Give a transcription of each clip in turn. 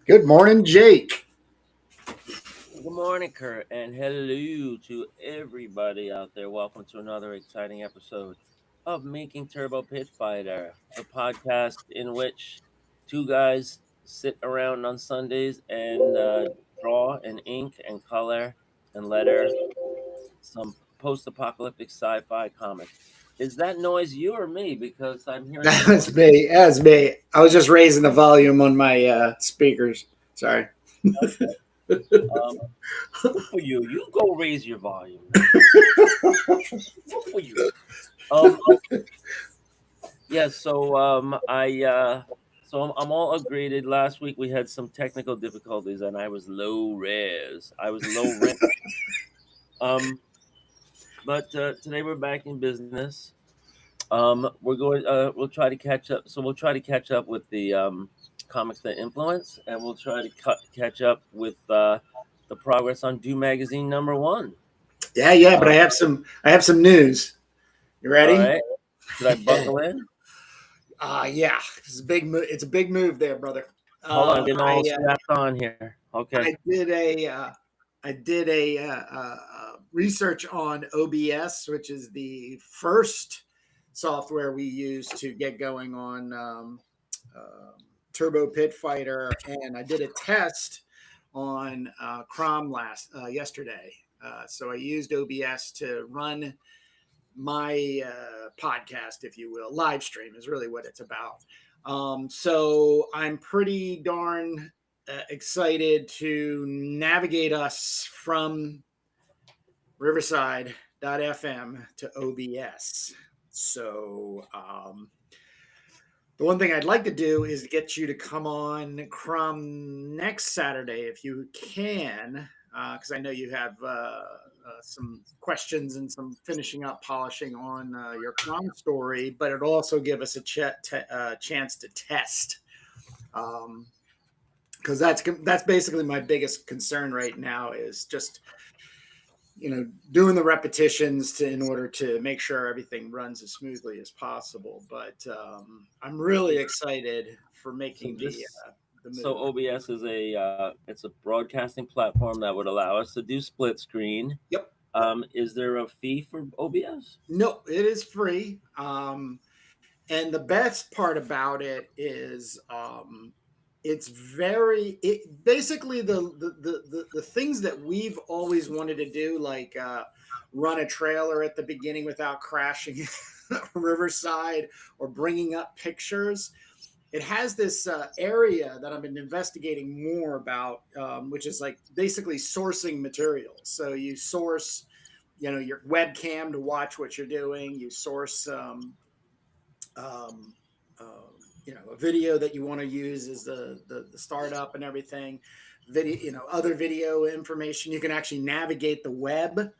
Good morning, Jake. Good morning, Kurt, and hello to everybody out there. Welcome to another exciting episode of Making Turbo Pit Fighter, the podcast in which two guys sit around on Sundays and draw and ink and color and letter some post-apocalyptic sci-fi comics. Is that noise you or me? Because I'm hearing some That's noise. me. That's me. I was just raising the volume on my speakers. Sorry. Okay. Um, Good for you. You go raise your volume now. Good for you. Um, Yeah, I'm all upgraded. Last week we had some technical difficulties and I was low res. I was low rent. Um but today we're back in business. We'll try to catch up. So we'll try to catch up with the comics that influence, and we'll try to catch up with the progress on Do Magazine #1. Yeah, but Um, I have some news. You all ready? right. Should I buckle in? Yeah. It's a big move. It's a big move there, brother. Hold on, I'm getting I all strapped on here. Okay. I did a research on OBS, which is the first software we use to get going on Turbo Pit Fighter, and I did a test on Chrome yesterday. So I used OBS to run my podcast, if you will. Live stream is really what it's about. So I'm pretty darn excited to navigate us from Riverside.fm to OBS. So the one thing I'd like to do is get you to come on Crum next Saturday if you can, because I know you have some questions and some finishing up polishing on your Crum story, but it also give us a chance to test. Because that's basically my biggest concern right now is just doing the repetitions in order to make sure everything runs as smoothly as possible. But I'm really excited for So making this the so move. OBS is it's a broadcasting platform that would allow us to do split screen. Yep. Is there a fee for OBS? No, it is free. And the best part about it is it's basically the things that we've always wanted to do, like run a trailer at the beginning without crashing Riverside or bringing up pictures. It has this area that I've been investigating more about, which is like basically sourcing materials. So you source, your webcam to watch what you're doing. You source um, a video that you want to use is the startup and everything. Video, other video information. You can actually navigate the web.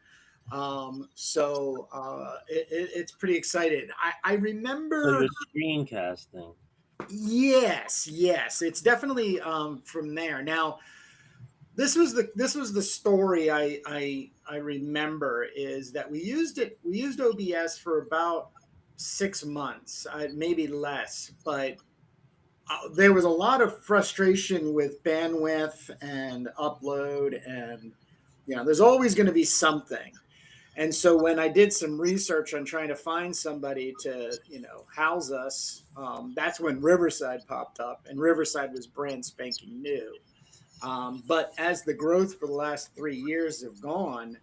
It's pretty excited. I So remember. you're screencasting. Yes, it's definitely from there. Now, this was the story I remember is that we used it. We used OBS for about 6 months, maybe less, but there was a lot of frustration with bandwidth and upload, and there's always going to be something. And so when I did some research on trying to find somebody to house us, that's when Riverside popped up, and Riverside was brand spanking new. But as the growth for the last 3 years have gone,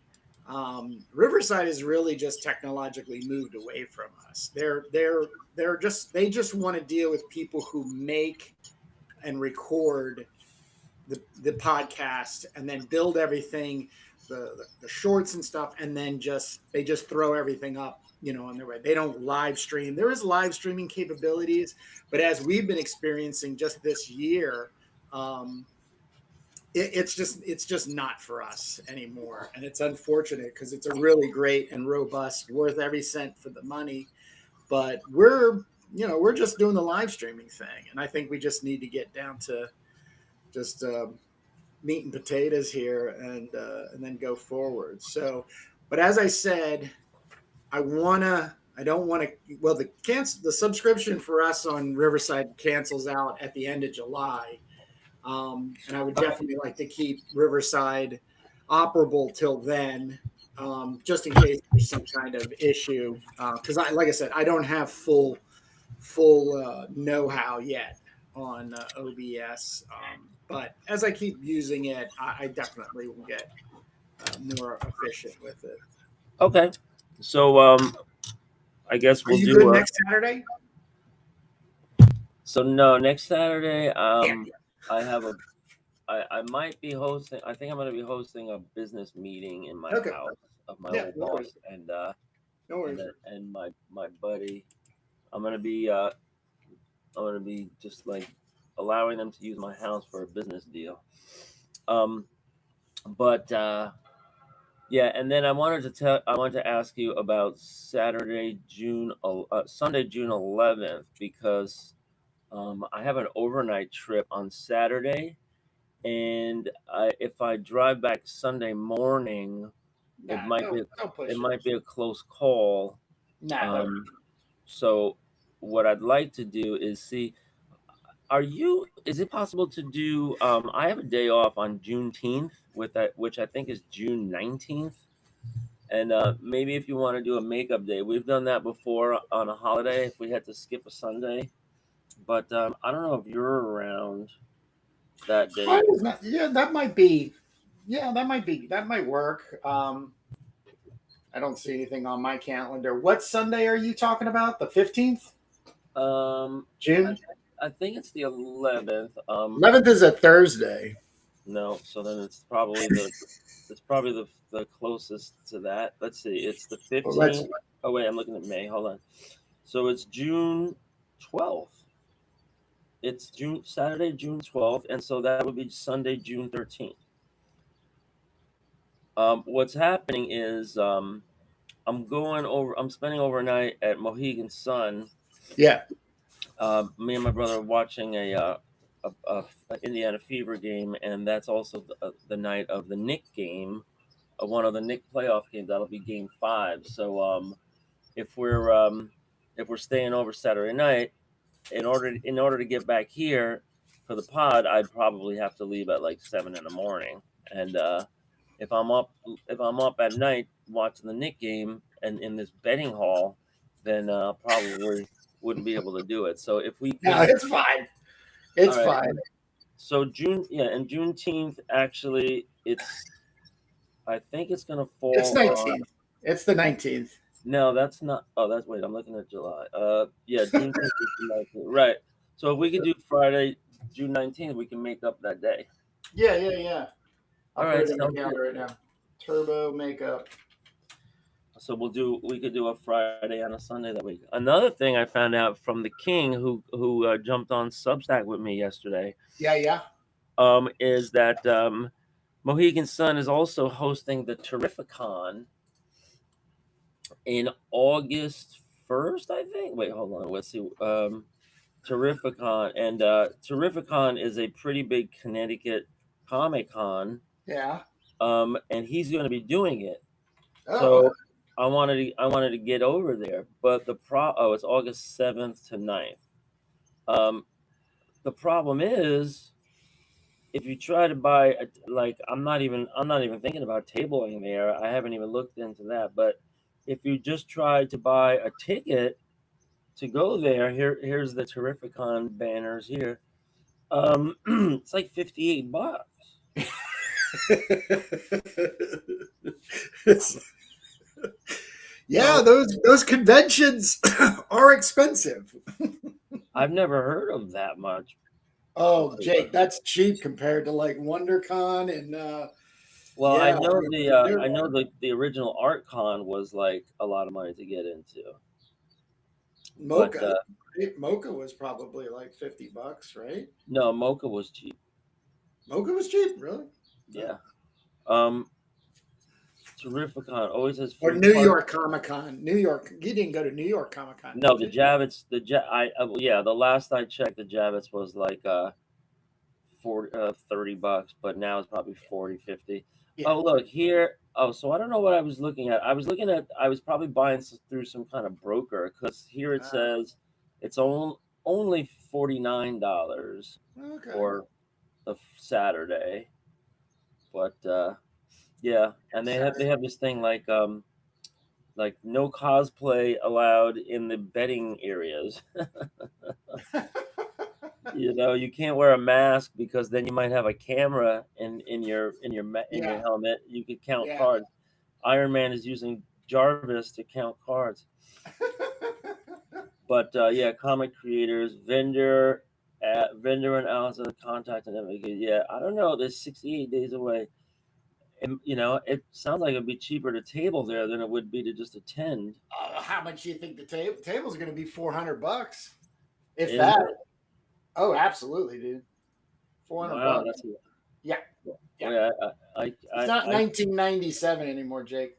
Riverside has really just technologically moved away from us. They just want to deal with people who make and record the podcast and then build everything, the shorts and stuff, and then they just throw everything up on their way. They don't live stream. There is live streaming capabilities, but as we've been experiencing just this year, it's just not for us anymore, and it's unfortunate because it's a really great and robust, worth every cent for the money. But we're just doing the live streaming thing, and I think we just need to get down to just meat and potatoes here, and then go forward. So, but as I said, I don't want to. Well, the subscription for us on Riverside cancels out at the end of July. And I would definitely like to keep Riverside operable till then, just in case there's some kind of issue. Because like I said, I don't have full know-how yet on OBS. But as I keep using it, I definitely will get more efficient with it. Okay. So I guess Are we'll you do good next Saturday? so no, next Saturday Yeah. I might be hosting. I think I'm going to be hosting a business meeting in my Okay. house of my Yeah. old No boss worries. and No worries. my buddy. I'm going to be just like allowing them to use my house for a business deal. Um, but yeah, and then I wanted to ask you about Sunday, June 11th, because I have an overnight trip on Saturday, and if I drive back Sunday morning, it Nah, might be don't it push it. might be a close call. Nah, don't. Um, so what I'd like to do is see, is it possible to do, I have a day off on Juneteenth which I think is June 19th. And maybe if you want to do a makeup day, we've done that before on a holiday if we had to skip a Sunday. But I don't know if you're around that day. Yeah, that might be. Yeah, that might work. I don't see anything on my calendar. What Sunday are you talking about? The 15th, Um, I, June. I think it's the 11th. 11th is a Thursday. No, so then it's probably the closest to that. Let's see, it's the Well, let's. 15th. Oh wait, I'm looking at May. Hold on. So it's June 12th. It's Saturday, June 12th, and so that would be Sunday, June 13th. What's happening is I'm spending overnight at Mohegan Sun. Yeah. Me and my brother are watching a Indiana Fever game, and that's also the night of the Nick game, one of the Nick playoff games. That'll be Game 5. So if we're um, if we're staying over Saturday night, in order to get back here for the pod, I'd probably have to leave at like 7 in the morning. And if I'm up if I'm up at night watching the Nick game and in this betting hall, then probably wouldn't be able to do it. So if we No, can, it's fine. all It's right. fine. So and Juneteenth actually, I think it's gonna It's fall on. 19th. It's the 19th. No, that's not. Oh, that's wait. I'm looking at July. Yeah, Juneteenth is the 19th. Right. So if we could do Friday, June 19th, we can make up that day. Yeah, yeah, yeah. All I'll put right, it in my sounds good. calendar right now. Turbo makeup. So we could do a Friday and a Sunday that week. Another thing I found out from the King, who jumped on Substack with me yesterday, Yeah, yeah. is that Mohegan Sun is also hosting the Terrificon in August 1st, I think. Wait, hold on. Let's see. Terrificon, and Terrificon is a pretty big Connecticut Comic Con, Yeah. and he's going to be doing it. Oh, okay. So I wanted to get over there, but it's August 7th to 9th. Um, the problem is if you try to buy like I'm not even thinking about tabling there. I haven't even looked into that, but if you just try to buy a ticket to go there, here's the Terrificon banners here. It's like $58. It's- yeah, So those conventions are expensive. I've never heard of that much Oh, before. Jake, that's cheap compared to like WonderCon and Well, yeah, I know the original ArtCon was like a lot of money to get into, but Mocha. Mocha was probably like $50, right? no, Mocha was cheap. Mocha was cheap, really? Oh. Yeah. Terrificon always has Or free New park. York Comic Con. New York. You didn't go to New York Comic Con, No, did the you? Javits, yeah, the last I checked, the Javits was like 40, $30, but now it's probably 40, 50. Yeah. Oh, look here. Oh, so I don't know what I was looking at. I was probably buying through some kind of broker, because here it Uh, says it's only $49 okay. for of Saturday. But yeah, and they have this thing like no cosplay allowed in the betting areas. You can't wear a mask because then you might have a camera in your Yeah, helmet. You could count yeah. cards. Iron Man is using Jarvis to count cards. But yeah, comic creators, vendor and Allison contact and everything. Yeah, I don't know. There's 68 days away. And it sounds like it'd be cheaper to table there than it would be to just attend. How much do you think the table's going to be? $400, if Is that. it? Oh, absolutely, dude. 400 Wow, bucks. that's Yeah, yeah. oh yeah. It's not 1997 anymore, Jake.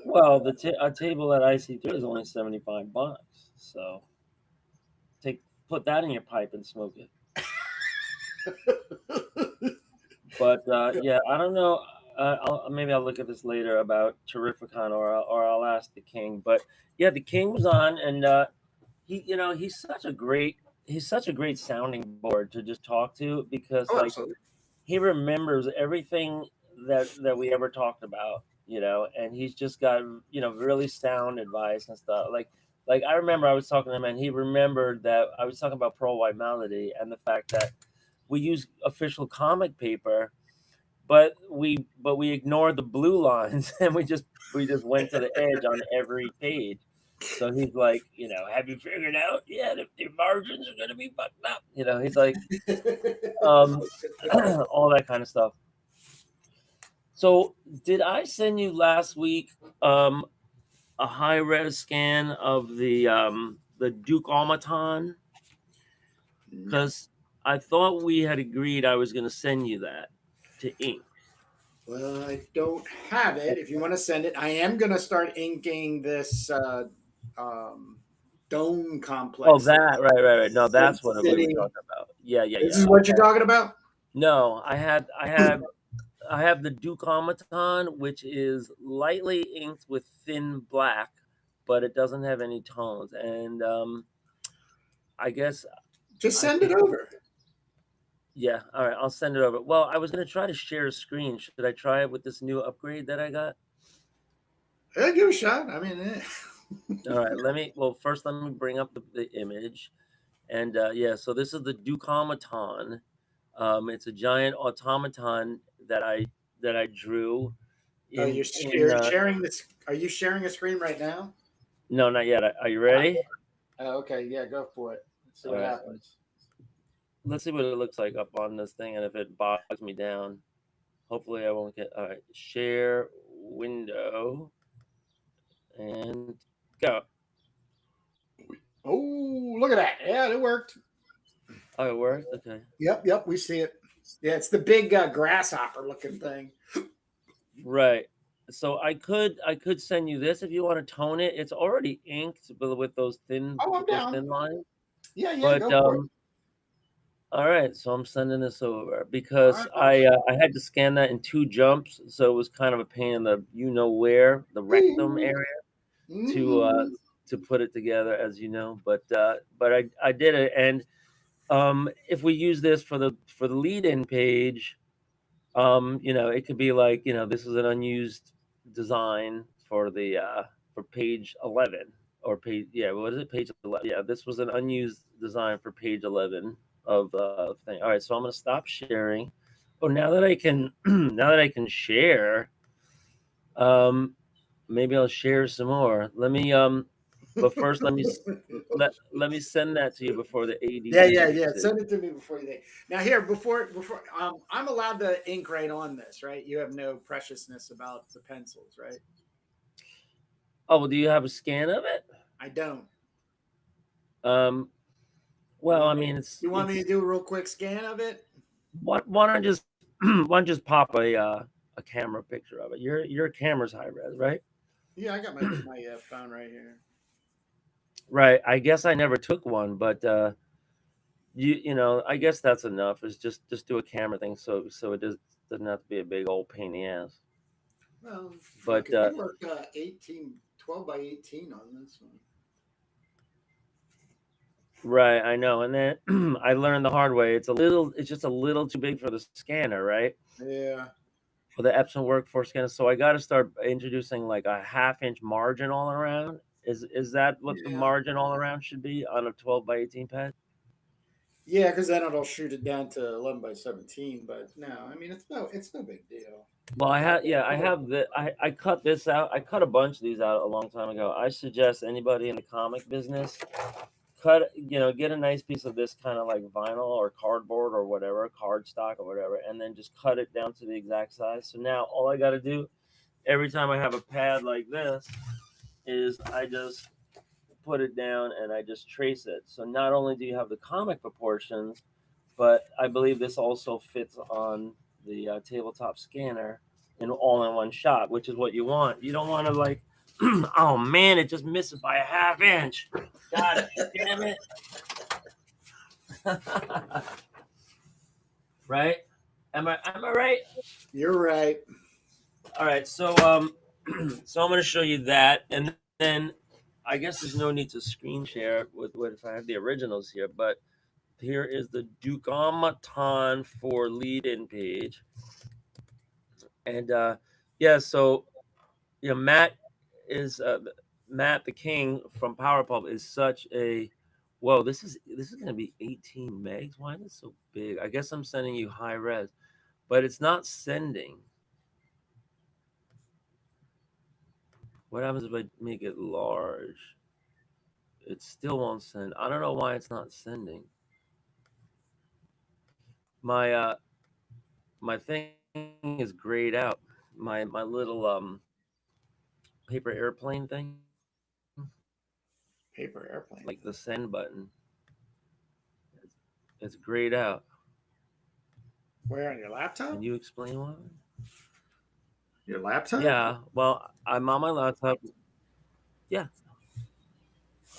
Well, a table at IC3 is only $75. So take put that in your pipe and smoke it. But yeah, I don't know. Maybe I'll look at this later about Terrificon, or I'll ask the King. But yeah, the King was on, and he's such a great sounding board to just talk to, because Oh, like absolutely. he remembers everything that we ever talked about, and he's just got really sound advice and stuff. Like I remember I was talking to him, and he remembered that I was talking about Pearl White Melody and the fact that we use official comic paper, but we ignored the blue lines and we just went to the edge on every page. So he's like, have you figured out yet if the margins are going to be fucked up? He's like, um, all that kind of stuff. So did I send you last week um, a high res scan of the Duke Automaton? No. Because I thought we had agreed I was going to send you that to ink. Well, I don't have it. If you want to send it, I am going to start inking this um, dome Oh, complex. that right. No, Sin that's what we were City. talking about. Yeah, yeah, This yeah. is what you're talking about? No, I have the Duke Automaton, which is lightly inked with thin black, but it doesn't have any tones. And I guess Just I send it could. over. Yeah, all right, I'll send it over. Well, I was gonna try to share a screen. Should I try it with this new upgrade that I got? Yeah, give it a shot. I mean, All right, first let me bring up the image. And yeah, so this is the Duke Automaton. It's a giant automaton that I drew oh, in you're sharing this. Are you sharing a screen right now? no, not yet. Are you ready? Okay, yeah, go for it. Let's see All what right. happens. Let's see what it looks like up on this thing, and if it bogs me down. Hopefully I won't get. All right, share window and go. Oh, look at that. Yeah, it worked. Oh, it worked. Okay. Yep, we see it. Yeah, it's the big grasshopper looking thing. Right. So I could send you this if you want to tone it. It's already inked, but Oh, I'm with those down. thin lines. Yeah, But go for it. all right, so I'm sending this over All because right, I had to scan that in two jumps, so it was kind of a pain in the where, the rectum awesome. area, to uh Mhm. to put it together, as you know. But I did it. And if we use this for the lead-in page, it could be like, this is an unused design for page 11, or page, yeah, what is it, page 11? Yeah, this was an unused design for page 11 of thing. All right, so I'm gonna stop sharing. Oh, now that I can now that I can share, um maybe I'll share some more. But first let me send that to you before the ADD Yeah. kicks in. Send it to me before you think. Now here, before I'm allowed to ink right on this, right? You have no preciousness about the pencils, right? Oh, well, do you have a scan of it? I don't. Um, You well, I want me? mean, You want me to do a real quick scan of it? why don't I just why don't you just pop a camera picture of it? Your camera's high res, right? Yeah, I got my phone right here. Right. I guess I never took one, but I guess that's enough. Is just do a camera thing, so it doesn't have to be a big old pain in the ass. Well, But because you worked 18, 12 by 18 on this one. Right, I know. And then I learned the hard way. It's just a little too big for the scanner, right? Yeah. For the Epson workforce scanner. So I got to start introducing like a half-inch margin all around. Is that what the Yeah. margin all around should be on a 12 by 18 pad? Yeah, because then it'll shoot it down to 11 by 17. But no, I mean it's no big deal. Well, I I, have, yeah, I have I cut this out. I cut a bunch of these out a long time ago. I suggest anybody in the comic business get a nice piece of this kind of like vinyl or cardboard or whatever, cardstock or whatever, and then just cut it down to the exact size. So now all I got to do every time I have a pad like this is I just put it down and I just trace it. So not only do you have the comic proportions, but I believe this also fits on the tabletop scanner in all in one shot, which is what you want. You don't want to like, oh man, it just misses by a half inch. God damn it. Right? Am I right? you're right. All right. So so I'm going to show you that, and then I guess there's no need to screen share with if I have the originals here, but here is the Duke Automaton for lead-in page, and yeah, so Matt is Matt the King from Powerpub is such a whoa. This is going to be 18 megs. Why is it so big? I guess I'm sending you high res, but it's not sending. What happens if I make it large? It still won't send. I don't know why it's not sending. My my thing is grayed out. My little paper airplane thing, Paper airplane. like the send button, it's grayed out. Where on your Can laptop? you explain why? Your laptop? Yeah, well, I'm on my laptop. Yeah,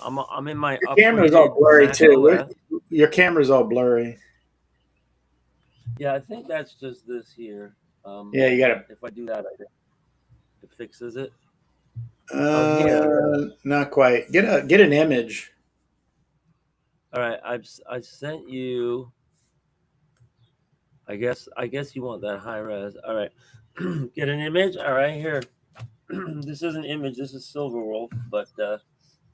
I'm in my Your camera's all upgraded blurry Mac too. OS. Your camera's all blurry. Yeah, I think that's just this here. Yeah, you gotta. If I do that, it fixes it. Oh, here. Not quite. Get an image. All right, I sent you. I guess you want that high res. All right, get an image. All right, here. This is an image. This is Silverwolf, but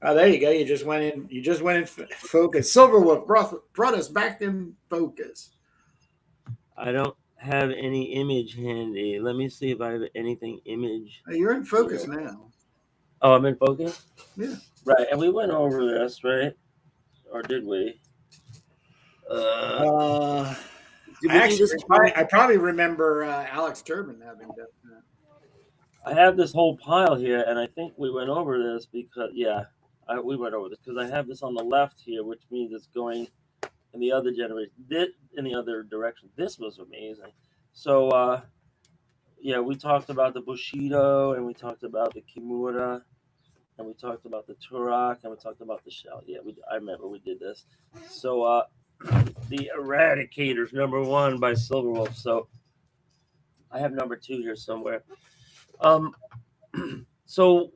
Oh, there you go. You just went in. You just went in focus. Silverwolf brought us back in focus. I don't have any image handy. Let me see if I have anything image Hey, you're in focus here. now. Oh, I'm in focus. Yeah. Right, and we went over this, right? Or did we? Uh, Uh, did I we do actually, this before? I probably remember Alex Turbin having done that. I have this whole pile here, and I think we went over this because we went over this because I have this on the left here, which means it's going in the other generation, in the other direction. This was amazing. So yeah, we talked about the Bushido, and we talked about the Kimura, and we talked about the Turok, and we talked about the Shell. Yeah, I remember we did this. So the Eradicators #1 by Silverwolf. So I have #2 here somewhere. Um, so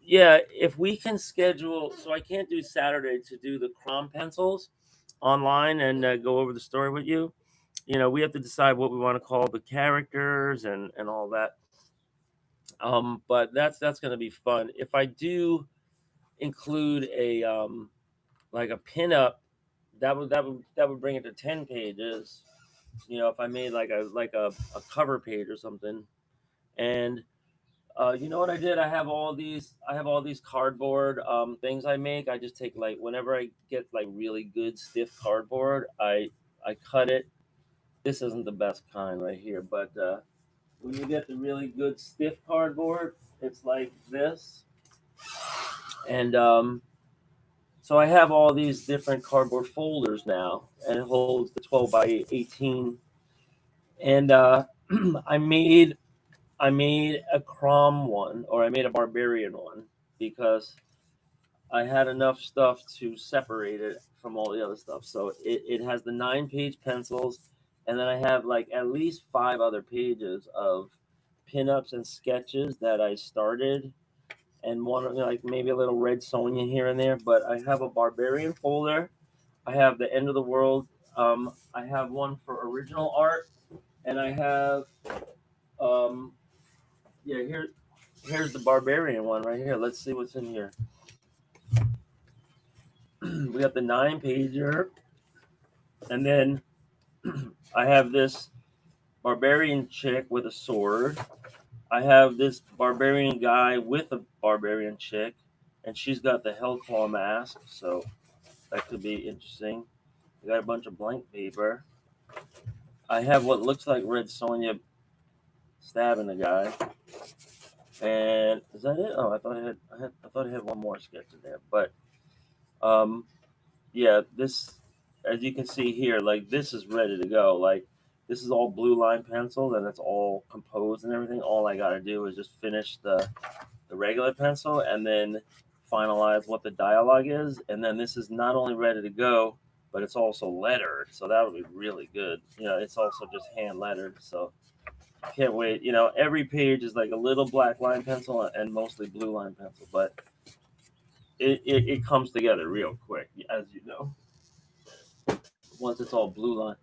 yeah, if we can schedule, so I can't do Saturday to do the Crom pencils online and go over the story with you. We have to decide what we want to call the characters and all that. But that's going to be fun. If I do include a like a pinup, that would bring it to 10 pages. If I made like a cover page or something, and you know what I did? I have all these cardboard things I make. I just take like whenever I get like really good stiff cardboard, I cut it. This isn't the best kind right here, but when you get the really good stiff cardboard, it's like this. And so I have all these different cardboard folders now, and it holds the 12 by 18. And I made I made a Crom one, or I made a Barbarian one, because I had enough stuff to separate it from all the other stuff. So it has the 9-page pencils, and then I have like at least 5 other pages of pinups and sketches that I started, and one like maybe a little red Sonia here and there. But I have a Barbarian folder, I have the end of the world. I have one for original art, and I have um, yeah. Here's the barbarian one right here. Let's see what's in here. We got the 9-pager, and then I have this barbarian chick with a sword. I have this barbarian guy with a barbarian chick, and she's got the Hellclaw mask, so that could be interesting. I got a bunch of blank paper. I have what looks like Red Sonja stabbing the guy. And is that it? Oh, I thought I had one more sketch in there. But um, yeah, this, as you can see here, like this is ready to go. Like this is all blue line pencil, and it's all composed and everything. All I got to do is just finish the regular pencil, and then finalize what the dialogue is. And then this is not only ready to go, but it's also lettered. So that would be really good. It's also just hand lettered. So can't wait. Every page is like a little black line pencil and mostly blue line pencil, but it comes together real quick, as you know, once it's all blue line.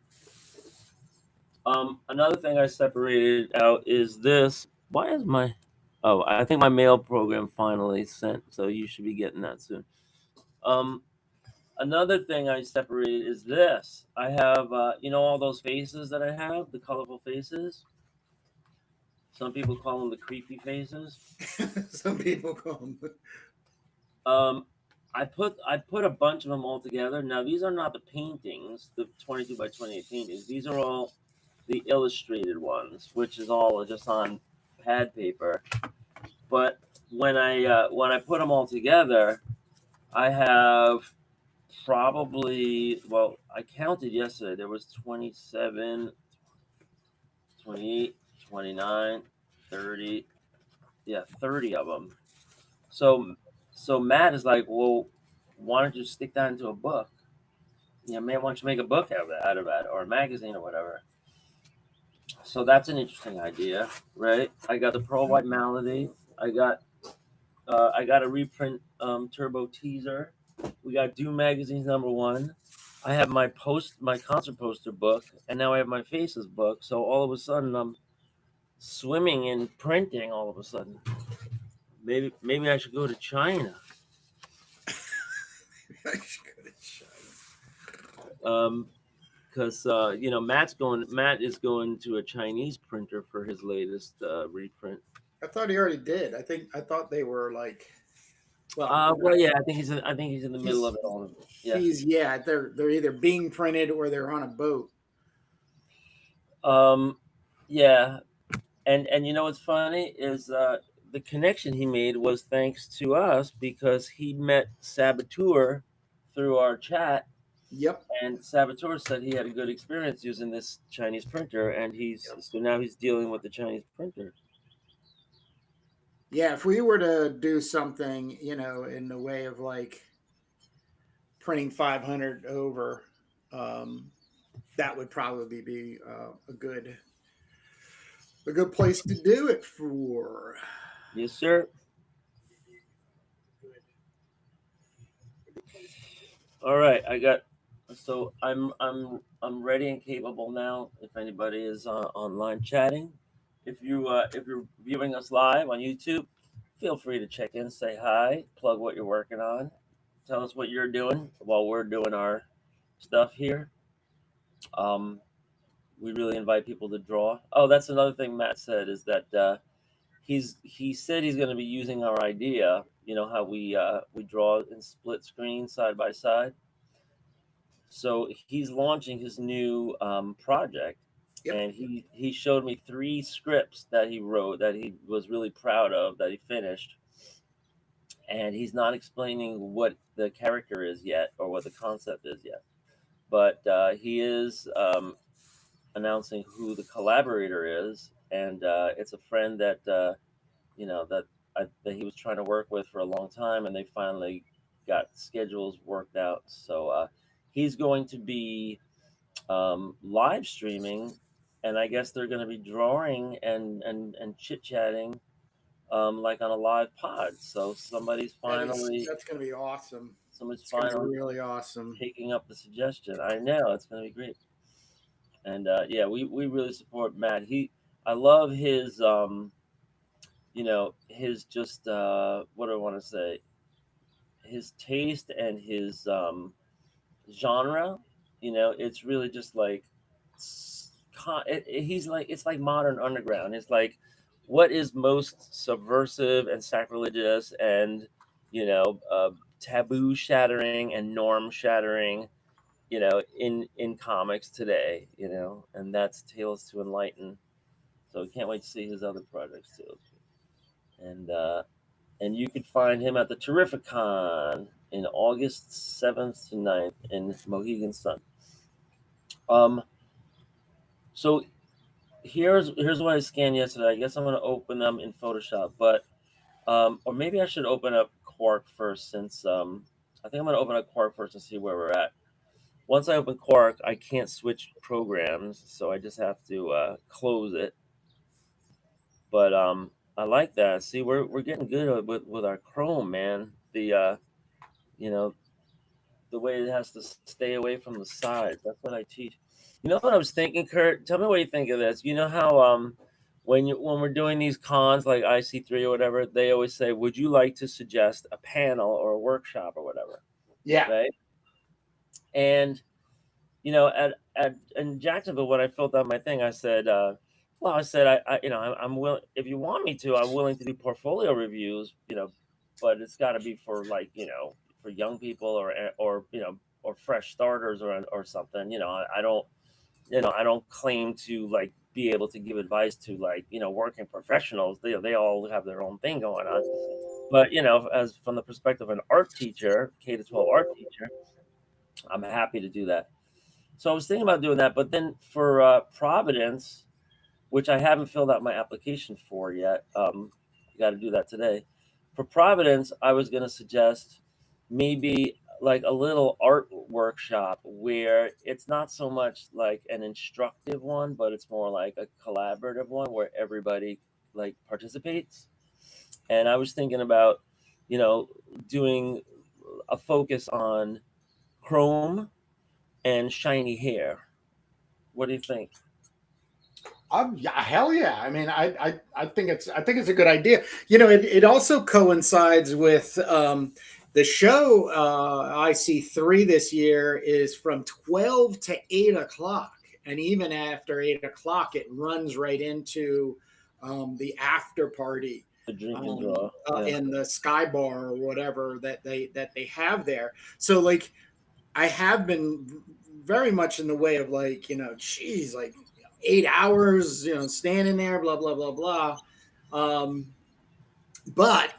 Another thing I separated out is this. Why is my? Oh, I think my mail program finally sent, so you should be getting that soon. Um, Another thing I separated is this. I have, all those faces that I have, the colorful faces. Some people call them the creepy faces. Some people call them. Um, I put a bunch of them all together. Now these are not the paintings, the 22 by 28 paintings. These are all the illustrated ones, which is all just on pad paper. But when I put them all together, I have probably, well, I counted yesterday. There was 27, 28, 29, 30. Yeah, 30 of them. So Matt is like, well, why don't you stick that into a book? Man, why don't you make a book out of that, or a magazine or whatever? So that's an interesting idea, right? I got the Pearl White Malady. I got a reprint Turbo Teaser. We got Doom Magazine's #1. I have my concert poster book, and now I have my Faces book. So all of a sudden, I'm swimming in printing. All of a sudden, maybe I should go to China. I should go to China. Because Matt is going to a Chinese printer for his latest reprint. I thought he already did. I thought they were like, well, Well, yeah, I think he's in the middle of it all. Yeah. they're either being printed or they're on a boat. Yeah, and what's funny is the connection he made was thanks to us because he met Saboteur through our chat, Yep. and Saboteur said he had a good experience using this Chinese printer, and so now he's dealing with the Chinese printer. Yeah, if we were to do something, in the way of like printing 500 over, that would probably be a good place to do it for. Yes, sir. All right, so I'm ready and capable now. If anybody is online chatting, if you're viewing us live on YouTube, feel free to check in, say hi, plug what you're working on, tell us what you're doing while we're doing our stuff here. Um, we really invite people to draw. Oh, that's another thing Matt said is that he said he's going to be using our idea. You know how we draw in split screen side by side. So he's launching his new project, Yep. and he showed me 3 scripts that he wrote that he was really proud of that he finished, and he's not explaining what the character is yet or what the concept is yet, but he is announcing who the collaborator is, and it's a friend that that he was trying to work with for a long time, and they finally got schedules worked out. So he's going to be live streaming, and I guess they're going to be drawing and chit chatting like on a live pod. So That's going to be awesome. Somebody's It's gonna be finally really awesome. taking up the suggestion. I know it's going to be great. And yeah, we really support Matt. I love his his just what do I want to say? His taste and his genre. It's really just like he's like it's like modern underground. It's like what is most subversive and sacrilegious and taboo shattering and norm shattering in comics today, and that's Tales to Enlighten. So I can't wait to see his other projects too. And you can find him at the Terrificon in August 7th to 9th in Mohegan Sun. Um, so here's what I scanned yesterday. I guess I'm gonna open them in Photoshop, but or maybe I should open up Quark first, since I think I'm gonna open up Quark first and see where we're at. Once I open Quark, I can't switch programs, so I just have to close it. But I like that. See, we're getting good with our Chrome, man. You know the way it has to stay away from the sides. That's what I teach. You know what I was thinking, Kurt? Tell me what you think of this. You know how when we're doing these cons like IC3 or whatever, they always say, "Would you like to suggest a panel or a workshop or whatever?" Yeah. Right? And at in Jacksonville, when I filled out my thing, I said, well, I said, I'm willing, if you want me to, I'm willing to do portfolio reviews, but it's got to be for like, for young people or fresh starters or something. I don't claim to like be able to give advice to like, working professionals. They all have their own thing going on. But, as from the perspective of an art teacher, K-12 art teacher, I'm happy to do that. So I was thinking about doing that, but then for Providence, which I haven't filled out my application for yet, I got to do that today. For Providence, I was going to suggest maybe like a little art workshop where it's not so much like an instructive one, but it's more like a collaborative one where everybody like participates. And I was thinking about, you know, doing a focus on chrome and shiny hair. What do you think? Yeah, hell yeah. I mean, I think it's a good idea. You know, it also coincides with the show. IC3 this year is from 12 to 8 o'clock, and even after 8 o'clock, it runs right into the after party The drink and draw. Yeah. in the Sky Bar or whatever that they have there. So like, I have been very much in the way of like, geez, like 8 hours, standing there, blah, blah, blah, blah. But,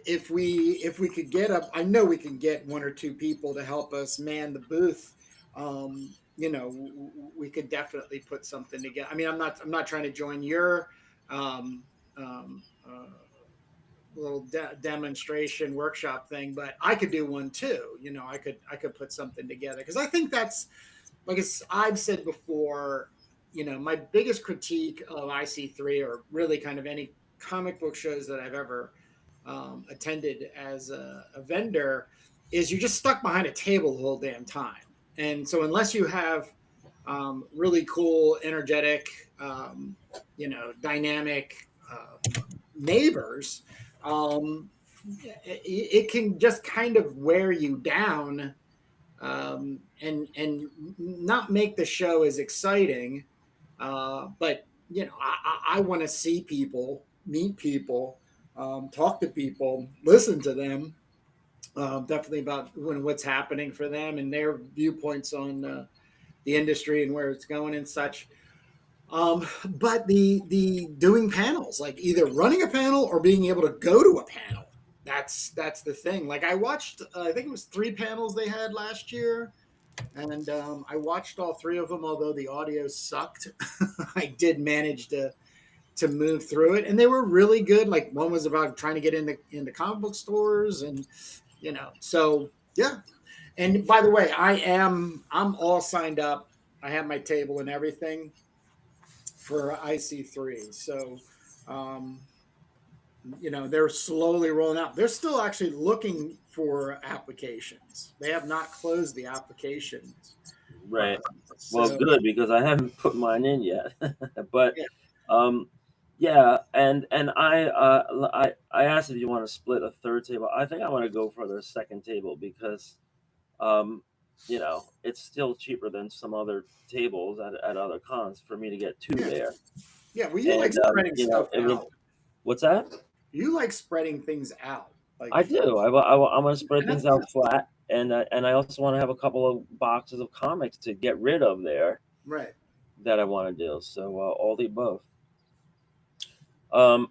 if we could get up, I know we can get one or two people to help us man the booth. We could definitely put something together. I mean, I'm not trying to join your, um, um, little demonstration workshop thing, but I could do one too. I could put something together because I think that's like I've said before. My biggest critique of IC3 or really kind of any comic book shows that I've ever attended as a vendor is you're just stuck behind a table the whole damn time. And so unless you have really cool, energetic, dynamic neighbors, um, it can just kind of wear you down, and not make the show as exciting. But I want to see people, meet people, talk to people, listen to them. Definitely about what's happening for them and their viewpoints on the industry and where it's going and such. But the doing panels, like either running a panel or being able to go to a panel, that's the thing. Like I watched, I think it was 3 panels they had last year, and I watched all 3 of them. Although the audio sucked, I did manage to move through it, and they were really good. Like one was about trying to get into comic book stores, and so yeah. And by the way, I'm all signed up. I have my table and everything for IC3. So, um, they're slowly rolling out. They're still actually looking for applications. They have not closed the applications Right. process. Well, So good because I haven't put mine in yet. But yeah, um, yeah, and I asked if you want to split a third table. I think I want to go for the second table because um, it's still cheaper than some other tables at other cons for me to get two yeah, there. yeah. Well, you like And spreading stuff it would. out. What's that? You like spreading things out, I like, do. I'm going to spread and that's things good. out flat, and I also want to have a couple of boxes of comics to get rid of there Right. that I want to do. So all the above. Um,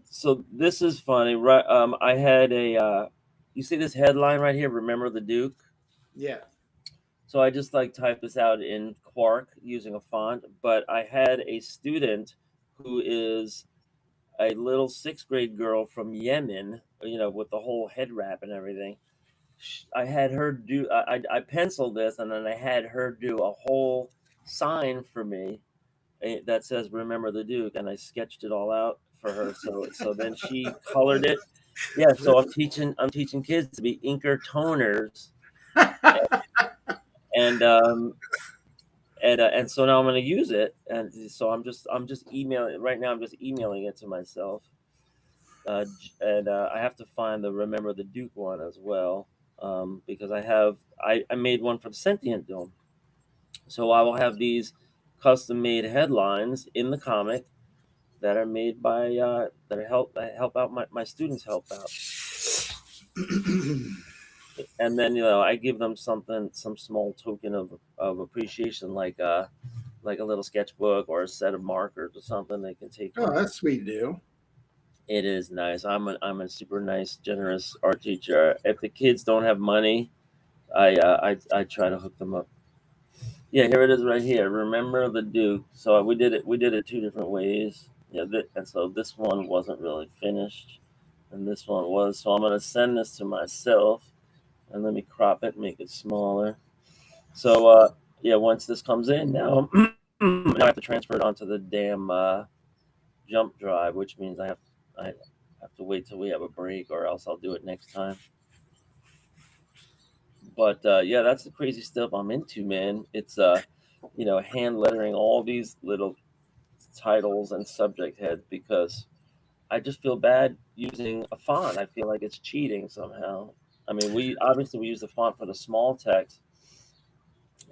so this is funny, right? I had a. You see this headline right here? Remember the Duke? Yeah. So I just like type this out in Quark using a font. But I had a student who is a little sixth grade girl from Yemen, with the whole head wrap and everything. I had her do. I penciled this, and then I had her do a whole sign for me that says "Remember the Duke," and I sketched it all out for her. So then she colored it. Yeah. So I'm teaching kids to be inker toners, and and so now I'm going to use it, and so I'm just emailing right now. I'm just emailing it to myself, and I have to find the "Remember the Duke" one as well, because I made one for the Sentient Dome. So I will have these custom made headlines in the comic that are made by that help out my students help out, and then I give them some small token of appreciation, like a little sketchbook or a set of markers or something they can take Oh, home. that's sweet, do. It is nice. I'm a super nice, generous art teacher. If the kids don't have money, I try to hook them up. Yeah, here it is right here. Remember the Duke. So we did it two different ways. Yeah, and so this one wasn't really finished, and this one was. So I'm gonna send this to myself, and let me crop it, make it smaller. So yeah, once this comes in, now now I have to transfer it onto the damn jump drive, which means I have to wait till we have a break, or else I'll do it next time. But yeah, that's the crazy stuff I'm into, man. It's hand lettering all these little titles and subject heads because I just feel bad using a font. I feel like it's cheating somehow. I mean, we use the font for the small text,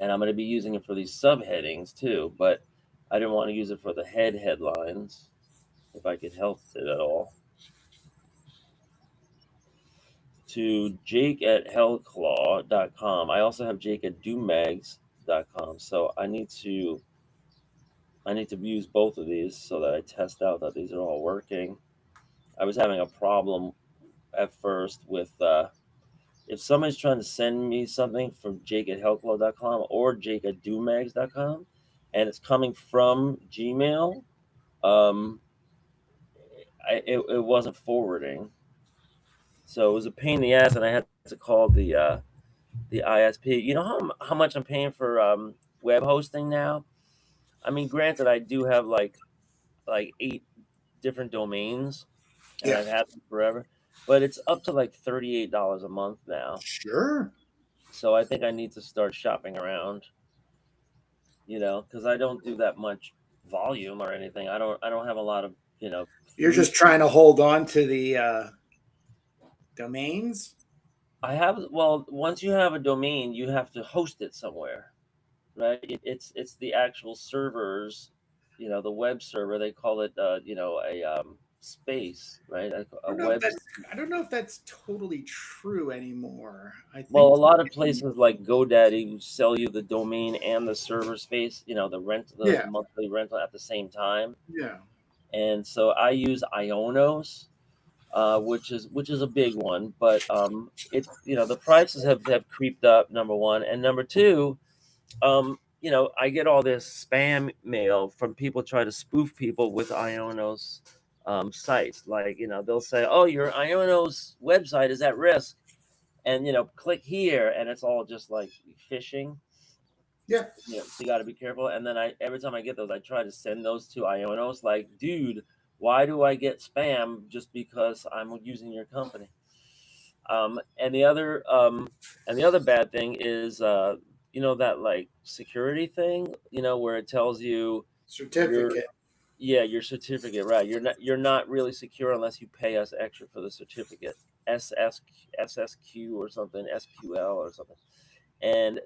and I'm going to be using it for these subheadings too. But I didn't want to use it for the headlines if I could help it at all. To jake@hellclaw.com. I also have jake@doommags.com. So I need to use both of these so that I test out that these are all working. I was having a problem at first with if somebody's trying to send me something from jake@hellclaw.com or jake@doommags.com, and it's coming from Gmail, um, it wasn't forwarding. So it was a pain in the ass, and I had to call the ISP. You know how much I'm paying for web hosting now? I mean, granted, I do have like 8 different domains, and Yeah. I've had them forever, but it's up to like $38 a month now. Sure. So I think I need to start shopping around, because I don't do that much volume or anything. I don't have a lot of You're free. just trying to hold on to the domains. I have well, once you have a domain, you have to host it somewhere, right? It's the actual servers, the web server. They call it a space, right? I A don't know if web. that's I don't know if that's totally true anymore. I Well, think a lot of places like GoDaddy sell you the domain and the server space, the yeah, monthly rental at the same time. yeah. And so I use Ionos, which is a big one, but the prices have creeped up. Number one, and number two, I get all this spam mail from people trying to spoof people with Ionos sites. Like, they'll say, "Oh, your Ionos website is at risk," and click here, and it's all just like phishing. Yeah. So you got to be careful. And then every time I get those, I try to send those to Ionos. Like, dude, Why do I get spam just because I'm using your company? And the other bad thing is, that like security thing, where it tells you your Certificate. your certificate, right? You're not really secure unless you pay us extra for the certificate, SSQ or something, SQL or something, and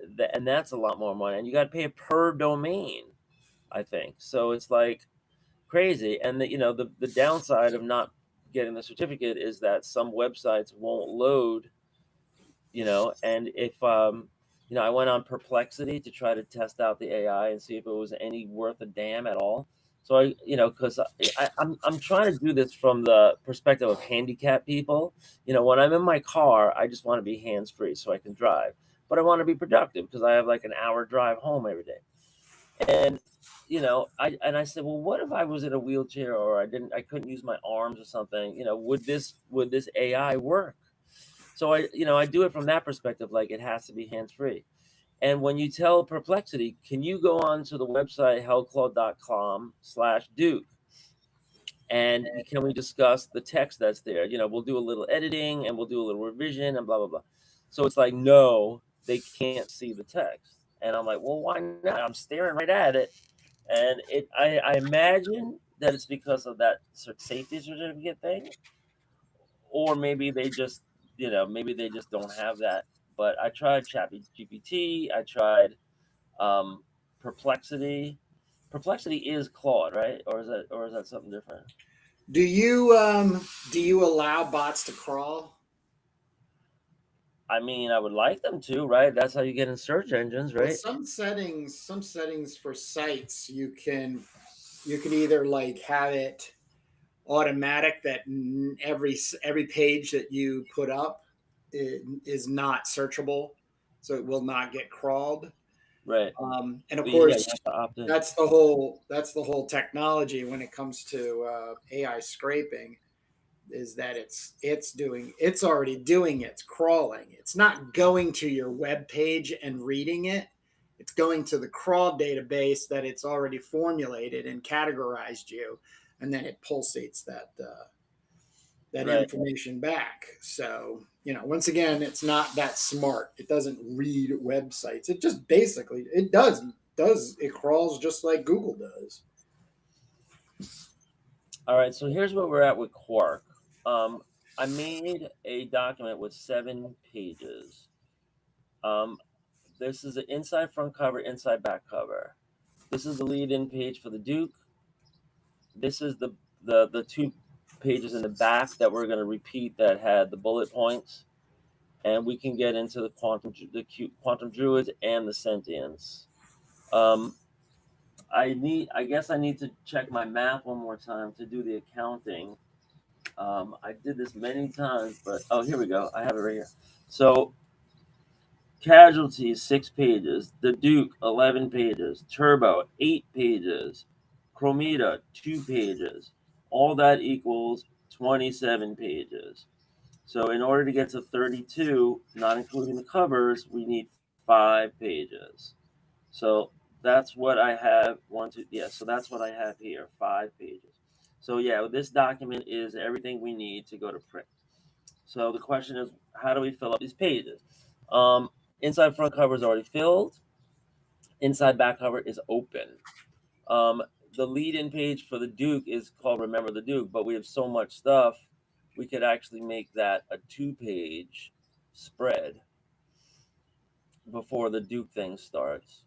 that's a lot more money, and you got to pay per domain, I think. So it's like crazy, and the downside of not getting the certificate is that some websites won't load, and if I went on Perplexity to try to test out the AI and see if it was any worth a damn at all. So because I'm trying to do this from the perspective of handicapped people. When I'm in my car, I just want to be hands free so I can drive, but I want to be productive because I have like an hour drive home every day. And I said, well, what if I was in a wheelchair, or I couldn't use my arms or something? Would this AI work? So I do it from that perspective, like it has to be hands free. And when you tell Perplexity, can you go on to the website hellclaw.com/Duke, and can we discuss the text that's there? We'll do a little editing and we'll do a little revision and blah blah blah. So it's like, no, they can't see the text, and I'm like, well, why not? I'm staring right at it, and I imagine that it's because of that safety certificate thing, or maybe they just don't have that. But I tried ChatGPT. I tried um, Perplexity. Perplexity is Claude, right? Or is that something different? Do you allow bots to crawl? I mean, I would like them to, right? That's how you get in search engines, Well, right? some settings for sites, you can either like have it automatic that every page that you put up is not searchable, so it will not get crawled. Right. And of But yeah, course, you have to opt in. that's the whole technology when it comes to AI scraping, is that it's already doing its crawling. It's not going to your web page and reading it. It's going to the crawl database that it's already formulated and categorized you, and then it pulsates that Right. information back. So, once again, it's not that smart. It doesn't read websites. It just basically it crawls just like Google does. All right. So here's where we're at with Quark. Um, I made a document with 7 pages. Um, this is an inside front cover, inside back cover. This is the lead-in page for the Duke. This is the 2 pages in the back that we're going to repeat that had the bullet points, and we can get into the quantum druids and the sentience. Um, I guess I need to check my math one more time to do the accounting. I did this many times, but oh, here we go. I have it right here. So casualties 6 pages, the Duke 11 pages, Turbo 8 pages, Chromita 2 pages. All that equals 27 pages. So in order to get to 32, not including the covers, we need 5 pages. So that's what I have. One, two, yeah. So that's what I have here. 5 pages. So yeah, this document is everything we need to go to print. So the question is, how do we fill up these pages? Inside front cover is already filled. Inside back cover is open. Um, the lead-in page for the Duke is called "Remember the Duke," but we have so much stuff, we could actually make that a 2-page spread before the Duke thing starts.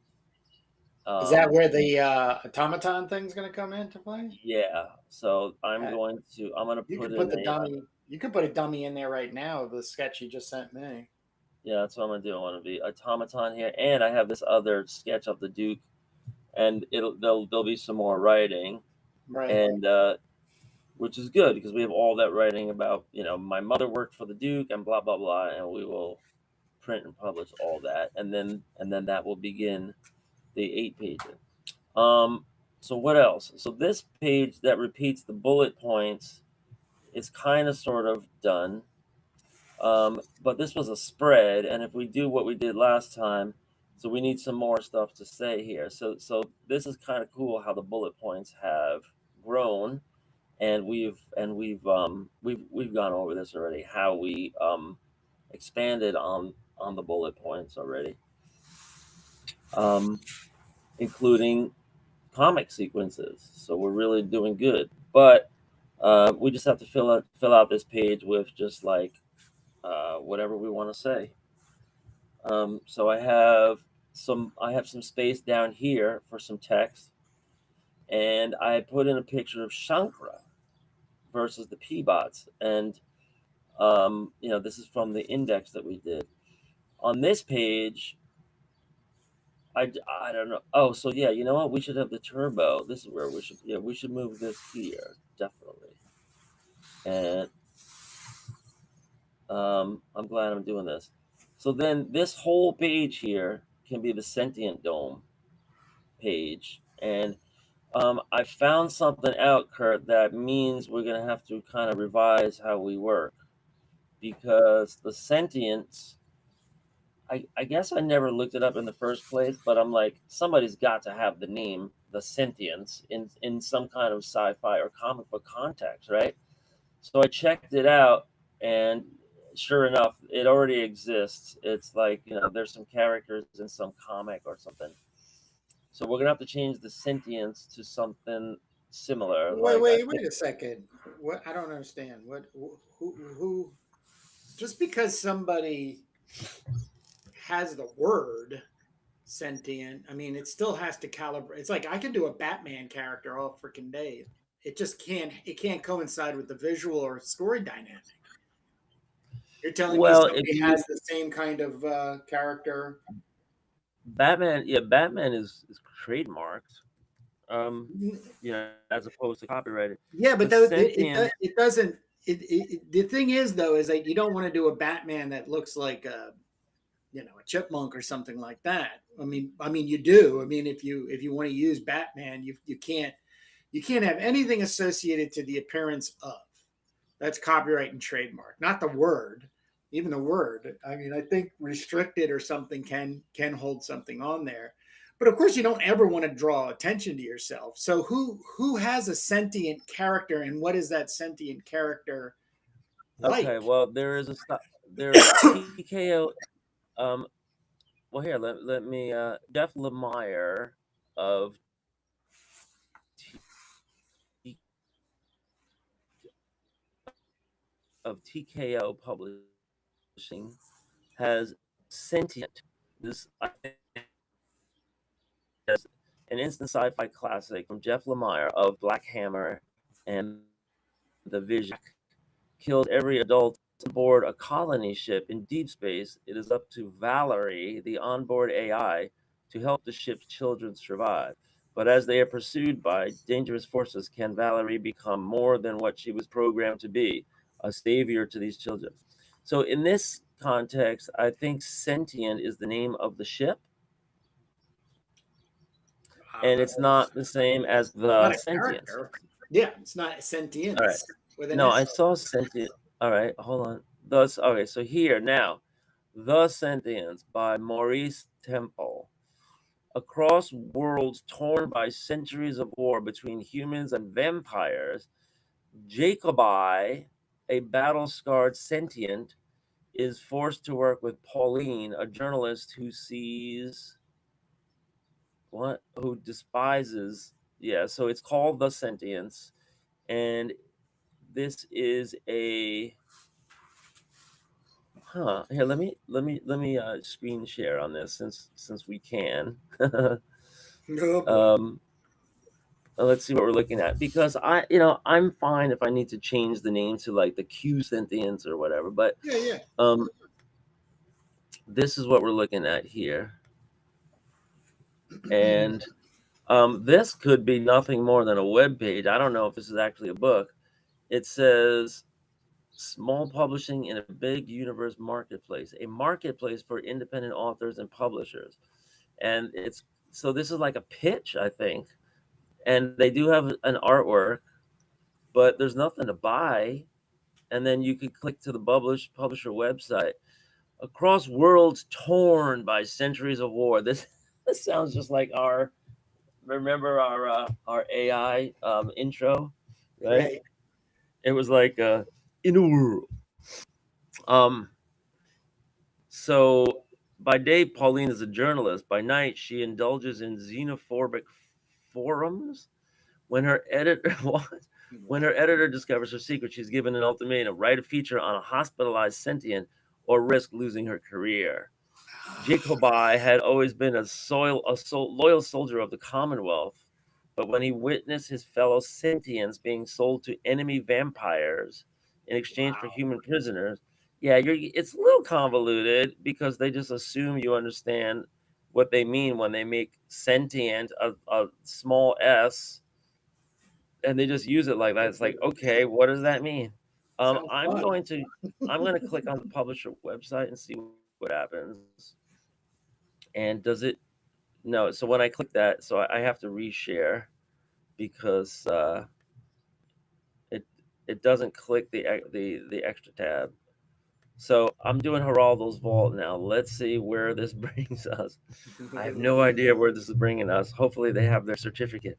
Is that Um, where the automaton thing's going to come into play? yeah, so Uh, I'm gonna you put could put in the a dummy. You could put a dummy in there right now. The sketch you just sent me. yeah, that's what I'm gonna do. I want to be automaton here, and I have this other sketch of the Duke, and there'll be some more writing, Right. and which is good because we have all that writing about my mother worked for the Duke and blah blah blah, and we will print and publish all that, and then that will begin the 8 pages. Um, so what else? So this page that repeats the bullet points is kind of sort of done. But this was a spread, and if we do what we did last time, so we need some more stuff to say here. So this is kind of cool how the bullet points have grown, and we've gone over this already. How we expanded on the bullet points already, um, including comic sequences. So we're really doing good. But we just have to fill out this page with just like whatever we want to say. So I have some space down here for some text, and I put in a picture of Shankara versus the Peabots, and this is from the index that we did. On this page, I don't know. Oh, so yeah, you know what? We should have the turbo. This is where we should move this here definitely. And I'm glad I'm doing this. So then this whole page here can be the sentient dome page, and I found something out, Kurt, that means we're gonna have to kind of revise how we work because the sentience. I guess I never looked it up in the first place, but I'm like, somebody's got to have the name, the sentience, in some kind of sci-fi or comic book context, right? So I checked it out, and sure enough, it already exists. It's like, there's some characters in some comic or something. So we're gonna have to change the sentience to something similar. Wait, Like I wait, think, wait a second. What? I don't understand. What? Who? Just because somebody has the word sentient, I mean, it still has to calibrate. It's like I can do a Batman character all freaking day. It just can't. It can't coincide with the visual or story dynamic. You're telling me well, if somebody you has the same kind of character. Batman, yeah, Batman is trademarked, as opposed to copyrighted. Yeah, The but sentient, it doesn't. The thing is though is like you don't want to do a Batman that looks like a chipmunk or something like that. I mean you do. I mean if you want to use Batman, you can't have anything associated to the appearance of. That's copyright and trademark, not the word. Even the word. I mean, I think restricted or something can hold something on there. But of course, you don't ever want to draw attention to yourself. So who has a sentient character, and what is that sentient character okay, like? well, there's TKO. Um, well, here, let me, Jeff Lemire of T, of TKO Publishing has Sentient. This, I think, is an instant sci-fi classic from Jeff Lemire of Black Hammer and The Vision. Killed every adult on board a colony ship in deep space. It is up to Valerie, the onboard AI, to help the ship's children survive. But as they are pursued by dangerous forces, can Valerie become more than what she was programmed to be, a savior to these children? So, in this context, I think sentient is the name of the ship, and it's not the same as Not the a sentience. character. Yeah, it's not All right. sentience with an No, I S. saw sentient. All right, hold on. Thus, okay, so here now, The Sentience by Maurice Temple. Across worlds torn by centuries of war between humans and vampires, Jacobi, a battle scarred sentient, is forced to work with Pauline, a journalist who sees who despises. Yeah, so it's called The Sentience, and this is a Here, let me screen share on this since we can. Oh boy. um, let's see what we're looking at because I'm fine if I need to change the name to like the Q sentience or whatever, but Yeah, yeah. um, this is what we're looking at here, and this could be nothing more than a web page. I don't know if this is actually a book. It says small publishing in a big universe marketplace, a marketplace for independent authors and publishers. And it's so this is like a pitch, I think. And they do have an artwork, but there's nothing to buy. And then you can click to the publisher website. Across worlds torn by centuries of war. This sounds just like our remember our AI intro, right? Right. It was like in a world. Um, so by day, Pauline is a journalist. By night, she indulges in xenophobic forums. When her editor what? When her editor discovers her secret, she's given an ultimatum: write a feature on a hospitalized sentient or risk losing her career. Jacobi had always been loyal soldier of the Commonwealth, but when he witnessed his fellow sentients being sold to enemy vampires in exchange for Wow. human prisoners, yeah, it's a little convoluted because they just assume you understand what they mean when they make sentient a small s, and they just use it like that. It's like, okay, what does that mean? Um, Sounds I'm fun. going to I'm going to click on the publisher website and see what happens. And does it no, so when I click that, so I have to reshare because it it doesn't click the extra tab. So I'm doing Geraldo's Vault now. Let's see where this brings us. I have no idea where this is bringing us. Hopefully they have their certificate.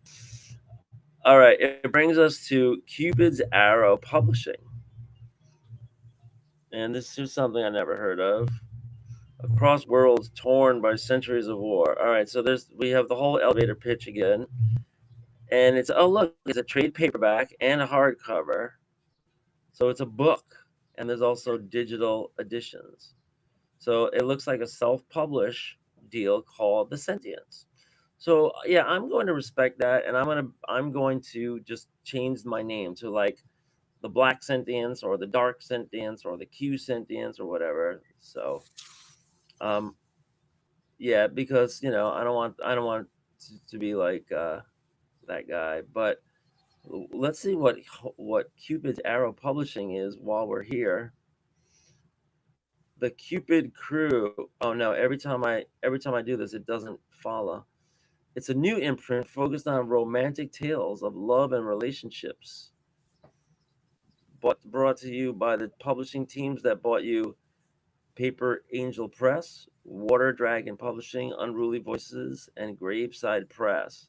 All right, it brings us to Cupid's Arrow Publishing, and this is something I never heard of. Across worlds torn by centuries of war. All right, so we have the whole elevator pitch again. And it's, oh look, it's a trade paperback and a hardcover, so it's a book, and there's also digital editions. So it looks like a self-publish deal called The Sentience. So yeah, I'm going to respect that, and I'm going to just change my name to like the Black Sentience or the Dark Sentience or the Q Sentience or whatever. So um, yeah, because I don't want to be like that guy, but let's see what Cupid's Arrow Publishing is while we're here. The Cupid Crew. Oh no! Every time I do this, it doesn't follow. It's a new imprint focused on romantic tales of love and relationships, brought to you by the publishing teams that bought you Paper Angel Press, Water Dragon Publishing, Unruly Voices, and Graveside Press.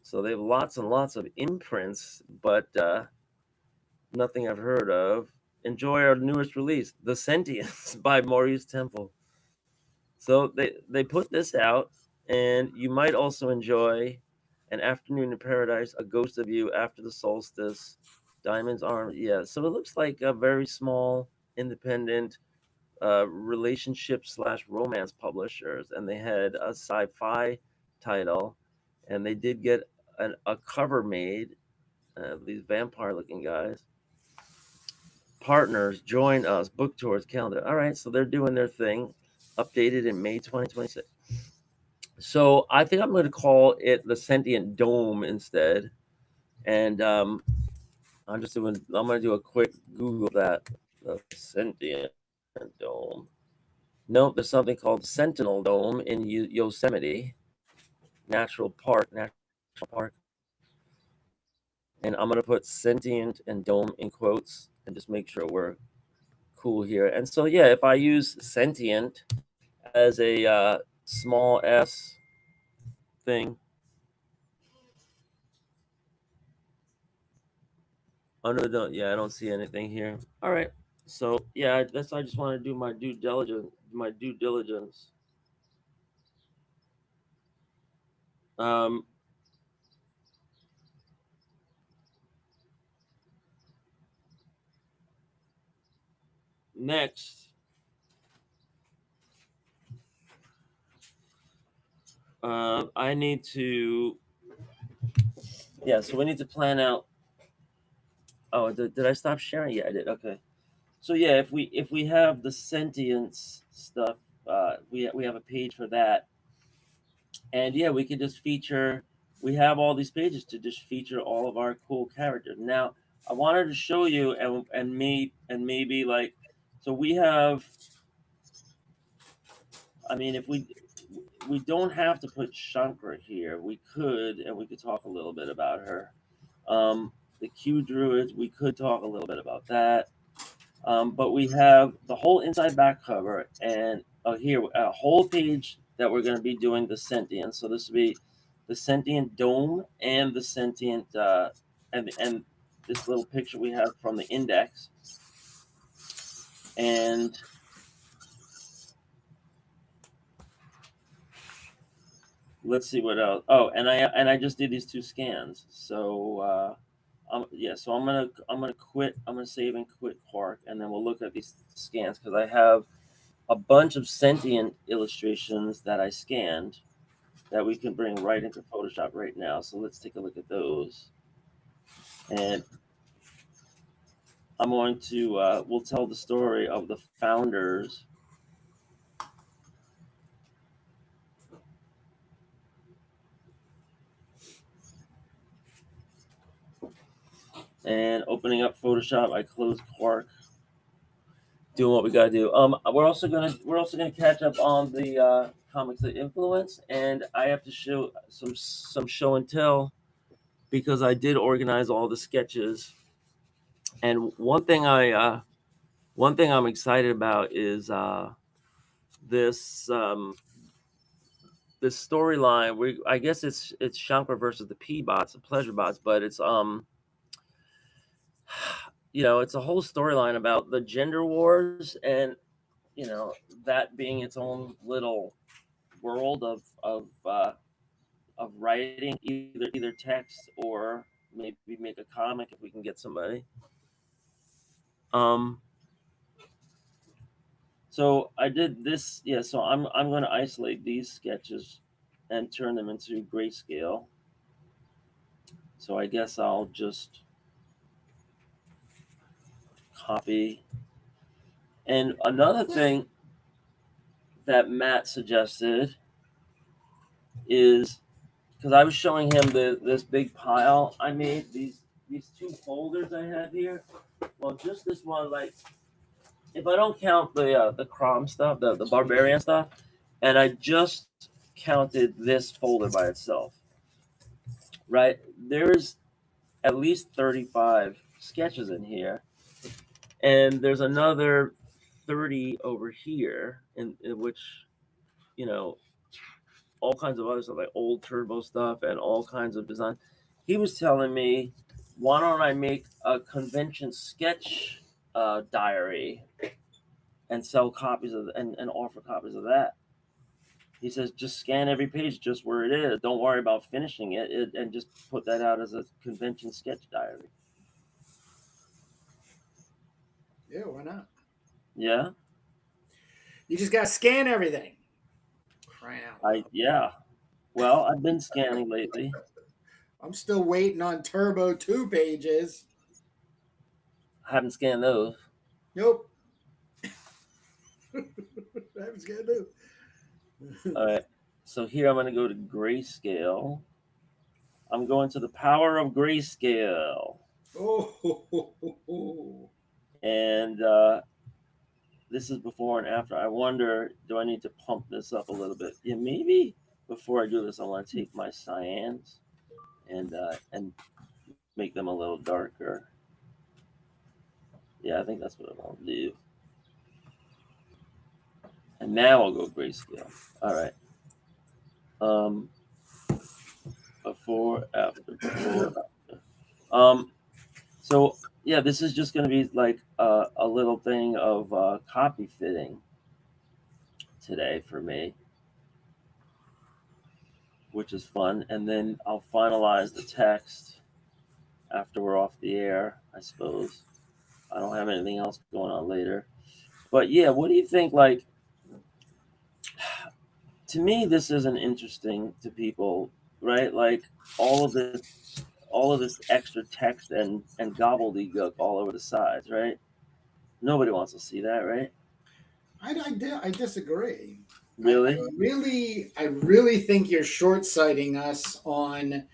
So they have lots and lots of imprints, but nothing I've heard of. Enjoy our newest release, The Sentience by Maurice Temple. So they put this out, and you might also enjoy An Afternoon in Paradise, A Ghost of You, After the Solstice, Diamond's Arm. Yeah, so it looks like a very small, independent relationship slash romance publishers, and they had a sci-fi title, and they did get a cover made. These vampire-looking guys. Partners, join us. Book tours, calendar. All right, so they're doing their thing. Updated in May 2026. So I think I'm going to call it the Sentient Dome instead. And I'm going to do a quick Google that. The Sentient Dome. Nope, there's something called Sentinel Dome in Yosemite National Park. And I'm going to put sentient and dome in quotes and just make sure we're cool here. And so, yeah, if I use sentient as a small s thing under the, yeah, I don't see anything here. All right. So, yeah, I just want to do my due diligence. Um, Next, I need to, yeah, so we need to plan out. Oh, did I stop sharing? Yeah, I did. Okay. So yeah, if we have the sentience stuff, we have a page for that, and yeah, we can just feature. We have all these pages to just feature all of our cool characters. Now, I wanted to show you, and maybe like, so we have. I mean, if we don't have to put Shankra here, we could, and we could talk a little bit about her. The Q Druids, we could talk a little bit about that. But we have the whole inside back cover, and here a whole page that we're going to be doing the sentient. So this will be the sentient dome and the sentient and this little picture we have from the index, and let's see what else. Oh, and I just did these 2 scans. So so I'm gonna quit. I'm gonna save and quit Quark, and then we'll look at these scans because I have a bunch of sentient illustrations that I scanned that we can bring right into Photoshop right now. So let's take a look at those. And I'm going to we'll tell the story of the founders. And opening up Photoshop, I close Quark. Doing what we gotta do. We're also gonna catch up on the comics of influence, and I have to show some show and tell because I did organize all the sketches. And one thing I'm excited about is this this storyline. I guess it's Shankar versus the P bots, the pleasure bots, but it's it's a whole storyline about the gender wars and that being its own little world of writing either text or maybe make a comic if we can get somebody. So I did this. So I'm going to isolate these sketches and turn them into grayscale. So I guess I'll just copy. And another thing that Matt suggested is because I was showing him this big pile I made, these 2 folders I have here. Well, just this one, like if I don't count the Crom stuff, the Barbarian stuff, and I just counted this folder by itself, right? There's at least 35 sketches in here, and there's another 30 over here, in which all kinds of other stuff like old turbo stuff and all kinds of design. He was telling me, why don't I make a convention sketch diary and sell copies of and offer copies of that. He says just scan every page just where it is. Don't worry about finishing it and just put that out as a convention sketch diary. Yeah, why not? Yeah. You just gotta scan everything. Crying out loud. Yeah. Well, I've been scanning lately. I'm still waiting on Turbo 2 pages. I haven't scanned those. Nope. I haven't scanned those. All right. So here I'm going to go to grayscale. I'm going to the power of grayscale. Oh. And this is before and after. I wonder, do I need to pump this up a little bit? Yeah, maybe before I do this, I want to take my cyans and make them a little darker. Yeah, I think that's what I want to do. And now I'll go grayscale. All right. Before, after. So yeah, this is just going to be like a little thing of copy fitting today for me, which is fun. And then I'll finalize the text after we're off the air, I suppose. I don't have anything else going on later. But yeah, what do you think? Like, to me, this isn't interesting to people, right? Like all of this extra text and gobbledygook all over the sides, right? Nobody wants to see that, right? I disagree. Really? I really think you're short-sighting us on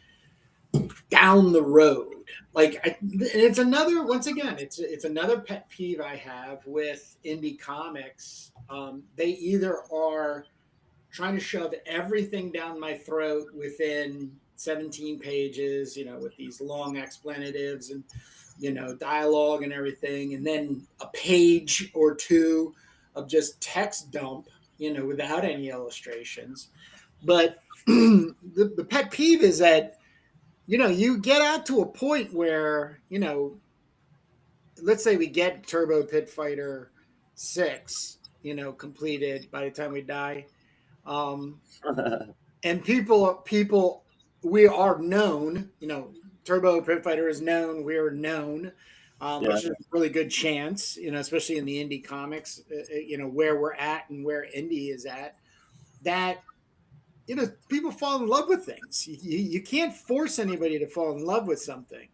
down the road. Like, it's another, once again, it's another pet peeve I have with indie comics. They either are trying to shove everything down my throat within 17 pages, with these long explanatives and, dialogue and everything, and then a page or two of just text dump, without any illustrations. But the pet peeve is that you get out to a point where, let's say we get Turbo Pit Fighter 6, completed by the time we die. Um, and people, we are known, Turbo Pit Fighter is known, we're known. Yeah. Which is a really good chance, especially in the indie comics, where we're at and where indie is at, that people fall in love with things. You can't force anybody to fall in love with something,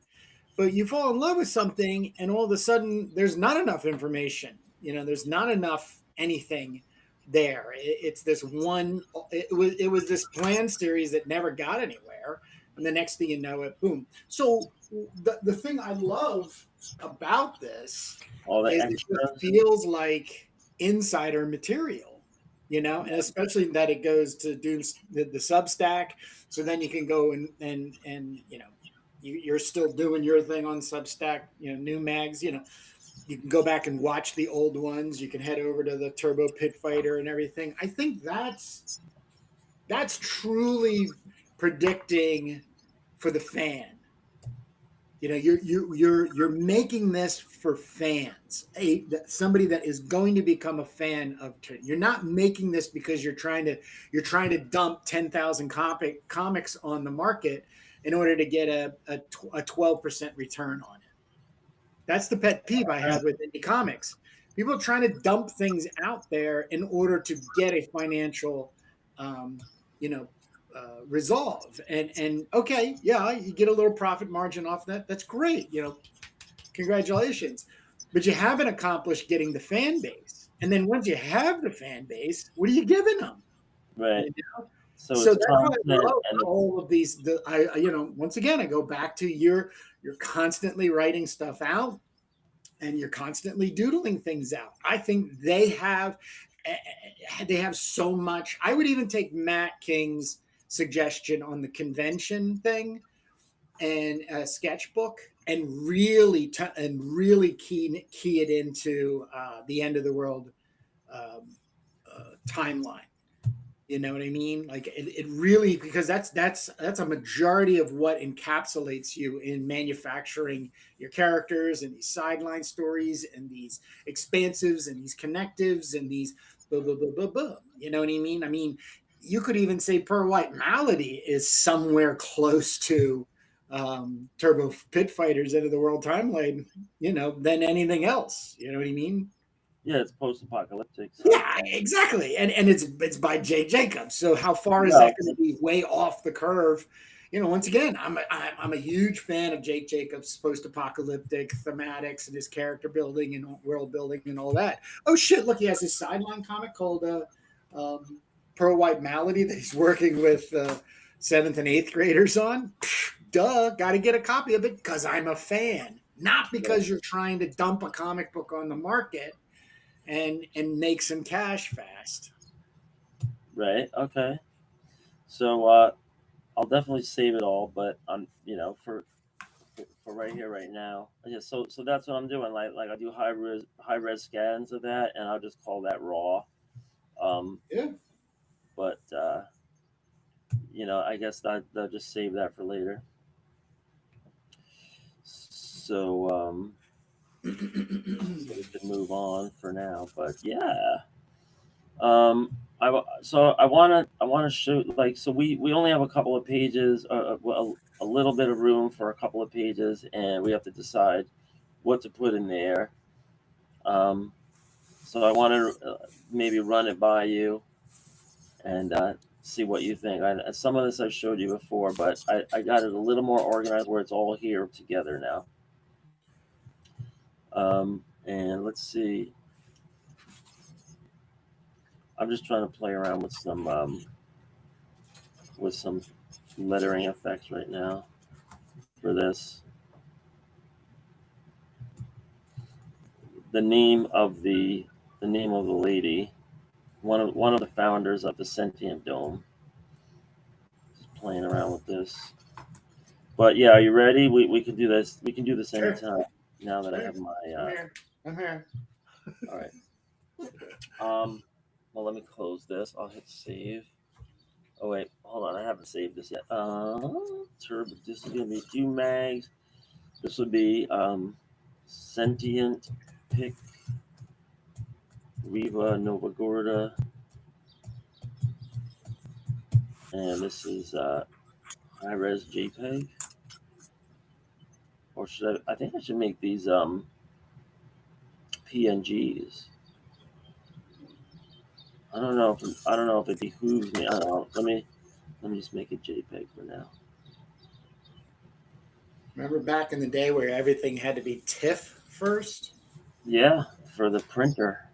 but you fall in love with something and all of a sudden there's not enough information. There's not enough anything there. It's this one. It was this planned series that never got anywhere, and the next thing you know, it boom. So the thing I love about this All the is it just extras. feels like insider material, and especially that it goes to do the Substack, so then you can go and you're still doing your thing on Substack, new mags, you can go back and watch the old ones. You can head over to the Turbo Pit Fighter and everything. I think that's truly predicting for the fan. You're making this for fans, somebody that is going to become a fan of. You're not making this because you're trying to dump 10,000 comics on the market in order to get a 12% return on it. That's the pet peeve I have with indie comics. People are trying to dump things out there in order to get a financial, um, you know, resolve. And okay, yeah, you get a little profit margin off that. That's great. Congratulations. But you haven't accomplished getting the fan base. And then once you have the fan base, what are you giving them? Right. You know? So So it's that's why I content love and all of these. Once again, I go back to you're constantly writing stuff out and you're constantly doodling things out. I think they have so much. I would even take Matt King's suggestion on the convention thing and a sketchbook and really key it into the end of the world um, timeline. You know what I mean? Like it really, because that's a majority of what encapsulates you in manufacturing your characters and these sideline stories and these expansives and these connectives and these blah blah blah blah blah. You know what I mean? I mean, you could even say Pearl White Malady is somewhere close to Turbo Pit Fighters End of the World Timeline, than anything else. You know what I mean? yeah, it's post-apocalyptic. So Yeah, exactly. And it's by Jay Jacobs. So how far is no, that going to be way off the curve? Once again, I'm a huge fan of Jake Jacobs' post-apocalyptic thematics and his character building and world building and all that. Oh shit! Look, he has his sideline comic called um, Pearl White Malady that he's working with seventh and eighth graders on. Duh, got to get a copy of it because I'm a fan, not because you're trying to dump a comic book on the market and make some cash fast. right. Okay. So I'll definitely save it all, but I'm for right here, right now. Yeah. So that's what I'm doing. Like I do high res scans of that, and I'll just call that raw. Um, Yeah. but I guess that they'll just save that for later. So so we can move on for now. But yeah. I want to shoot, like, so we only have a couple of pages, a little bit of room for a couple of pages, and we have to decide what to put in there. Um, so I want to maybe run it by you and see what you think. Some of this I've showed you before, but I got it a little more organized where it's all here together now. And let's see. I'm just trying to play around with some lettering effects right now for this. The name of the lady, one of the founders of the Sentient Dome. Just playing around with this. But yeah, are you ready? We can do this. We can do this Sure. anytime. Now that I Sure. have my I'm here. I'm here. all right. Well, let me close this. I'll hit save. Oh wait, hold on, I haven't saved this yet. Turbo. This is gonna be 2 mags. This would be Sentient Pick Riva Novagorda, and this is high res JPEG. Or should I? I think I should make these PNGs. I don't know if it behooves me. I don't know. Let me just make a JPEG for now. Remember back in the day where everything had to be TIFF first? Yeah, for the printer.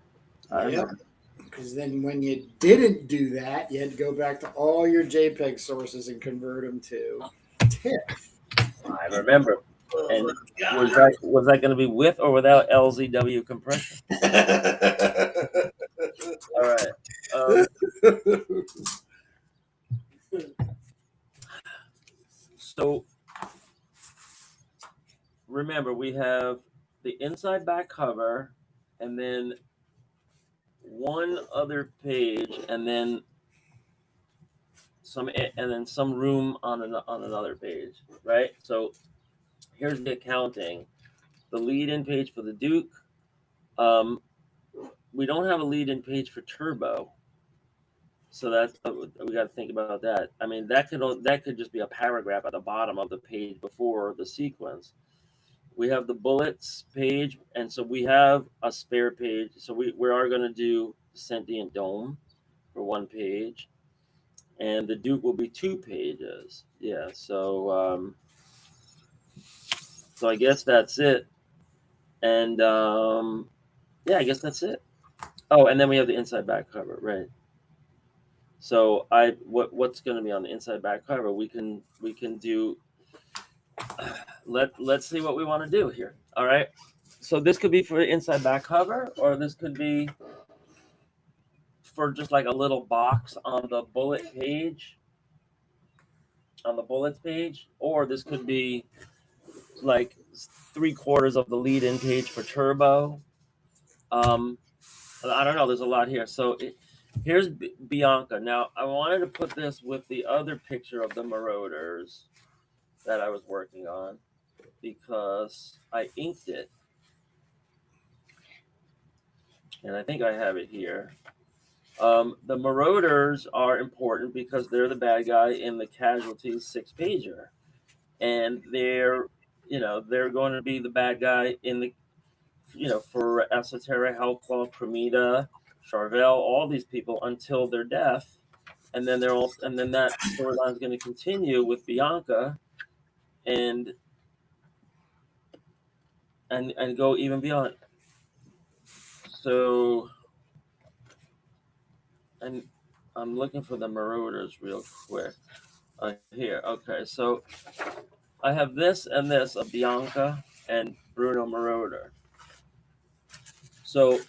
I Yep. remember. Because then when you didn't do that, you had to go back to all your JPEG sources and convert them to TIFF. I remember. Oh, And God. was that going to be with or without LZW compression? All right. So remember, we have the inside back cover, and then one other page, and then some room on another page, right? So here's the accounting. The lead-in page for the Duke. We don't have a lead-in page for Turbo, so that we got to think about that. I mean, that could just be a paragraph at the bottom of the page before the sequence. We have the bullets page, and so we have a spare page. So we are going to do Sentient Dome for one page, and the Duke will be 2 pages. Yeah, so I guess that's it. And yeah, I guess that's it. Oh, and then we have the inside back cover, right? So what's going to be on the inside back cover? We can do. Let's see what we want to do here. All right. So this could be for the inside back cover, or this could be for just like a little box on the bullet page, on the bullets page, or this could be like 3/4 of the lead-in page for Turbo. I don't know. There's a lot here. So here's Bianca. Now I wanted to put this with the other picture of the Marauders that I was working on because I inked it, and I think I have it here. The Marauders are important because they're the bad guy in the Casualties 6-pager, and they're going to be the bad guy in the for Esoteric, Hellclaw, Cremita, Charvel, all these people until their death, and then that storyline is going to continue with Bianca, and go even beyond. So, and I'm looking for the Marauders real quick. Here, okay. So I have this and this of Bianca and Bruno Marauder. So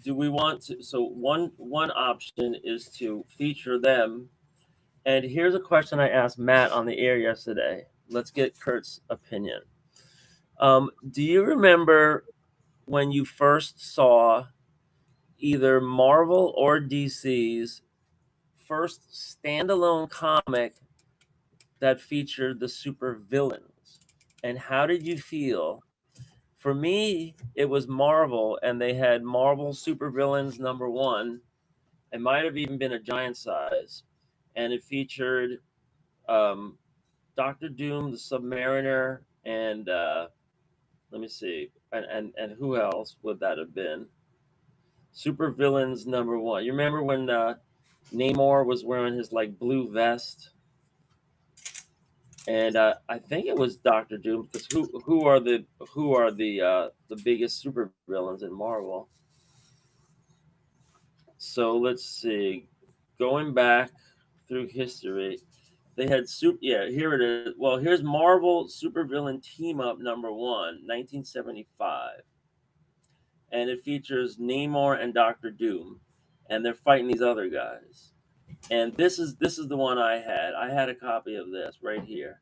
do we want to? So one option is to feature them. And here's a question I asked Matt on the air yesterday. Let's get Kurt's opinion. Do you remember when you first saw either Marvel or DC's first standalone comic that featured the super villains? And how did you feel? For me, it was Marvel, and they had Marvel Supervillains #1. It might have even been a giant size, and it featured Doctor Doom, the Submariner, and let me see, and who else would that have been? Supervillains #1. You remember when Namor was wearing his like blue vest? And I think it was Doctor Doom, because who are the biggest super villains in Marvel? So let's see, going back through history, they had here it is. Well, here's Marvel Supervillain Team Up #1, 1975, and it features Namor and Doctor Doom, and they're fighting these other guys. And this is the one I had. I had a copy of this right here.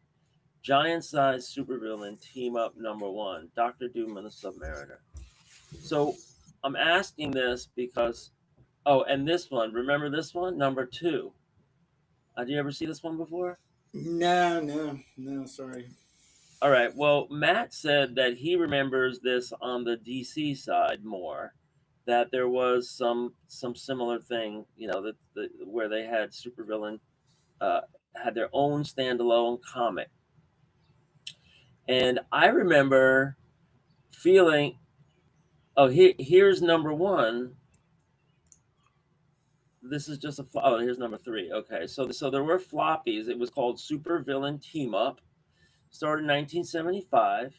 Giant size supervillain team up #1, Doctor Doom and the Submariner. So I'm asking this because, oh, and this one, remember this one, #2. Did you ever see this one before? No, sorry. All right. Well, Matt said that he remembers this on the DC side more. That there was some similar thing, that where they had supervillain had their own standalone comic, and I remember feeling, oh, here's number one. This is just oh, here's number three. Okay, so there were floppies. It was called Super Villain Team Up. Started in 1975,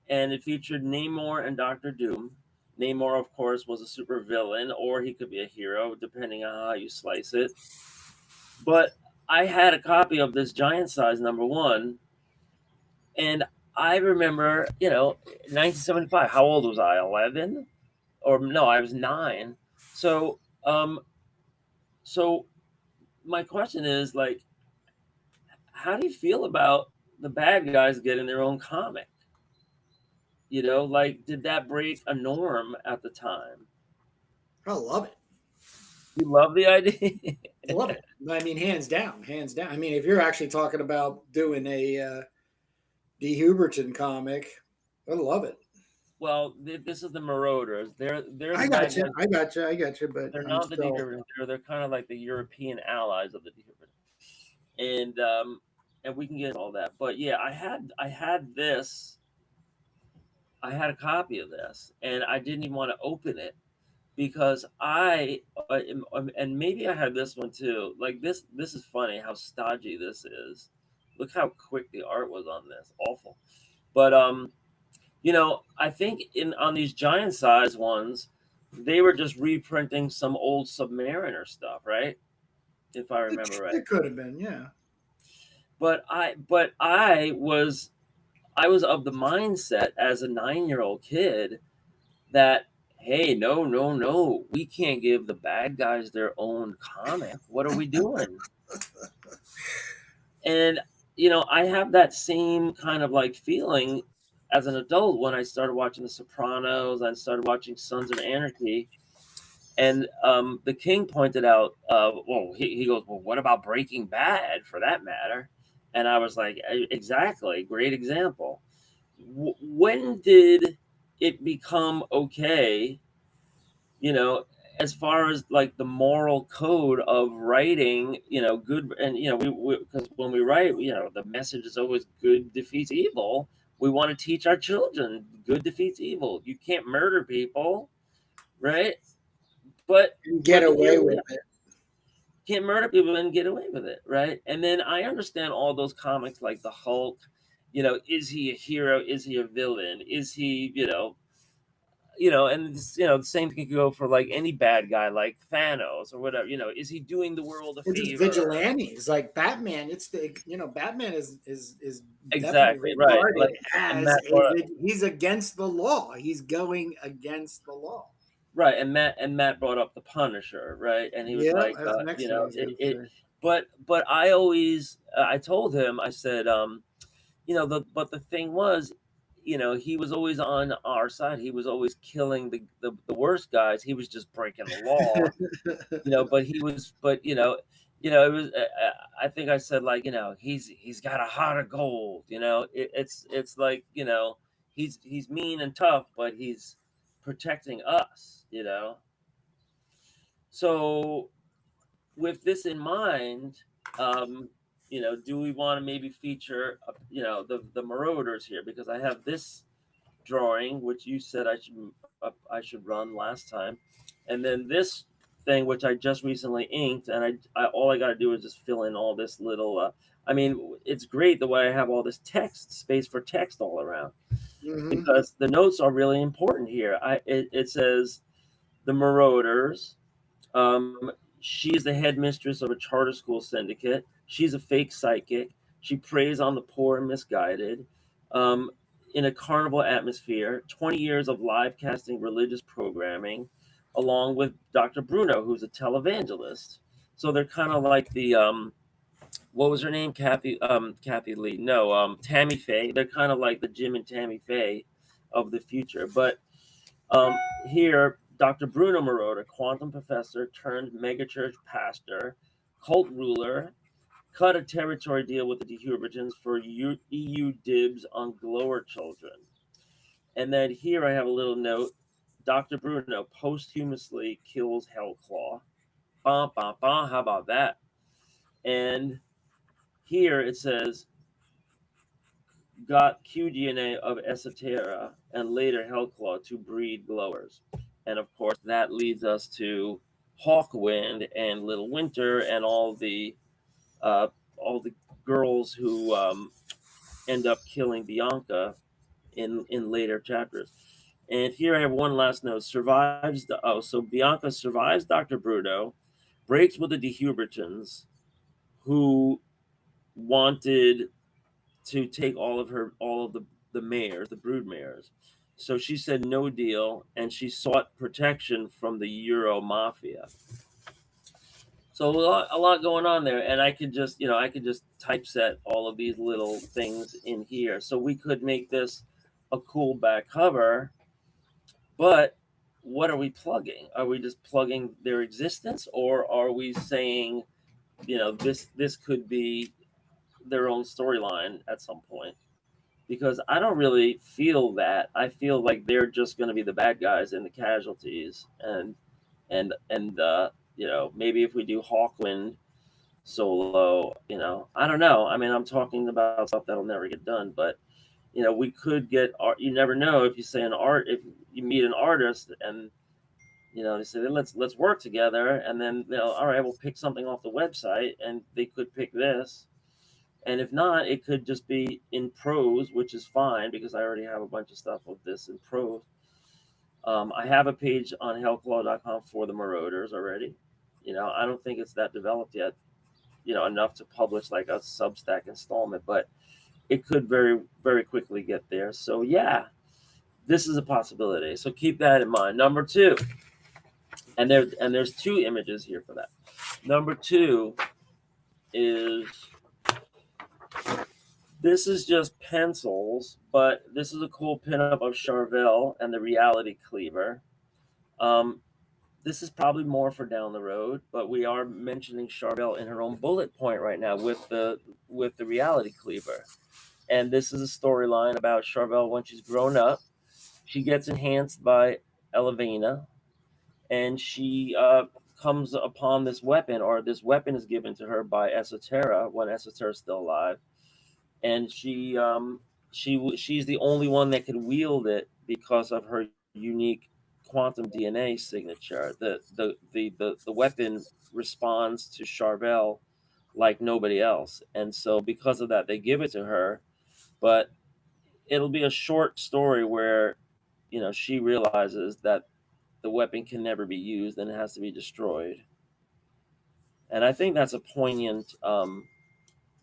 and it featured Namor and Doctor Doom. Namor, of course, was a super villain, or he could be a hero, depending on how you slice it. But I had a copy of this giant size number one, and I remember, 1975. How old was I? 11, or no, I was 9. So, so my question is, like, how do you feel about the bad guys getting their own comic? Like, did that break a norm at the time? I love it. You love the idea? Love it. I mean, hands down, hands down. I mean, if you're actually talking about doing a D. Huberton comic, I love it. Well, this is the Marauders. They're the I bad got you. guys. I got you. I got you. But They're I'm not the still. Dehubertans. They're kind of like the European allies of the Dehubertans. And we can get all that. But yeah, I had this. I had a copy of this, and I didn't even want to open it because and maybe I had this one too. Like this is funny how stodgy this is. Look how quick the art was on this. Awful. But I think on these giant size ones, they were just reprinting some old Submariner stuff, right? If I remember right. It could have been, yeah. But I was of the mindset as a 9-year-old kid that, hey, no, we can't give the bad guys their own comic. What are we doing? And I have that same kind of like feeling as an adult when I started watching The Sopranos. I started watching Sons of Anarchy, and the King pointed out, well, he goes, well, what about Breaking Bad, for that matter? And I was like, exactly, great example. When did it become okay, as far as like the moral code of writing, good, and because when we write, the message is always good defeats evil. We want to teach our children good defeats evil. You can't murder people, right? But Get away here with it. can't murder people and get away with it, right? And then I understand all those comics like the Hulk. Is he a hero? Is he a villain? Is he, and the same thing could go for like any bad guy like Thanos or whatever. Is he doing the world a Or just favor? vigilantes like Batman. It's Batman is definitely Exactly right. regarded Like, as he's against the law. He's going against the law. right, and Matt brought up the Punisher, right? And he was Yeah, like, that's the next thing I was going to say. but I always, I told him, I said, but the thing was, he was always on our side. He was always killing the worst guys. He was just breaking the law, but he was, but it was. I think I said, like, he's got a heart of gold. It's like, he's mean and tough, but he's protecting us. So with this in mind, do we want to maybe feature, the Marauders here, because I have this drawing which you said I should run last time, and then this thing which I just recently inked, and I all I got to do is just fill in all this little. I mean, it's great the way I have all this space for text all around, because the notes are really important here. It says the Marauders. She's the headmistress of a charter school syndicate. She's a fake psychic. She preys on the poor and misguided. Um, in a carnival atmosphere, 20 years of live casting religious programming, along with Dr. Bruno, who's a televangelist. So they're kind of like the, what was her name? Kathy Lee. No, Tammy Faye. They're kind of like the Jim and Tammy Faye of the future. But here, Dr. Bruno Marauder, quantum professor turned megachurch pastor, cult ruler cut a territory deal with the Dehubritons for EU dibs on glower children. And then here I have a little note. Dr. Bruno posthumously kills Hellclaw. Bah, bah, bah, how about that? And here it says, got QDNA of Esoterra and later Hellclaw to breed glowers. And of course, that leads us to Hawkwind and Little Winter and all the girls who end up killing Bianca in later chapters. And here I have one last note. So Bianca survives Dr. Bruno, breaks with the Dehubritons, who wanted to take all of the mares, the brood mares. So she said no deal, and she sought protection from the Euro mafia. So a lot going on there, and I could just typeset all of these little things in here. So we could make this a cool back cover, but what are we plugging? Are we just plugging their existence, or are we saying, this could be their own storyline at some point? Because I don't really feel that. I feel like they're just going to be the bad guys and the casualties, and maybe if we do Hawkwind solo, I don't know. I mean, I'm talking about stuff that'll never get done, but we could get art. You never know if you say if you meet an artist and they say let's work together, and then all right, we'll pick something off the website, and they could pick this. And if not, it could just be in prose, which is fine because I already have a bunch of stuff of this in prose. I have a page on hellclaw.com for the Marauders already. I don't think it's that developed yet, enough to publish like a Substack installment, but it could very, very quickly get there. So yeah, this is a possibility. So keep that in mind. Number 2, and there's 2 images here for that. Number 2 is, this is just pencils, but this is a cool pinup of Charvel and the Reality Cleaver. This is probably more for down the road, but we are mentioning Charvel in her own bullet point right now with the Reality Cleaver. And this is a storyline about Charvel when she's grown up. She gets enhanced by Elevena, and she comes upon this weapon, or this weapon is given to her by Esoterra when Esoterra's still alive. And she's the only one that can wield it because of her unique quantum DNA signature. The weapon responds to Charvel like nobody else, and so because of that, they give it to her. But it'll be a short story where she realizes that the weapon can never be used and it has to be destroyed. And I think that's a poignant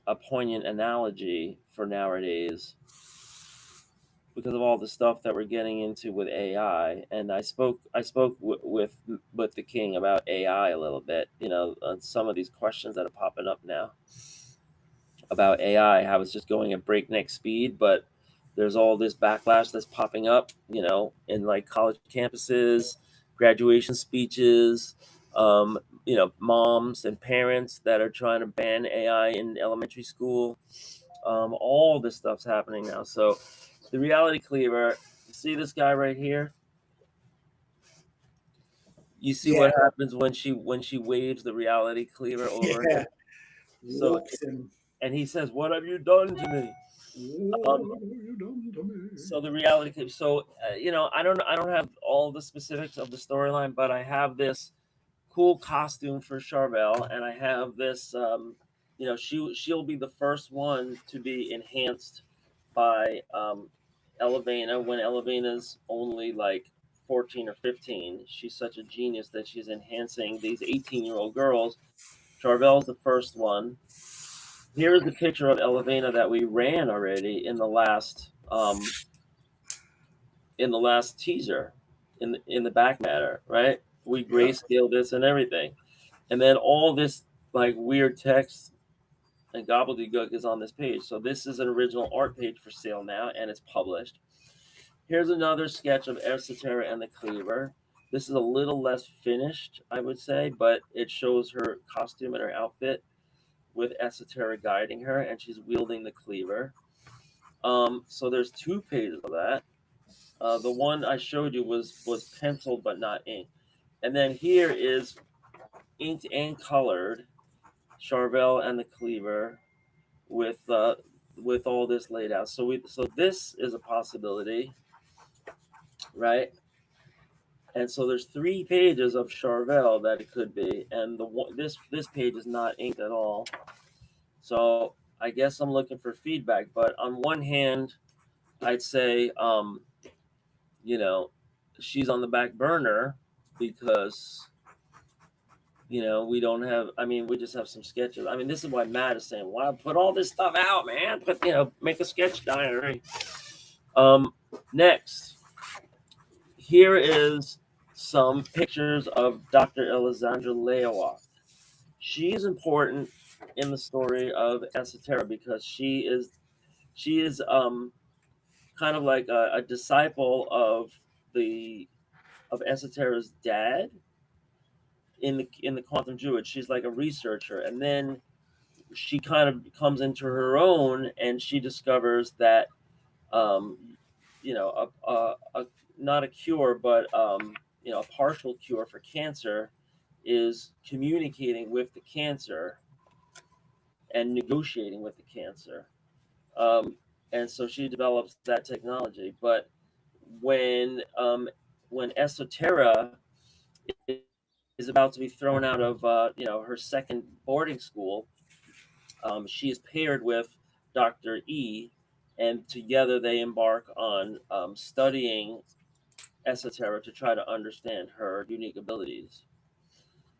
analogy for nowadays because of all the stuff that we're getting into with AI. And I spoke with the King about AI a little bit, on some of these questions that are popping up now about AI, how it's just going at breakneck speed, but there's all this backlash that's popping up, in like college campuses, graduation speeches, moms and parents that are trying to ban AI in elementary school. All this stuff's happening now. So the Reality Cleaver, you see this guy right here? You see what happens when she waves the Reality Cleaver over him? So, and he says, "What have you done to me?" So the Reality, so I don't have all the specifics of the storyline, but I have this cool costume for Charvel, and I have this she'll be the first one to be enhanced by Elevena when Elevena's only like 14 or 15. She's such a genius that she's enhancing these 18-year-old girls. Charvel's the first one. Here is the picture of Elevena that we ran already in the last teaser in the back matter, right? We grayscale this and everything, and then all this like weird text and gobbledygook is on this page. So this is an original art page for sale now, and it's published. Here's another sketch of Esoterra and the Cleaver. This is a little less finished, I would say, but it shows her costume and her outfit with Esoteric guiding her, and she's wielding the cleaver. So there's 2 pages of that. The one I showed you was penciled but not inked. And then here is inked and colored Charvel and the cleaver with all this laid out. So this is a possibility, right? And so there's 3 pages of Charvel that it could be, and this page is not inked at all. So I guess I'm looking for feedback. But on one hand, I'd say, she's on the back burner because we don't have. I mean, we just have some sketches. I mean, this is why Matt is saying, "Wow, put all this stuff out, man. Make a sketch diary." Next, here is some pictures of Dr. Alessandra Layouts. She is important in the story of Esoterra because she is kind of like a disciple of Esoterra's dad in the quantum Druid. She's like a researcher, and then she kind of comes into her own, and she discovers that um, not a cure, but a partial cure for cancer is communicating with the cancer and negotiating with the cancer. And so she develops that technology. But when Esoterra is about to be thrown out of her second boarding school, she is paired with Dr. E, and together they embark on studying Esoterra to try to understand her unique abilities.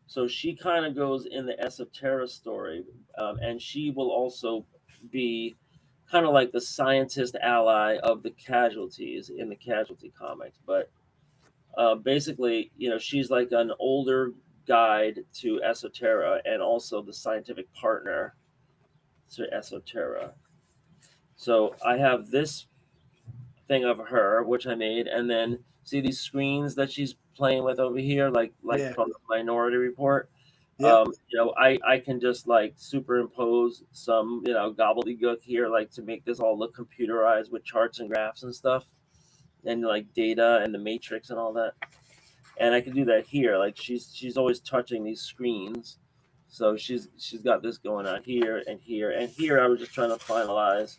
So she kind of goes in the Esoterra story, and she will also be kind of like the scientist ally of the casualties in the Casualty comics. But basically, she's like an older guide to Esoterra and also the scientific partner to Esoterra. So I have this thing of her, which I made, and then see these screens that she's playing with over here, like Yeah. from the Minority Report. Yeah. I can just like superimpose some gobbledygook here, like to make this all look computerized with charts and graphs and stuff, and like data and the matrix and all that. And I can do that here. Like she's always touching these screens, so she's got this going on here and here and here. I was just trying to finalize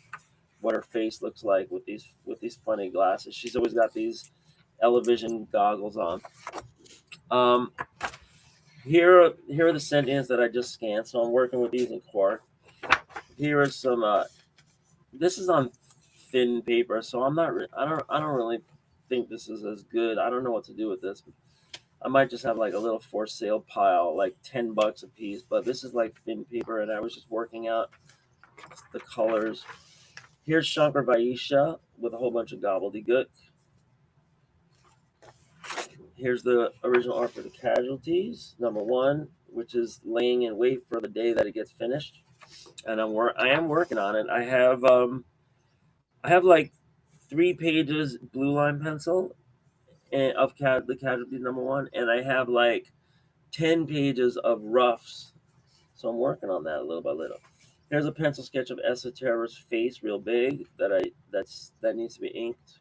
what her face looks like with these funny glasses. She's always got these Elevision goggles on. Here are the sentients that I just scanned. So I'm working with these in Quark. Here are some. This is on thin paper, so I'm not. I don't really think this is as good. I don't know what to do with this. I might just have like a little for sale pile, like $10 a piece. But this is like thin paper, and I was just working out the colors. Here's Shankar Vaisha with a whole bunch of gobbledygook. Here's the original art for the Casualties, #1, which is laying in wait for the day that it gets finished. And I am working on it. I have like 3 pages blue line pencil of the Casualty #1, and I have like 10 pages of roughs. So I'm working on that little by little. Here's a pencil sketch of Esoterra's face, real big, that needs to be inked.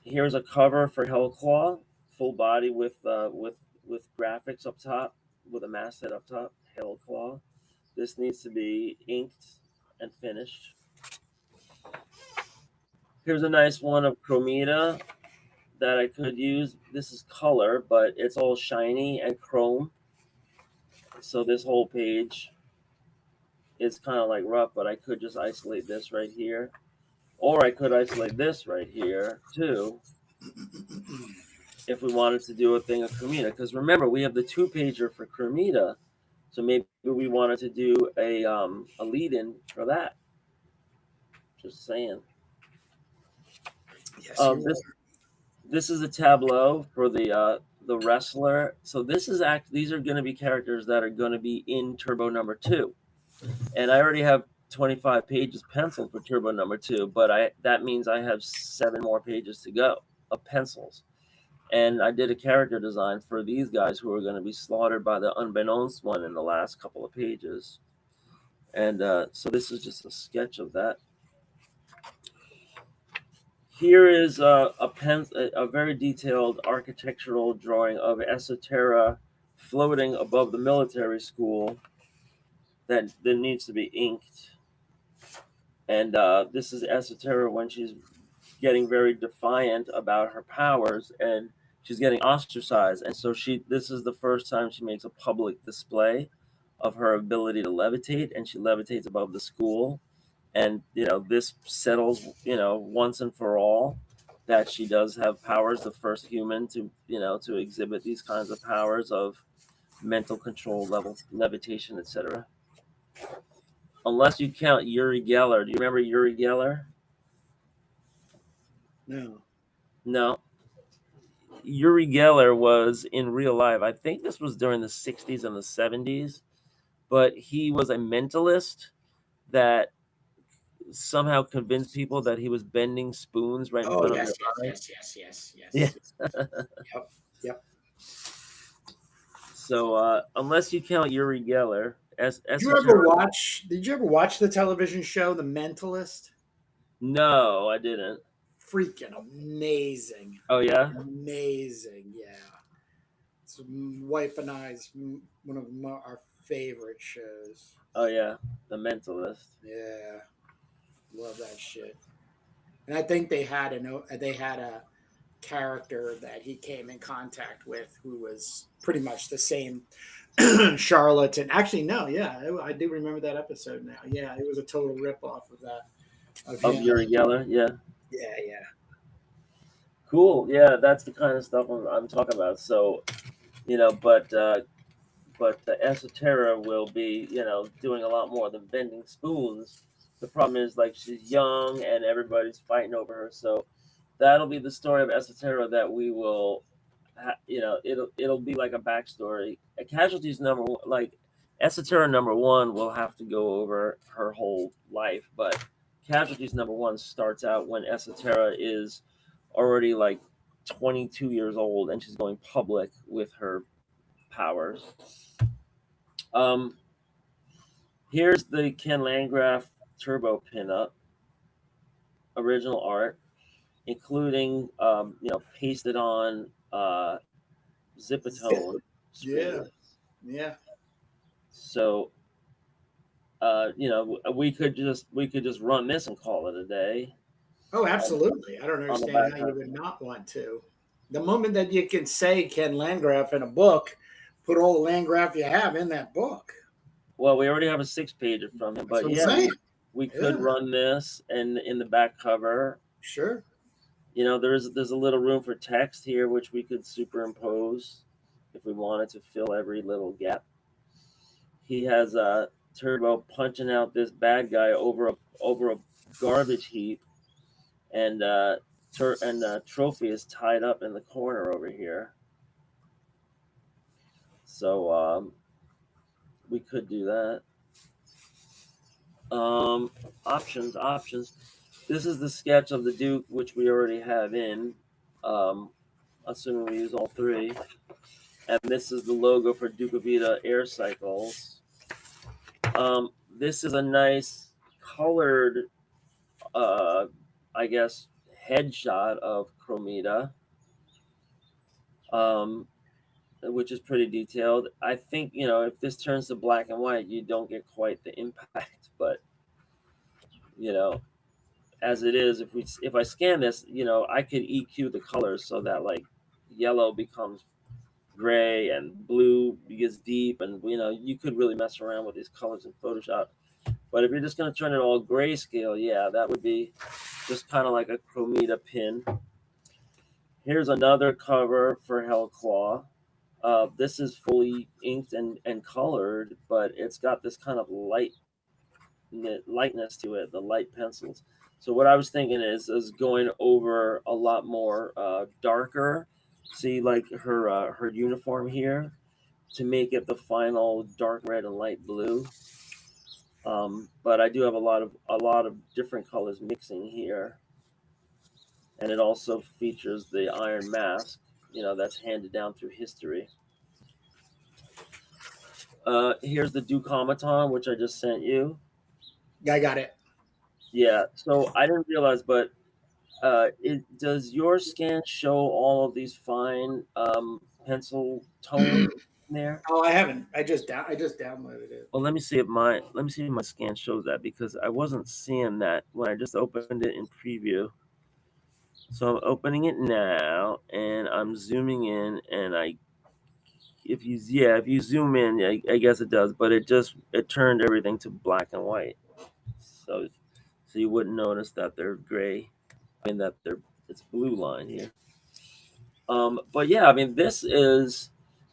Here's a cover for Hellclaw, full body with graphics up top, with a masthead up top. Hellclaw. This needs to be inked and finished. Here's a nice one of Chromita that I could use. This is color, but it's all shiny and chrome. So this whole page is kind of like rough, but I could just isolate this right here. Or I could isolate this right here too, if we wanted to do a thing of Chromita. Because remember, we have the 2-pager for Chromita, so maybe we wanted to do a lead-in for that. Just saying. Yes, this is a tableau for the wrestler. So these are going to be characters that are going to be in Turbo #2, and I already have 25 pages penciled for Turbo #2, but that means I have 7 more pages to go of pencils. And I did a character design for these guys who are going to be slaughtered by the unbeknownst one in the last couple of pages. And so this is just a sketch of that. Here is a very detailed architectural drawing of Esoterra floating above the military school that needs to be inked. And this is Esoterra when she's getting very defiant about her powers, and she's getting ostracized. And so this is the first time she makes a public display of her ability to levitate, and she levitates above the school. And this settles once and for all that she does have powers, the first human to exhibit these kinds of powers of mental control, level levitation, etc. Unless you count Uri Geller. Do you remember Uri Geller? No. No. Uri Geller was in real life. I think this was during the 60s and the 70s, but he was a mentalist that somehow convinced people that he was bending spoons right in Oh, front yes, of their eyes. yes. Yeah. Yep. So unless you count Uri Geller as Did you ever watch the television show The Mentalist? No, I didn't. Freaking amazing. Oh yeah. Amazing, yeah. It's wife and I's one of our favorite shows. Oh yeah, The Mentalist. Yeah, love that shit. And I think they had a character that he came in contact with who was pretty much the same charlatan. Actually, no, yeah, I do remember that episode now. Yeah, it was a total rip off of that of Of him. Uri Geller, yeah. Yeah. Cool. Yeah, that's the kind of stuff I'm talking about. So, but Esoterra will be, doing a lot more than bending spoons. The problem is, like, she's young and everybody's fighting over her. So that'll be the story of Esoterra that we will, it'll be like a backstory. Casualties number one, like Esoterra number one, will have to go over her whole life, but Casualties number one starts out when Esoterra is already like 22 years old and she's going public with her powers. Here's the Ken Landgraf Turbo pinup, original art, including pasted on Zipatone screen. Yeah. So we could just run this and call it a day. Oh, absolutely. I don't understand how you would not want to. The moment that you can say Ken Landgraf in a book, put all the Landgraf you have in that book. Well, we already have a 6-pager from him, but yeah, we could run this and in the back cover. Sure. There's a little room for text here, which we could superimpose if we wanted to fill every little gap. He has a Turbo punching out this bad guy over a garbage heap, and Trophy is tied up in the corner over here. So we could do that. Options. This is the sketch of the Duke, which we already have in, assuming we use all three. And this is the logo for Ducavita Air Cycles. This is a nice colored, I guess, headshot of Chromita, which is pretty detailed. I think, if this turns to black and white, you don't get quite the impact, but as it is, if I scan this, I could EQ the colors so that like yellow becomes gray and blue gets deep, and you could really mess around with these colors in Photoshop. But if you're just going to turn it all grayscale, yeah, that would be just kind of like a Chromita pin. Here's another cover for Hellclaw. This is fully inked and colored, but it's got this kind of lightness to it, the light pencils. So what I was thinking is going over a lot more darker. See, like her uniform here, to make it the final dark red and light blue. But I do have a lot of different colors mixing here, and it also features the iron mask, that's handed down through history. Here's the Ducomaton, which I just sent you. I got it. Yeah, so I didn't realize, but does your scan show all of these fine pencil tones in there? Oh, I haven't. I just downloaded it. Well, let me see if my scan shows that, because I wasn't seeing that when I just opened it in preview. So I'm opening it now, and I'm zooming in, and if you zoom in, I guess it does, but it turned everything to black and white, so you wouldn't notice that they're gray. I mean that it's blue line here. But yeah, I mean this is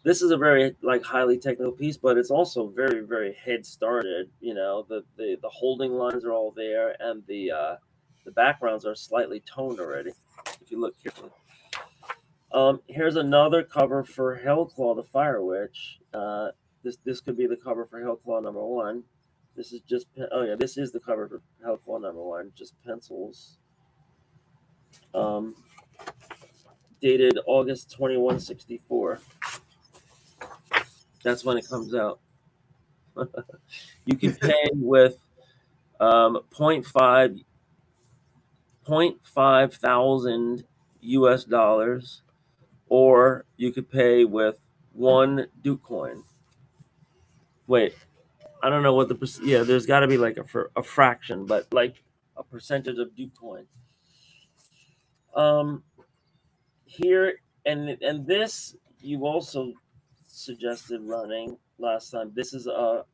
a very like highly technical piece, but it's also very very head started. The holding lines are all there, and the backgrounds are slightly toned already, if you look carefully. Here's another cover for Hellclaw the Fire Witch. This could be the cover for Hellclaw #1. This is just this is the cover for Hellclaw #1. Just pencils. Dated August 2164. That's when it comes out. You can pay with 0.5 thousand US dollars, or you could pay with one Duke coin. Wait, I don't know what there's got to be like a fraction, but like a percentage of Duke coin. Here and this you also suggested running last time. This is a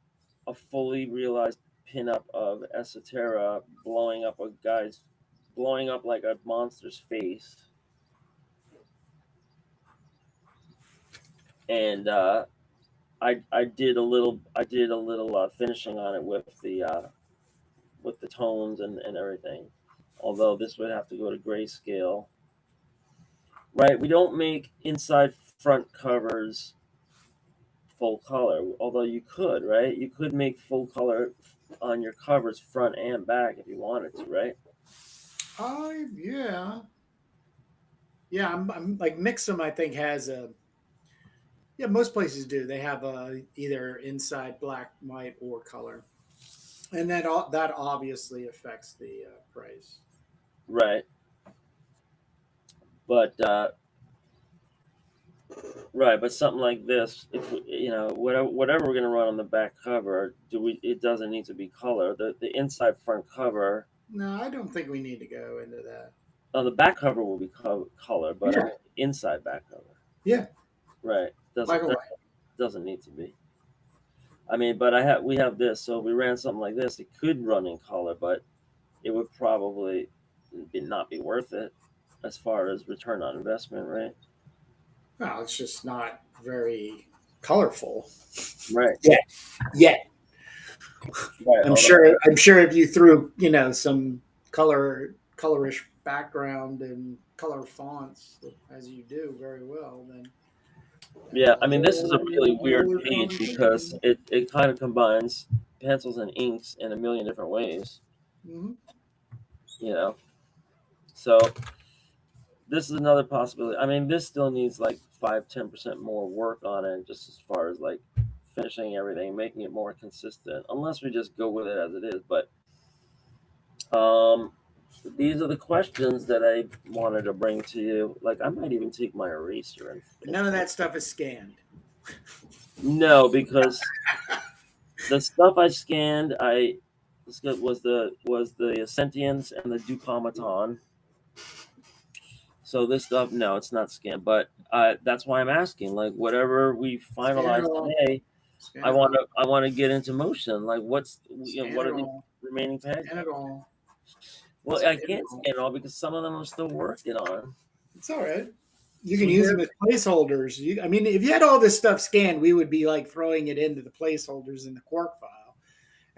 fully realized pinup of Esoterra blowing up like a monster's face, and I did a little finishing on it with the tones and everything. Although this would have to go to grayscale, right? We don't make inside front covers full color, although you could, right? You could make full color on your covers front and back if you wanted to, right? Yeah. Yeah, I'm like Mixum. I think has a. Yeah, most places do. They have either inside black, white, or color, and that obviously affects the price. Right. But right, but something like this, if whatever we're gonna run on the back cover, it doesn't need to be color. The inside front cover. No, I don't think we need to go into that. The back cover will be color, but Yeah. inside back cover. Yeah, Right. black and white. Doesn't need to be. I mean, but we have this, so if we ran something like this, it could run in color, but it would probably not be worth it as far as return on investment, right? No, it's just not very colorful. Right. Yeah. Right. I'm sure if you threw some colorish background and color fonts as you do very well, then Yeah, I mean, this is a really weird page because it kind of combines pencils and inks in a million different ways. Mm-hmm. So this is another possibility. I mean, this still needs like 5-10% more work on it, just as far as like finishing everything, making it more consistent, unless we just go with it as it is. But these are the questions that I wanted to bring to you. Like, I might even take my eraser and None of that stuff is scanned. No, because the stuff I scanned, was the Sentience and the Ducomaton. So this stuff, no, it's not scanned. But that's why I'm asking. Like, whatever we finalize today, I want to get into motion. Like, what are the remaining pages? Scan it all. Well, I can't scan it all because some of them I'm still working on. It's all right. You can use them as placeholders. I mean, if you had all this stuff scanned, we would be like throwing it into the placeholders in the Quark file,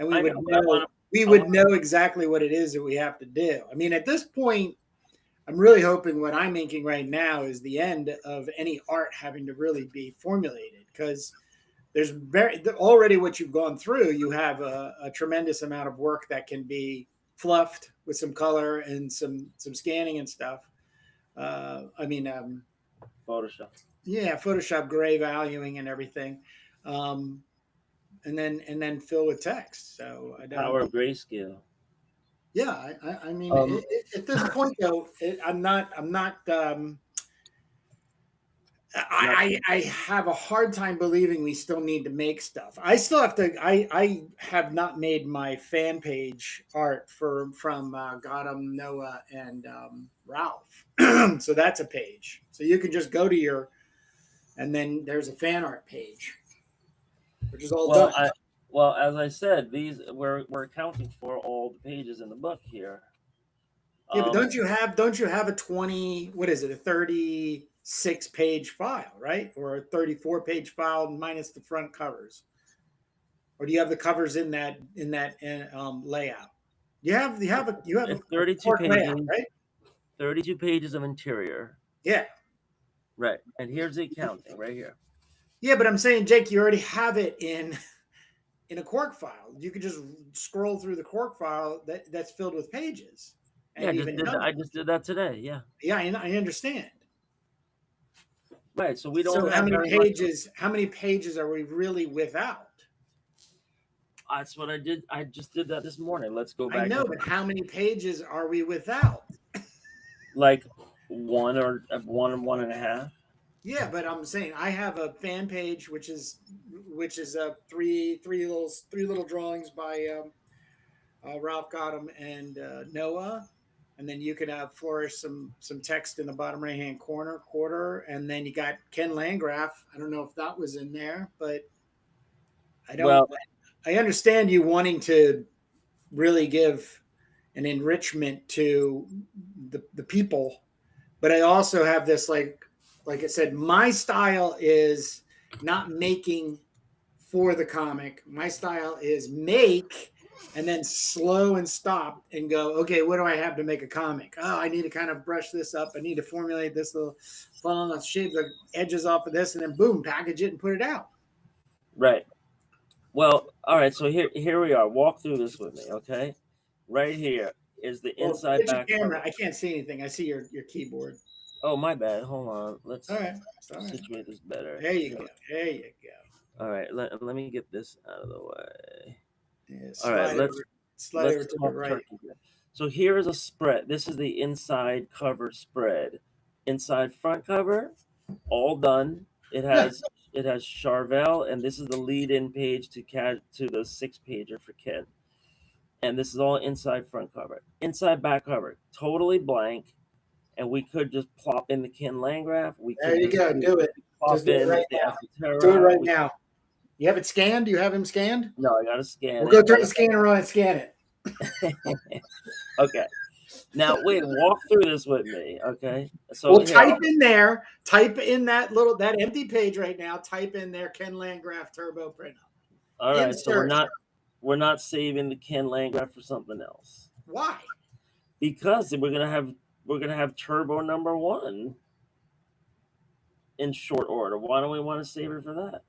and we would know exactly what it is that we have to do. I mean, at this point, I'm really hoping what I'm inking right now is the end of any art having to really be formulated, because there's already what you've gone through. You have a tremendous amount of work that can be fluffed with some color and some scanning and stuff. Photoshop. Yeah, Photoshop gray valuing and everything, um, and then fill with text. So I don't. Power of grayscale. Yeah, I mean, Um, at this point though, I'm not. not I have a hard time believing we still need to make stuff. I still have to. I have not made my fan page art from Gotham, Noah, and Ralph. So that's a page. So you can just go to your, and then there's a fan art page, which is all well, done. as I said, these we're accounting for all the pages in the book here. Yeah, but Um, don't you have a 20, what is it, a 36 page file, right? Or a 34 page file minus the front covers? Or do you have the covers in that layout? You have a it's 32 cork layout, pages, right? 32 pages of interior. Yeah. Right. And here's the accounting right here. Yeah, but I'm saying, Jake, you already have it in a cork file. You could just scroll through the cork file that's filled with pages Yeah, and even numbers. I just did that today. Yeah. Yeah, I understand. Right. So we don't So how have many very much. pages? How many pages are we really without? That's what I did. I just did that this morning. Let's go I back know, and but how many pages are we without? like one and a half. Yeah, but I'm saying I have a fan page which is three little drawings by Ralph Gotham and Noah, and then you could have flourish some text in the bottom right hand quarter, and then you got Ken Landgraf. I don't know if that was in there, but I don't. Well, I understand you wanting to really give an enrichment to the people, but I also have this like I said, my style is not making for the comic. My style is make and then slow and stop and go, okay, what do I have to make a comic? Oh, I need to kind of brush this up. I need to formulate this little funnel, let's shave the edges off of this, and then boom, package it and put it out. right. Well, all right. So here we are. Walk through this with me, okay? Right here is the Well, inside get your back camera. cover. I can't see anything. I see your keyboard. Oh, my bad. Hold on. All Let's right. All right. situate this better. There you go. There you go. All right. Let me get this out of the way. Yeah, All right. slide over Let's to the talk right. turkey here. So here is a spread. This is the inside cover spread. Inside front cover, all done. It has Charvel, and this is the lead-in page to the 6-pager for Ken. And this is all inside front cover. Inside back cover, totally blank. And we could just plop in the Ken Landgraf. We There could you just go. Do it. plop Just do it in right the now. Do it Esoterra. right now. You have it scanned? Do you have him scanned? No, I gotta scan We'll it. go turn the scanner on and scan it. Okay. Now wait, walk through this with me. Okay. So Well, here, type in that empty page right now. Type in there Ken Landgraf Turbo Printout. all right. So Insert. we're not saving the Ken Landgraf for something else. Why? Because we're gonna have Turbo number 1 in short order. Why don't we want to save it for that?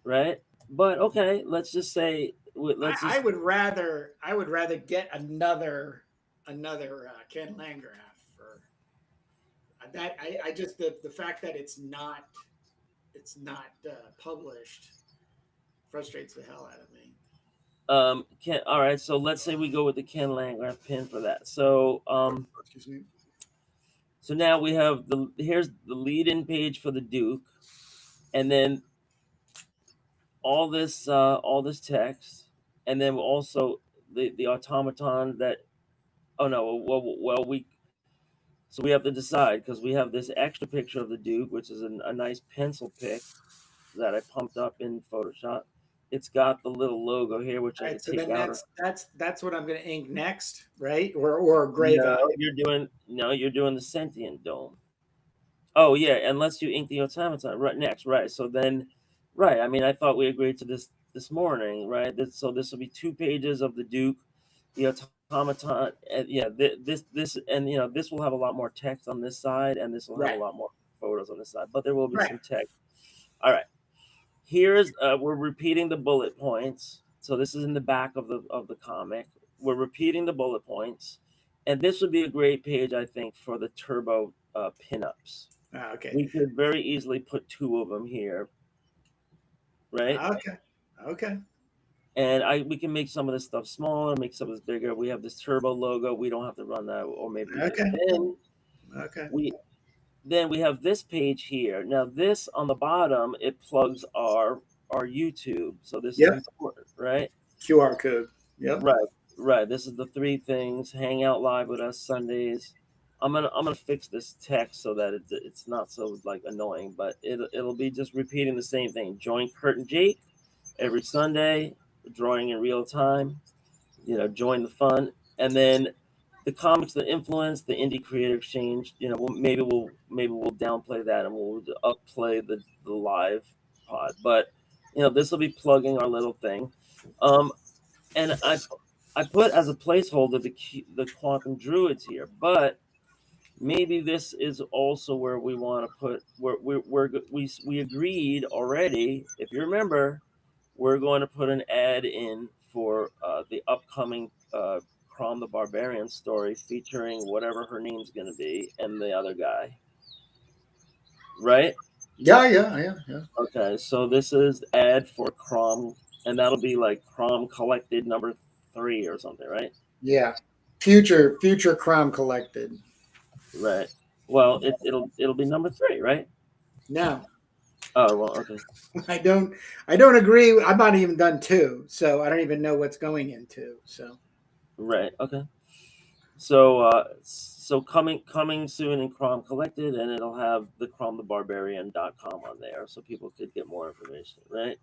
Right? But okay, let's just say I would rather get another Ken Landgraf for that. I just the fact that it's not published frustrates the hell out of me. All right, so let's say we go with the Ken Landgraf pin for that. So Excuse me. So now we have here's the lead-in page for the Duke, and then all this text, and then also the automaton that. Oh no, well we have to decide because we have this extra picture of the Duke, which is a nice pencil pic that I pumped up in Photoshop. It's got the little logo here, which I could So take then out. that's what I'm going to ink next, right? Or gray value. You're doing the sentient dome. Oh yeah, unless you ink the automaton right next, right? So then, right. I mean, I thought we agreed to this morning, right? So this will be 2 pages of the Duke, the automaton, and yeah, this, and this will have a lot more text on this side, and this will have a lot more photos on this side, but there will be some text. All right, here's we're repeating the bullet points. So this is in the back of the comic. We're repeating the bullet points, and this would be a great page, I think, for the Turbo pinups. Okay. We could very easily put 2 of them here, right? Okay. And we can make some of this stuff smaller, make some of this bigger. We have this turbo logo. We don't have to run that, or maybe we do. Okay. Then we have this page here. Now this on the bottom, it plugs our YouTube. So this is important, right? QR code. Yep. Right. This is the 3 things. Hang out live with us Sundays. I'm gonna fix this text so that it's not so like annoying, but it'll be just repeating the same thing. Join Kurt and Jake every Sunday, drawing in real time. Join the fun, and then the comics that influence the indie creator exchange. Maybe we'll downplay that and we'll upplay the live pod. But this will be plugging our little thing, and I put as a placeholder the Quantum Druids here, but maybe this is also where we want to put we agreed already. If you remember, we're going to put an ad in for the upcoming Crom the Barbarian story featuring whatever her name's going to be and the other guy. Right? Yeah. Okay, so this is ad for Crom, and that'll be like Crom Collected number 3 or something, right? Yeah. Future Crom Collected. Right. Well, it'll be number 3, right? No. Oh well, okay. I don't agree. I'm not even done 2, so I don't even know what's going into. So. Right. Okay. So coming soon in Crom Collected, and it'll have the cromthebarbarian.com on there, so people could get more information, right?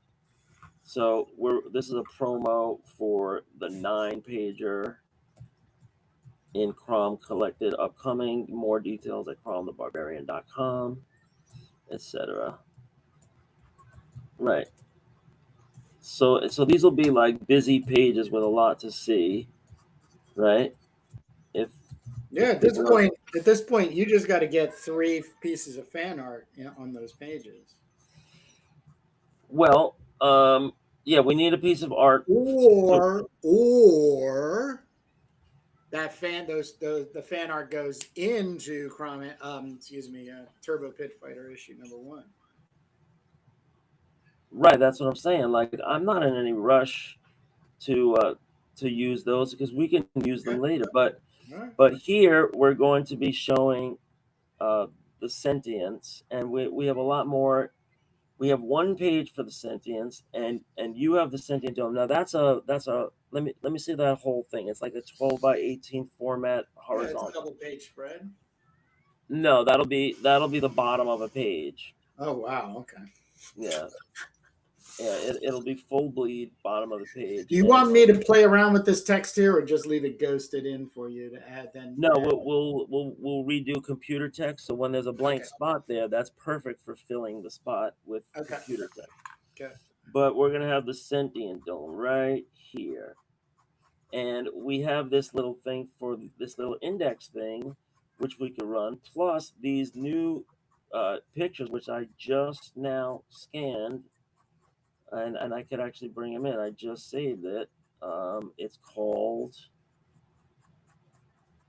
So this is a promo for the 9-pager in Crom Collected upcoming. More details at cromthebarbarian.com, etc. Right. So these will be like busy pages with a lot to see, right? At this point, you just got to get 3 pieces of fan art on those pages. Well, yeah, we need a piece of art, or that the fan art goes into Turbo Pit Fighter issue number 1. Right, that's what I'm saying. Like, I'm not in any rush to use those because we can use them later. But here we're going to be showing the sentience, and we have a lot more. We have 1 page for the sentience, and you have the sentient dome. Now that's a let me see that whole thing. It's like a 12 by 18 format horizontal. Yeah, it's a double-page spread. No, that'll be the bottom of a page. Oh wow, okay. Yeah. Yeah, it'll be full bleed bottom of the page. Do you want me to play around with this text here, or just leave it ghosted in for you to add? Then no, we'll redo computer text. So when there's a blank spot there, that's perfect for filling the spot with computer text. Okay. But we're gonna have the sentient dome right here, and we have this little thing for this little index thing, which we can run. Plus these new pictures, which I just now scanned. And I could actually bring them in. I just saved it. It's called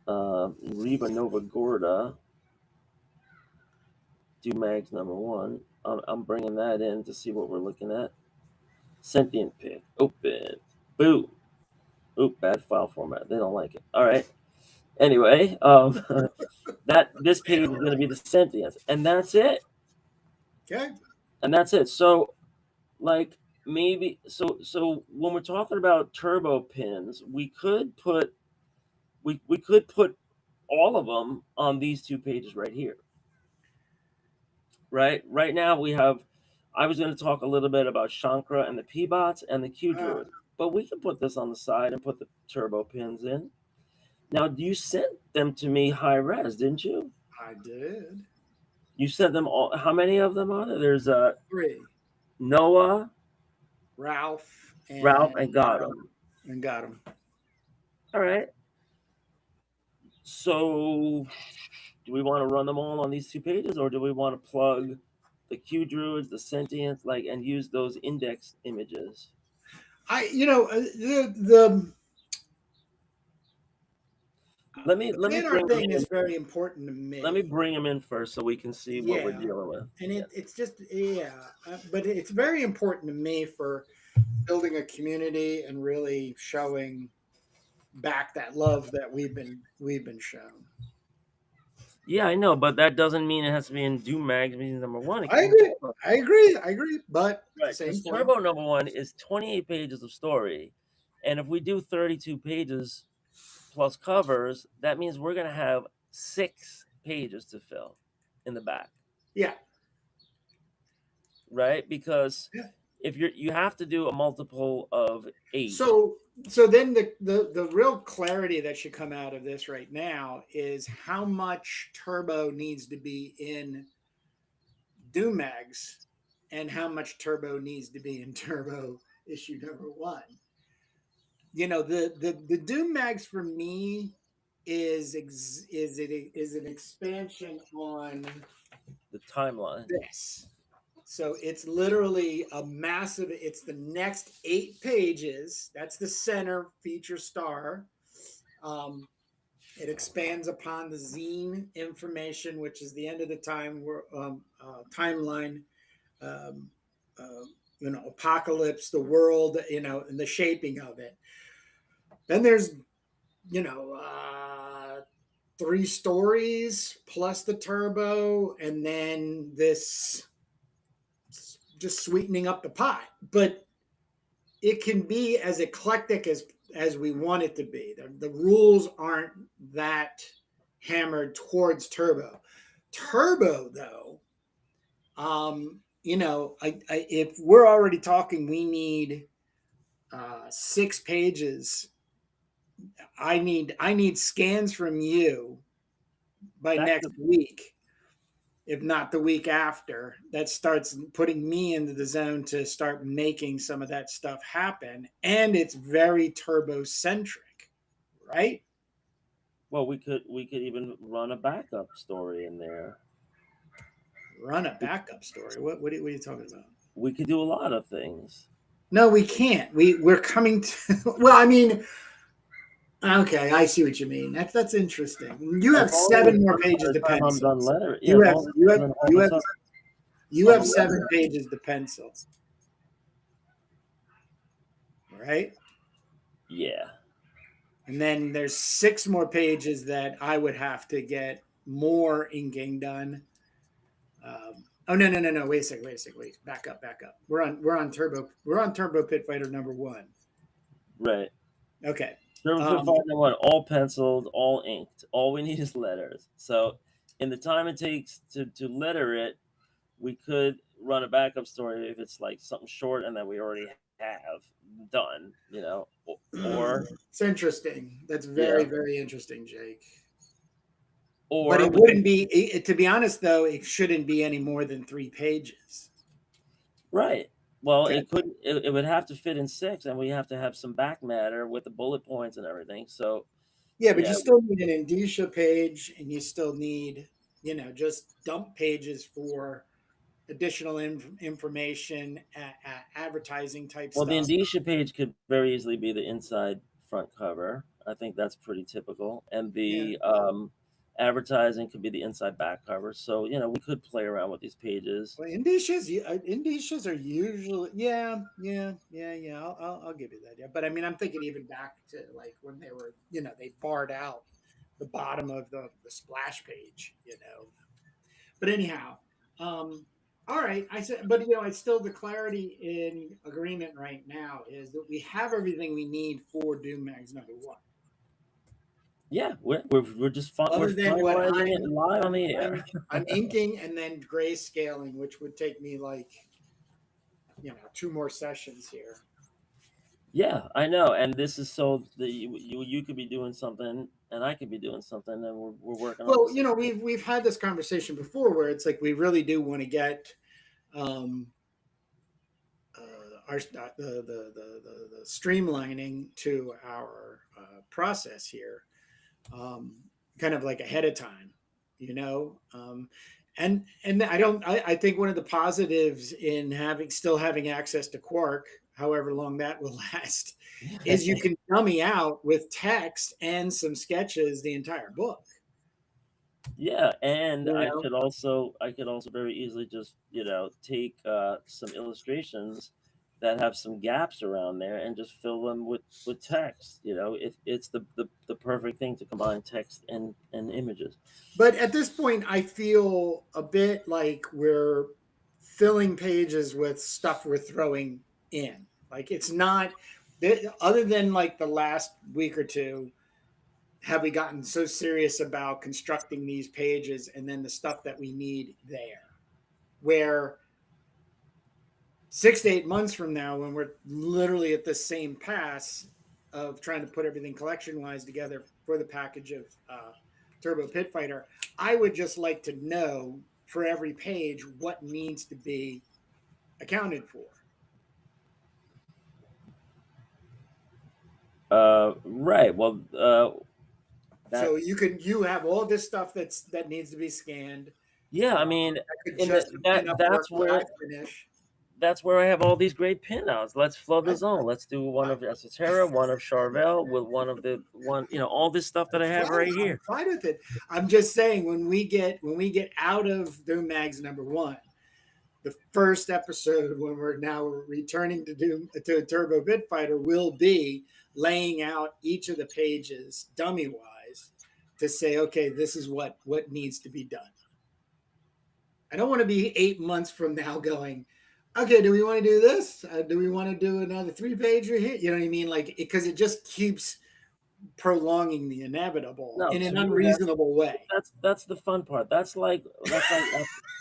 Reba Nova Gorda. Do MAGS number 1. I'm bringing that in to see what we're looking at. Sentient pick. Open. Boo. Oop, bad file format. They don't like it. All right. Anyway, this page is going to be the sentience, and that's it. Okay. And that's it. So, like, maybe so when we're talking about turbo pins, we could put all of them on these 2 pages right here. Right now we have. I was going to talk a little bit about Shankra and the P-Bots and the Q-Druid, but we can put this on the side and put the turbo pins in. Now, you sent them to me high res, didn't you? I did. You sent them all. How many of them are there? There's 3. Noah, Ralph, and Gotham. And Gotham. All right. So, do we want to run them all on these 2 pages, or do we want to plug the Q Druids, the sentience, and use those index images? let me banner bring him thing in. is very important to Let me me. bring him in first so we can see what we're Yeah, dealing with. and Yeah. it's just but it's very important to me for building a community and really showing back that love that we've been shown. Yeah, I know, but that doesn't mean it has to be in Doom Magazine number one. It I could be in agree. Turbo. I agree. I agree. But at the Right, same because point, Turbo number one is 28 pages of story. And if we do 32 pages plus covers, that means we're going to have 6 pages to fill in the back, yeah. right? Because Yeah. if you have to do a multiple of 8. So then the real clarity that should come out of this right now is how much turbo needs to be in Mags and how much turbo needs to be in Turbo issue number one. The Doom Mags for me is an expansion on The timeline. this. So it's literally a massive. It's the next 8 pages. That's the center feature star. Um, it expands upon the zine information, which is the end of the timeline. Um, uh, apocalypse, the world, and the shaping of it. Then there's you know, 3 stories plus the turbo, and then this just sweetening up the pot. But it can be as eclectic as we want it to be. The rules aren't that hammered towards turbo. Turbo, though, if we're already talking, we need 6 pages. I need scans from you by That's next the week, if not the week after. That starts putting me into the zone to start making some of that stuff happen. And it's very turbo centric, right? well, we could even run a backup story in there. Run a backup story. What are you talking about? We could do a lot of things. No, we can't. We're coming to. Well, I mean, okay, I see what you mean. That's interesting. You As have long as 7 more by pages the to time I'm pencil. done letter, yeah, You as have long as you I'm have going to you have have us you on have the 7 pages to pencil, right? yeah. And then there's 6 more pages that I would have to get more inking done. Oh no! Wait a second. Wait. Back up. We're on turbo. We're on Turbo Pit Fighter number one. Right. Okay. Turbo Pit Um, Fighter one, all penciled, all inked. All we need is letters. So, in the time it takes to letter it, we could run a backup story if it's like something short and that we already have done, or it's interesting. That's yeah, very, very interesting, Jake. But or it we could wouldn't be. To be honest, though, it shouldn't be any more than 3 pages. right. Well, Okay. it would have to fit in 6, and we have to have some back matter with the bullet points and everything. So Yeah, but you yeah, still need an indicia page, and you still need, just dump pages for additional information, advertising type well, the stuff. indicia page could very easily be the inside front cover. I think that's pretty typical, and Yeah. the advertising could be the inside back cover. So we could play around with these pages. Well, indicias are usually, yeah. I'll give you that. Yeah, but I mean, I'm thinking even back to like when they were, they barred out the bottom of the splash page. But anyhow, um, all right. I said, but it's still the clarity in agreement right now is that we have everything we need for Doom Mags number one. Yeah, we're just we're Other than what finalizing it live on the I'm air. I'm inking and then grayscaling, which would take me like 2 more sessions here. Yeah, I know, and this is so that you could be doing something, and I could be doing something, and we're working on the Well, same thing. we've had this conversation before where it's like we really do want to get um, the streamlining to our process here, um, kind of like ahead of time, you know. And I don't. I think one of the positives in having still having access to Quark however long that will last, is you can dummy out with text and some sketches the entire book. Yeah, and You know? I could also very easily just take some illustrations that have some gaps around there and just fill them with text. It's the perfect thing to combine text and images. But at this point, I feel a bit like we're filling pages with stuff we're throwing in. Like it's not, other than like the last week or two, have we gotten so serious about constructing these pages and then the stuff that we need there. Where 6 to 8 months from now, when we're literally at the same pass of trying to put everything collection wise together for the package of Turbo Pit Fighter, I would just like to know for every page what needs to be accounted for. Right. Well, So you have all this stuff that needs to be scanned. Yeah, I mean, That could in just pin up work that's that I where finish. I have all these great pinouts. Let's flood the I, zone. Let's do one of Esoterra, one of Charvel, with one of the one, all this stuff that I have right I'm here. fine with it. I'm just saying when we get out of Doom Mags #1, the first episode when we're now returning to Turbo Pit Fighter will be laying out each of the pages dummy wise to say, okay, this is what needs to be done. I don't want to be 8 months from now going, okay, do we want to do this? Do we want to do another 3-pager here? You know what I mean? Like, because it just keeps prolonging the inevitable No, in to an me unreasonable way. that's the fun part. That's like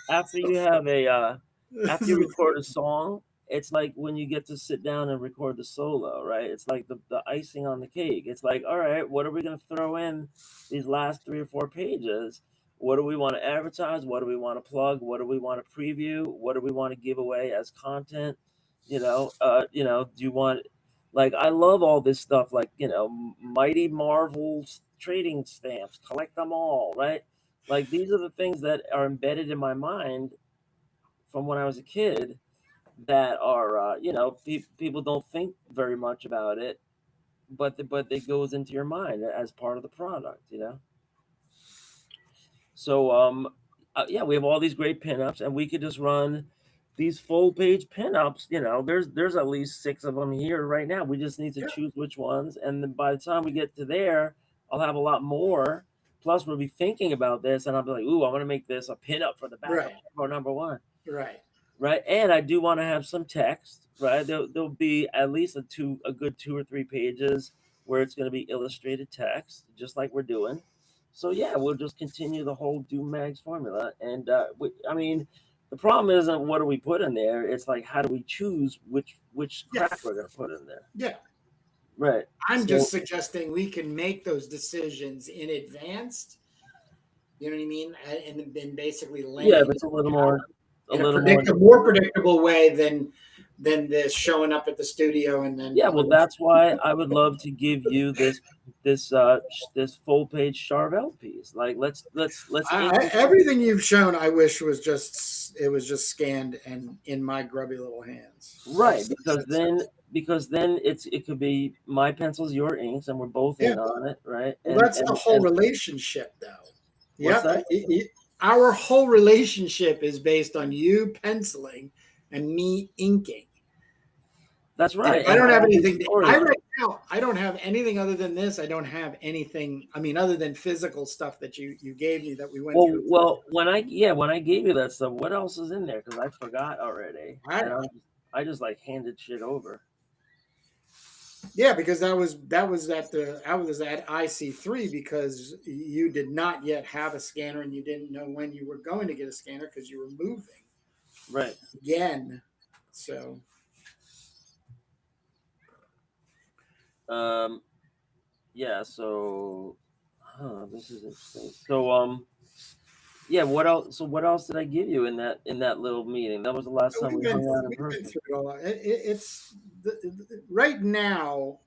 after you have after you record a song, it's like when you get to sit down and record the solo, right? It's like the icing on the cake. It's like, all right, what are we going to throw in these last 3 or 4 pages? What do we want to advertise? What do we want to plug? What do we want to preview? What do we want to give away as content? Do you want, like, I love all this stuff, like, Mighty Marvel's trading stamps, collect them all, right? Like, these are the things that are embedded in my mind from when I was a kid that are, people don't think very much about it, but it goes into your mind as part of the product. So, yeah, we have all these great pinups, and we could just run these full page pinups. There's at least 6 of them here right now. We just need to Yeah. choose which ones, and then by the time we get to there, I'll have a lot more. Plus, we'll be thinking about this, and I'll be like, "Ooh, I'm gonna make this a pinup for the back Right. of Turbo #1." Right. Right, and I do want to have some text. Right, there'll be at least a good 2 or 3 pages where it's going to be illustrated text, just like we're doing. So yeah, we'll just continue the whole Doom Mags formula. And I mean, the problem isn't what do we put in there. It's like, how do we choose which Yeah. crap we're going to put in there. Yeah. Right. I'm just suggesting we can make those decisions in advance. You know what I mean? And then basically laying Yeah, but it's a little more in a more predictable way than this showing up at the studio and then. Yeah, well, that's why I would love to give you this full page Charvel piece. Like, let's everything you've shown, I wish was just scanned and in my grubby little hands. Right, because then it could be my pencils, your inks, and we're both in on it, right? Well, that's the whole relationship, though. What's that? Our whole relationship is based on you penciling and me inking. That's right. I don't have anything. Right now, I don't have anything other than this. I don't have anything. I mean, other than physical stuff that you gave me that we went through. Well, when I gave you that stuff, what else is in there? Because I forgot already. I just like handed shit over. Yeah, because I was at IC3 because you did not yet have a scanner and you didn't know when you were going to get a scanner because you were moving. Right. Again, so. Yeah. So, this is interesting. So, yeah. What else? So, what else did I give you in that little meeting? That was the last time we hung out in person. It's right now.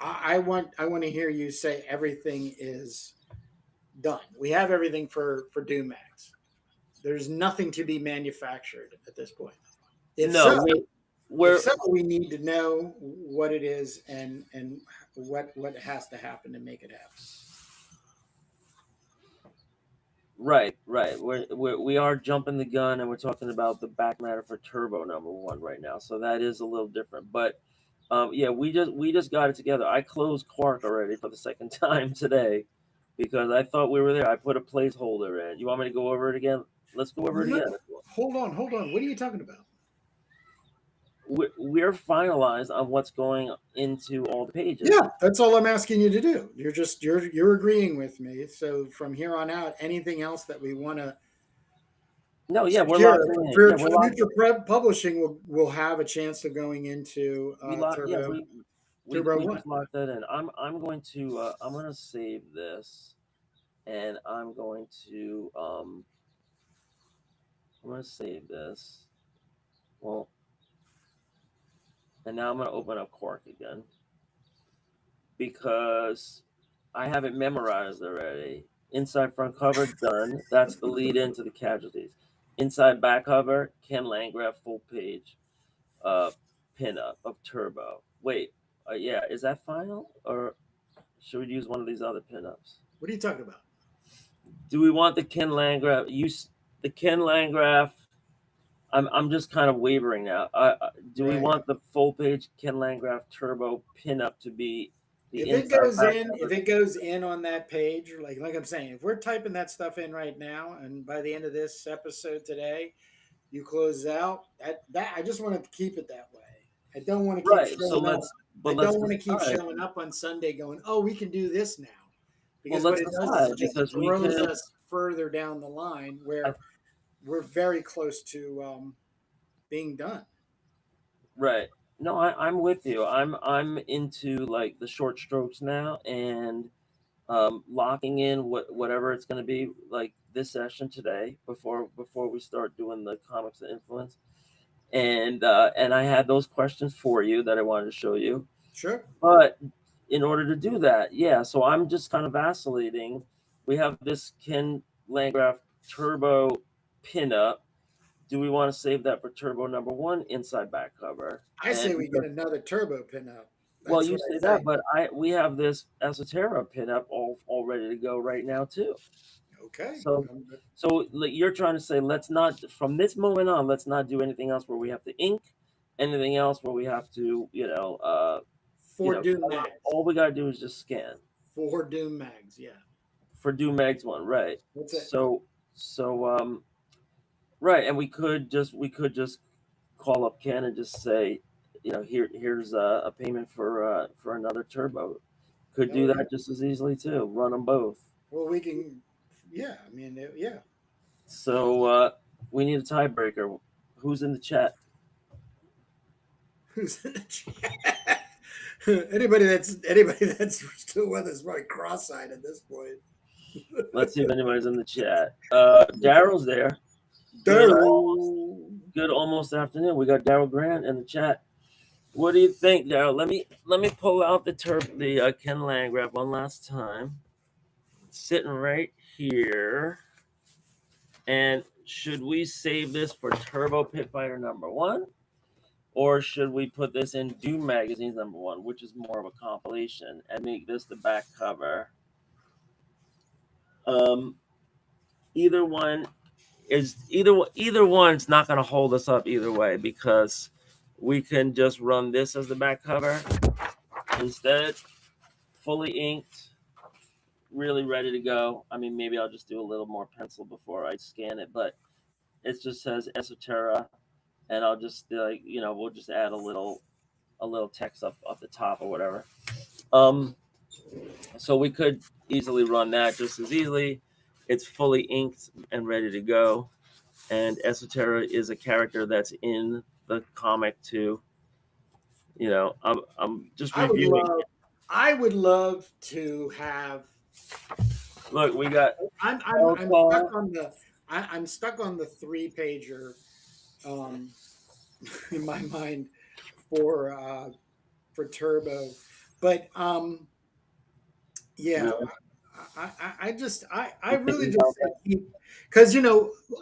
I want to hear you say everything is done. We have everything for Doom Mags. There's nothing to be manufactured at this point. we're If so, we need to know what it is and what has to happen to make it happen. right, right. We are jumping the gun, and we're talking about the back matter for Turbo number one right now. So that is a little different. But yeah, we just got it together. I closed Quark already for the second time today because I thought we were there. I put a placeholder in. You want me to go over it again? Let's go over it No, again. hold on. What are you talking about? We're finalized on what's going into all the pages. Yeah, that's all I'm asking you to do. You're agreeing with me. So from here on out, anything else that we want to No, yeah, we're locked secure in. for Yeah, we're locked. publishing will have a chance of going into We locked. Yeah, Turbo we One. just locked that in. I'm gonna save this, and I'm gonna save this. Well, and now I'm gonna open up Quark again because I have it memorized already. Inside front cover done. That's the lead into the casualties. Inside back cover, Ken Landgraf full page, uh, pinup of Turbo. Wait, yeah, is that final or should we use one of these other pinups? What are you talking about? Do we want the Ken Landgraf? The Ken Landgraf. I'm just kind of wavering now. Do we Right. want the full page Ken Landgraf Turbo pinup to be the If it inside goes back in, cover? on that page, like I'm saying, if we're typing that stuff in right now, and by the end of this episode today, you close out that I just want to keep it that way. I don't want to keep Right. So showing up. I let's don't want to keep decide. showing up on Sunday going, oh, we can do this now, Well, because what let's it does is decide it just because we throws could. us further down the line I, where we're very close to being done. right. No, I'm with you. I'm into like the short strokes now and locking in whatever it's going to be like this session today before we start doing the comics of influence. And I had those questions for you that I wanted to show you. Sure. But in order to do that, yeah, so I'm just kind of vacillating. We have this Ken Landgraf Turbo pinup. Do we want to save that for Turbo number one inside back cover? I say And we get another turbo pinup. well, That's you what say I that, say. but we have this Esoterra pinup all ready to go right now too. Okay. So like, you're trying to say let's not from this moment on let's not do anything else where we have to ink, anything else where we have to For Doom Mags. all we gotta do is just scan For Doom Mags. Yeah. for Do Meg's one, right? That's it. So right, and we could just call up Ken and just say, here's a payment for another turbo. Could Oh do yeah. that just as easily too. Run them both. Well, we can. Yeah. I mean, yeah. So we need a tiebreaker. Who's in the chat? Who's in the chat? Anybody that's still with us probably cross-eyed at this point. Let's see if anybody's in the chat. Daryl's there. Daryl. Good almost afternoon. We got Daryl Grant in the chat. What do you think, Daryl? Let me pull out the Ken Landgraf one last time. It's sitting right here. And should we save this for Turbo Pit Fighter number one? Or should we put this in Doom Magazine's number one, which is more of a compilation, and make this the back cover? Either one is either one's not going to hold us up either way because we can just run this as the back cover instead, fully inked, really ready to go. I mean, maybe I'll just do a little more pencil before I scan it, but it just says Esoterra, and I'll just we'll just add a little text up the top or whatever. So we could easily run that just as easily. It's fully inked and ready to go. And Esoterra is a character that's in the comic too. I'm just reviewing. I would love to have. Look, we got. I'm stuck on the. I'm stuck on the 3-pager, in my mind, for Turbo, but yeah. I really just because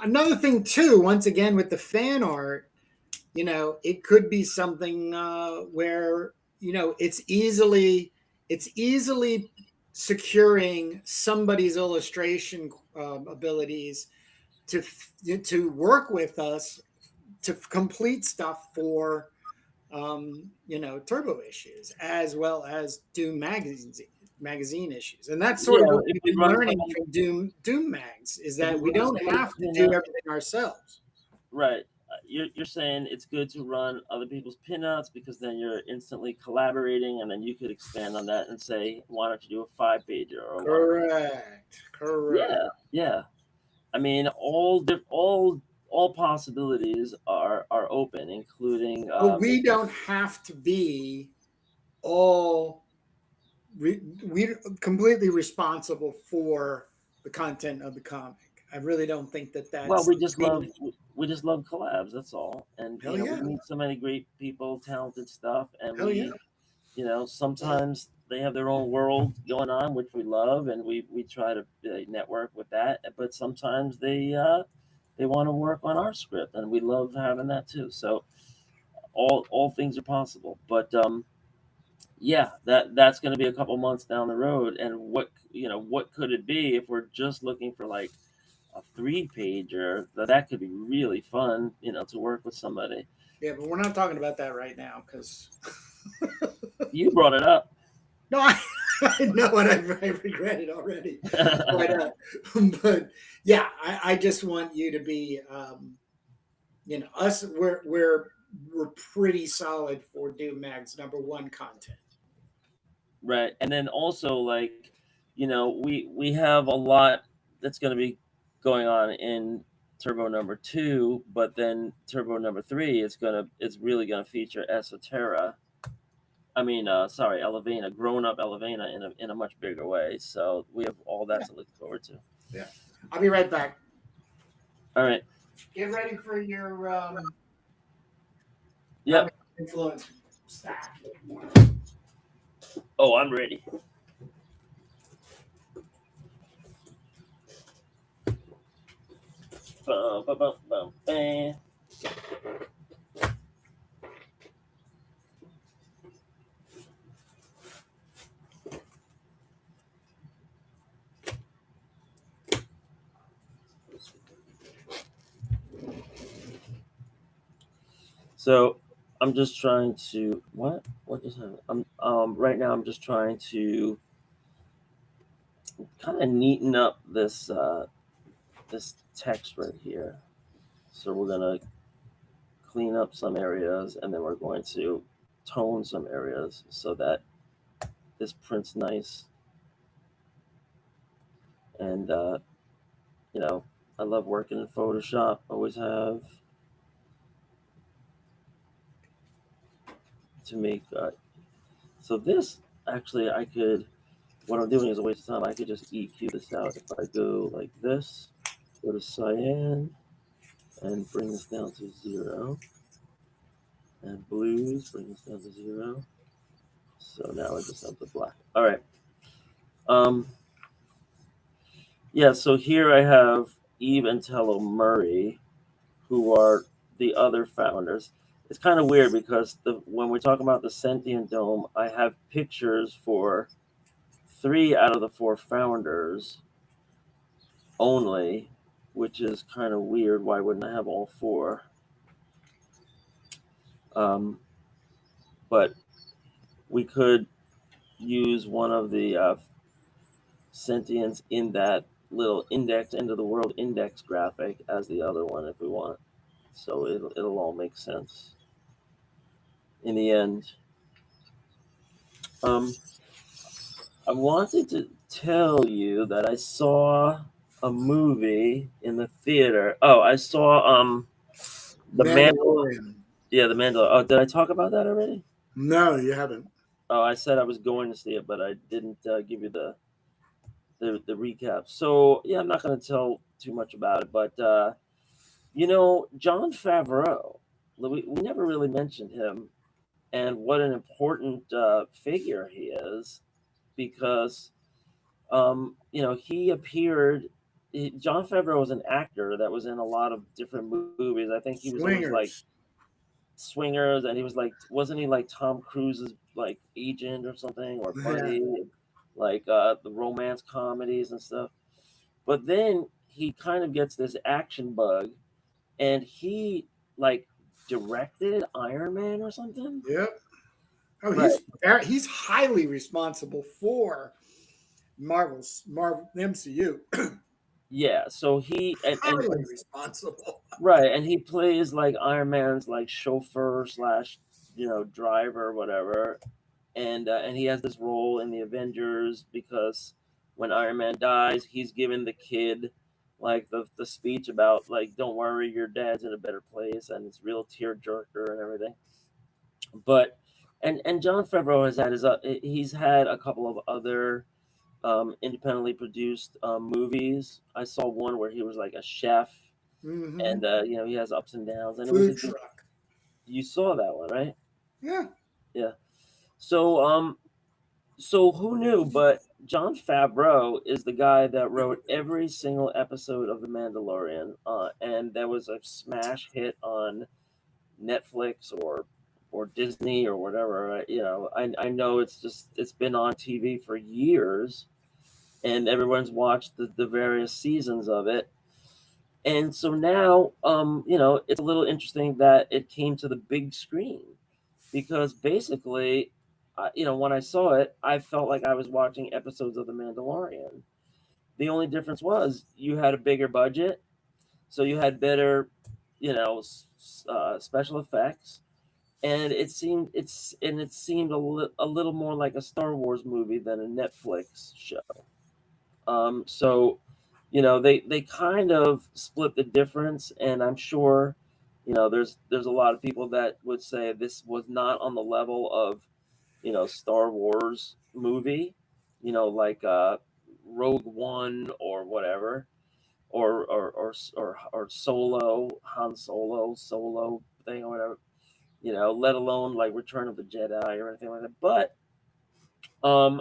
another thing too. Once again, with the fan art, it could be something where it's easily securing somebody's illustration abilities to work with us to complete stuff for turbo issues as well as Doom magazine issues. And that's sort of what if we've we been run learning somebody, from Doom Mags, is if that we we run don't somebody have to pin do up, everything ourselves. right? You're saying it's good to run other people's pinouts because then you're instantly collaborating, and then you could expand on that and say, why don't you do a 5-pager or why don't Correct. yeah. I mean, all possibilities are open, including But we don't have to be all we completely responsible for the content of the comic. I really don't think that well, that's. I mean, we just love collabs. That's all, and hell we yeah, meet so many great people, talented stuff, and hell yeah. sometimes they have their own world going on, which we love, and we try to network with that. But sometimes they want to work on our script, and we love having that too. So all things are possible. But yeah, that's going to be a couple months down the road. And what could it be if we're just looking for like a 3-pager? That could be really fun, to work with somebody. Yeah, but we're not talking about that right now because You brought it up. no, I know and I regret it already. But but yeah, I just want you to be us. We're pretty solid for Doom Mag's #1 content. Right. And then also, like, we have a lot that's going to be going on in Turbo #2, but then Turbo #3 it's really going to feature Esoterra. I mean, sorry, Elevena, grown up Elevena in a much bigger way. So we have all that Yeah, to look forward to. yeah. I'll be right back. All right. Get ready for your Yep. influence stack. Oh, I'm ready. Bum, bum, bum, bum, bam. So I'm just trying to what just happened? I'm right now I'm just trying to kind of neaten up this text right here. So we're gonna clean up some areas, and then we're going to tone some areas so that this prints nice. And you know, I love working in Photoshop. Always have to make. So this actually, I could. What I'm doing is a waste of time. I could just EQ this out if I go like this. Go to cyan and bring this down to 0. And blues, bring this down to 0. So now I just have the black. All right. Um, yeah, so here I have Eve and Tello Murray, who are the other founders. It's kind of weird because when we talk about the Sentient Dome, I have pictures for 3 out of the 4 founders only, which is kind of weird. Why wouldn't I have all 4? But we could use one of the sentients in that little index end of the world index graphic as the other one if we want. So it'll all make sense in the end. I wanted to tell you that I saw a movie in the theater. Oh, I saw the Mandalorian. Yeah, the Mandalorian. Oh, did I talk about that already? No, you haven't. Oh, I said I was going to see it, but I didn't give you the recap. So yeah, I'm not going to tell too much about it, but Jon Favreau. We never really mentioned him, and what an important figure he is, because he appeared. Jon Favreau was an actor that was in a lot of different movies. I think he was always like, Swingers. swingers, and he was like, wasn't he like Tom Cruise's like agent or something, or Yeah. buddy, like the romance comedies and stuff. But then he kind of gets this action bug, and he like directed Iron Man or something. Yep. Oh, Right. he's highly responsible for Marvel MCU. Yeah. So he Highly responsible. right, and he plays like Iron Man's like chauffeur slash driver or whatever, and he has this role in the Avengers because when Iron Man dies, he's given the kid like the speech about like don't worry, your dad's in a better place, and it's real tearjerker and everything. But and John Favreau has had he's had a couple of other independently produced movies. I saw one where he was like a chef, Mm-hmm. and he has ups and downs, and it was a Food good. truck. You saw that one, right? Yeah. Yeah. So so who knew? But John Favreau is the guy that wrote every single episode of The Mandalorian, and that was a smash hit on Netflix or Disney or whatever. I know it's been on TV for years, and everyone's watched the various seasons of it. And so now, it's a little interesting that it came to the big screen because basically, when I saw it, I felt like I was watching episodes of The Mandalorian. The only difference was you had a bigger budget, so you had better, special effects, and it seemed a little more like a Star Wars movie than a Netflix show. So, they kind of split the difference, and I'm sure, there's a lot of people that would say this was not on the level of, Star Wars movie, like Rogue One or whatever, or Solo, Han Solo thing or whatever, let alone like Return of the Jedi or anything like that. But um,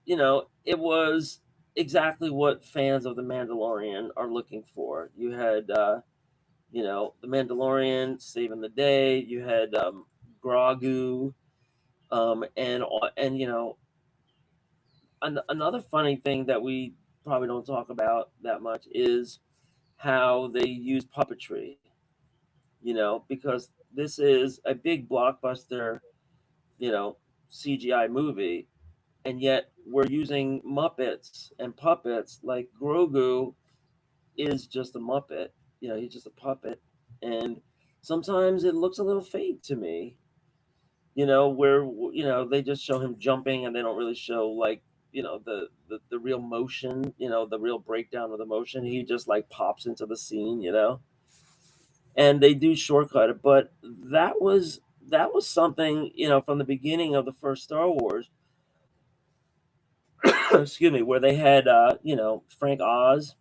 it was exactly what fans of The Mandalorian are looking for. You had, The Mandalorian saving the day. You had Grogu, and another funny thing that we probably don't talk about that much is how they use puppetry. Because this is a big blockbuster, you know, CGI movie, and yet we're using Muppets and puppets. Like Grogu is just a Muppet, he's just a puppet, and sometimes it looks a little fake to me. Where they just show him jumping and they don't really show like the real motion, the real breakdown of the motion. He just like pops into the scene, and they do shortcut it. But that was something from the beginning of the first Star Wars. Excuse me, where they had Frank Oz,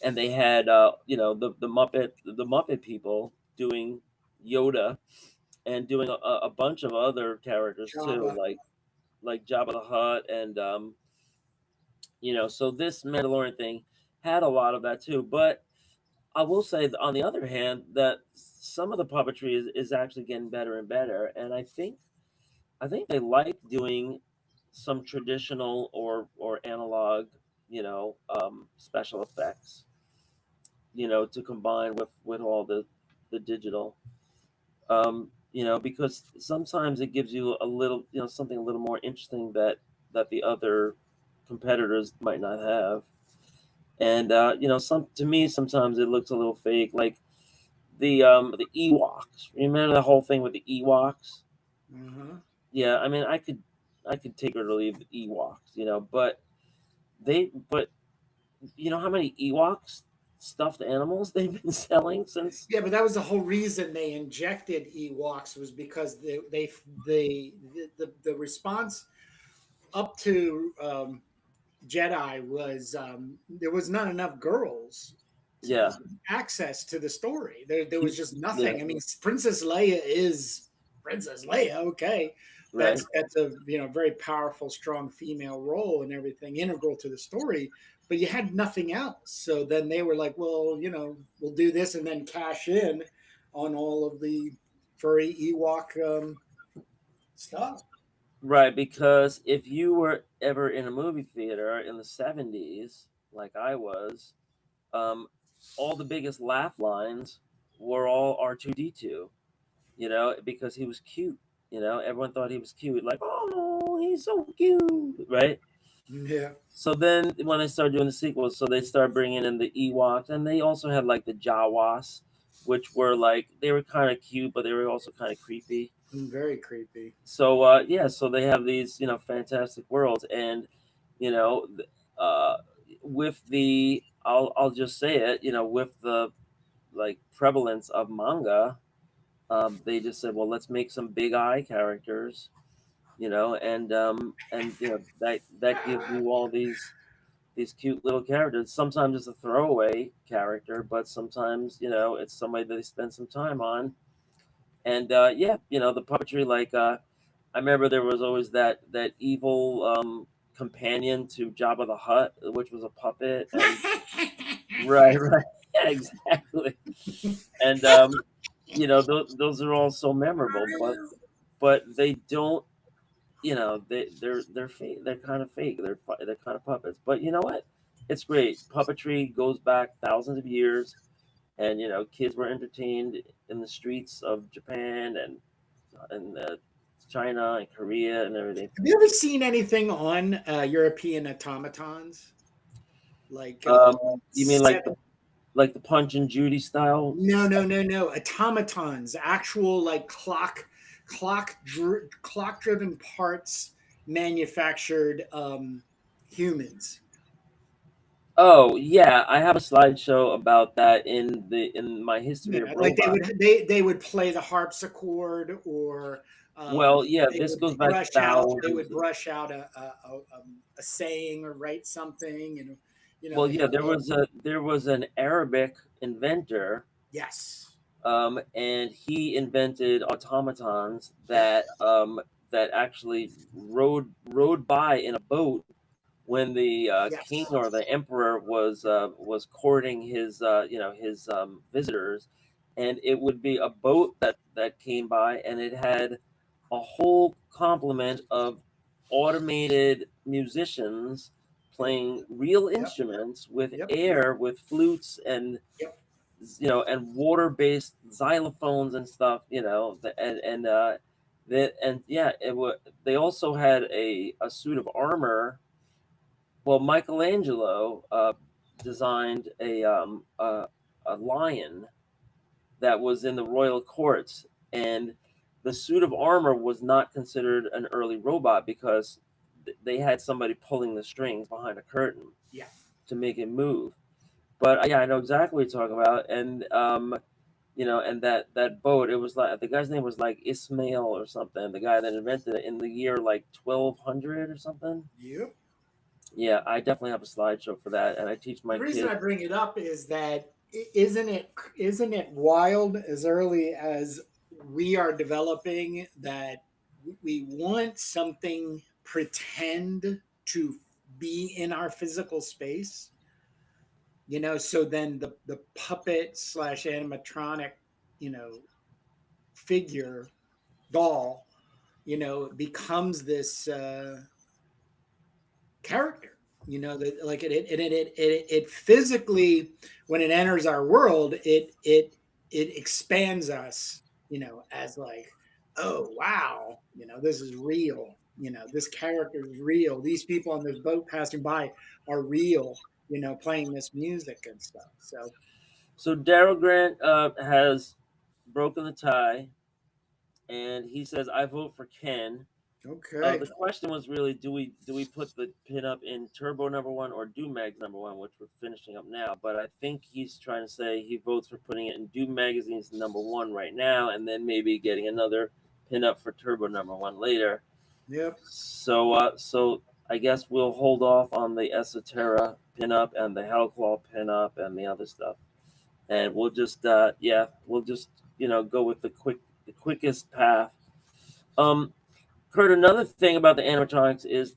and they had the Muppet people doing Yoda, and doing a bunch of other characters too, Jabba. like Jabba the Hutt, and so this Mandalorian thing had a lot of that too. But I will say, on the other hand, that some of the puppetry is actually getting better and better, and I think they like doing some traditional or analog, special effects, to combine with all the digital, because sometimes it gives you a little, something a little more interesting that the other competitors might not have. And some to me sometimes it looks a little fake, like the Ewoks. Remember the whole thing with the Ewoks? Mm-hmm. Yeah, I mean, I could take or leave the Ewoks, but you know how many Ewoks stuffed animals they've been selling since. Yeah, but that was the whole reason they injected Ewoks was because the response up to Jedi was there was not enough girls to Yeah, access to the story. There was just yeah, nothing. I mean, Princess Leia is Princess Leia. Okay, right. that's a very powerful, strong female role and everything, integral to the story. But you had nothing else. So then they were like, well, we'll do this and then cash in on all of the furry Ewok stuff. Right, because if you were ever in a movie theater in the 70s, like I was, um, all the biggest laugh lines were all R2D2, because he was cute. Everyone thought he was cute. Like, oh, he's so cute, right? Yeah. So then when they started doing the sequels, so they started bringing in the Ewoks, and they also had like the Jawas, which were like, they were kind of cute, but they were also kind of creepy. Very creepy. So yeah, so they have these fantastic worlds, and you know th- uh, with the I'll just say it, with the like prevalence of manga, they just said, well, let's make some big eye characters, and that gives you all these cute little characters. Sometimes it's a throwaway character, but sometimes it's somebody that they spend some time on. And yeah, the puppetry, like I remember there was always that evil companion to Jabba the Hutt, which was a puppet, and right, right, yeah, exactly. And those are all so memorable, but they don't, they're fake. They're kind of fake. They're kind of puppets. But you know what? It's great. Puppetry goes back thousands of years, and kids were entertained in the streets of Japan and China and Korea and everything. Have you ever seen anything on European automatons? Like You mean like the Punch and Judy style? no, no, no, no. Automatons, actual like clock driven parts manufactured humans. Oh yeah, I have a slideshow about that in my history of Yeah, like robots. they would play the harpsichord, or Well, yeah, they this would goes back thousands. brush out a saying or write something, and Well, they yeah, have there was an Arabic inventor, yes, and he invented automatons yep, that actually rode by in a boat when the king yes, or the emperor was courting his visitors, and it would be a boat that came by, and it had a whole complement of automated musicians yep, playing real yep, instruments with yep, air, with flutes yep. and water-based xylophones and stuff, and yeah, they also had a suit of armor. Well, Michelangelo designed a lion that was in the royal courts, and the suit of armor was not considered an early robot because they had somebody pulling the strings behind a curtain Yeah. to make it move. But yeah, I know exactly what you're talking about, and and that boat. It was like the guy's name was like Ismail or something. The guy that invented it in the year like 1200 or something. Yep. Yeah, I definitely have a slideshow for that, and I teach The my reason kids. I bring it up is that isn't it wild as early as we are developing that we want something pretend to be in our physical space, so then the puppet slash animatronic, you know, figure doll, becomes this character, that like it physically, when it enters our world, it expands us, as like, oh wow, this is real, this character is real, these people on this boat passing by are real, playing this music and stuff, so So Daryl Grant has broken the tie, and he says, "I vote for Ken." okay. The question was really, do we put the pin up in Turbo number one or Do Mags number one, which we're finishing up now? But I think he's trying to say he votes for putting it in Do Magazine's number one right now, and then maybe getting another pin up for Turbo number one later. Yep. So I guess we'll hold off on the Esoterra pinup and the Hellclaw pinup and the other stuff, and we'll just we'll just go with the quickest path. Um, Kurt, another thing about the animatronics is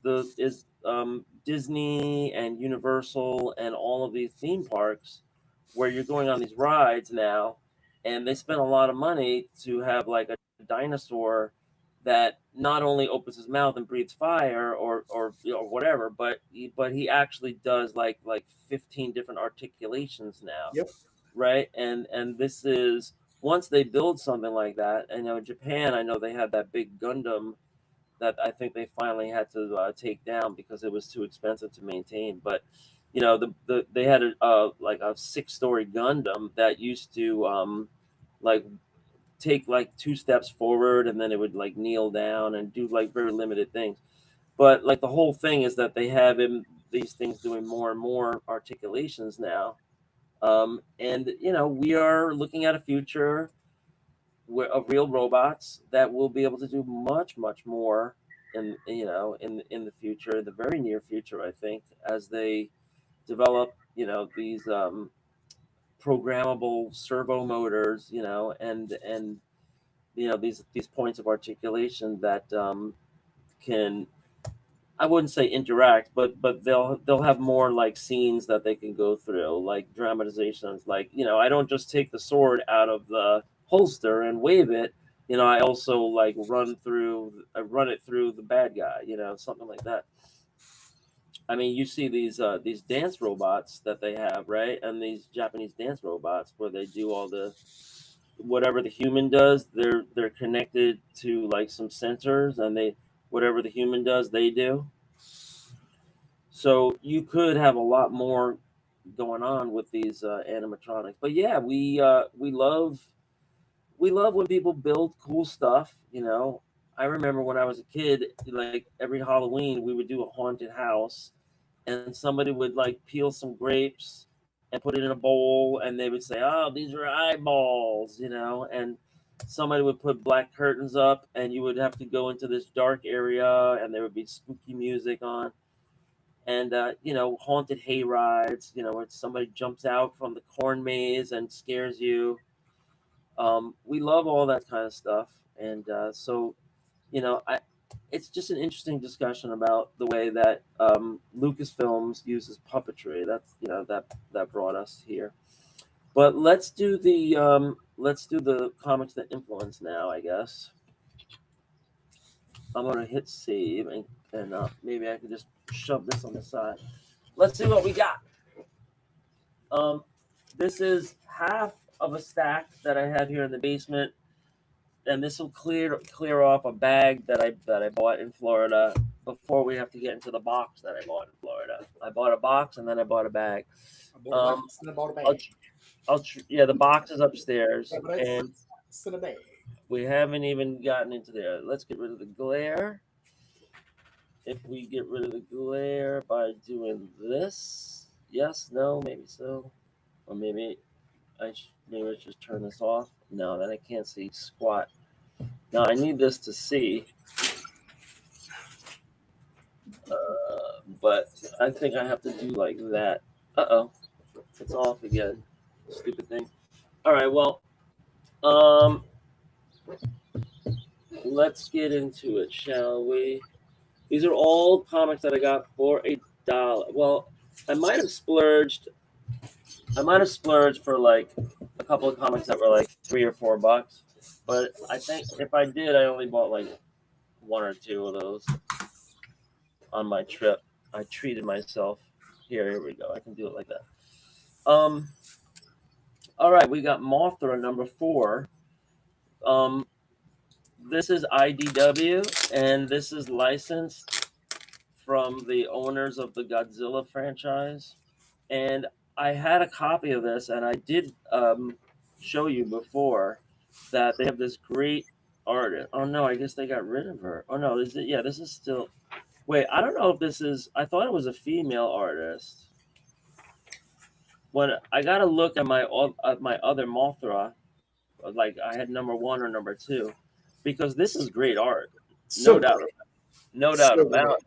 Disney and Universal and all of these theme parks where you're going on these rides now. and they spent a lot of money to have like a dinosaur that not only opens his mouth and breathes fire or whatever, but he actually does like 15 different articulations now, Yep. right? And this is, once they build something like that, and Japan, I know they had that big Gundam that I think they finally had to take down because it was too expensive to maintain. But they had like a 6-story Gundam that used to like take like 2 steps forward, and then it would like kneel down and do like very limited things. But like the whole thing is that they have these things doing more and more articulations now. And we are looking at a future of real robots that will be able to do much, much more in the future, the very near future, I think, as they develop these programmable servo motors, and these points of articulation that can, I wouldn't say interact, but they'll have more like scenes that they can go through, like dramatizations. Like I don't just take the sword out of the holster and wave it. I also like run it through the bad guy. Something like that. I mean, you see these dance robots that they have, right? And these Japanese dance robots where they do all the whatever the human does, they're connected to like some sensors, and they whatever the human does, they do. So you could have a lot more going on with these animatronics. But yeah, we love when people build cool stuff. I remember when I was a kid, like every Halloween, we would do a haunted house, and somebody would like peel some grapes and put it in a bowl, and they would say, "Oh, these are eyeballs," and somebody would put black curtains up, and you would have to go into this dark area, and there would be spooky music on, and haunted hay rides, where somebody jumps out from the corn maze and scares you. We love all that kind of stuff, and so I it's just an interesting discussion about the way that Lucasfilms uses puppetry. That's that brought us here. But let's do the comics that influence now, I guess. I'm gonna hit save, and maybe I could just shove this on the side. Let's see what we got. Um, this is half of a stack that I have here in the basement, and this will clear off a bag that I bought in Florida before we have to get into the box that I bought in Florida. I bought a box and then I bought a bag. I bought a box and I bought a I'll, bag. yeah, the box is upstairs, and It's in a bag. we haven't even gotten into there. Let's get rid of the glare. If we get rid of the glare by doing this, yes, no, maybe so, or maybe maybe I just turn this off. No, then I can't see squat. Now I need this to see, but I think I have to do like that. Uh-oh, it's off again. Stupid thing. All right, well, um, let's get into it, shall we? These are all comics that I got for $1. Well, I might have splurged. I might have splurged for like a couple of comics that were like $3 or $4. But I think if I did, I only bought like 1 or 2 of those on my trip. I treated myself. Here we go. I can do it like that. All right, we got Mothra number 4. This is IDW, and this is licensed from the owners of the Godzilla franchise. And I had a copy of this, and I did show you before that they have this great artist. Oh no, I guess they got rid of her. Oh no, is it? Yeah, this is still. Wait, I don't know if this is. I thought it was a female artist. When I got to look at my other Mothra, like I had number 1 or number 2, because this is great art, So no doubt, no doubt about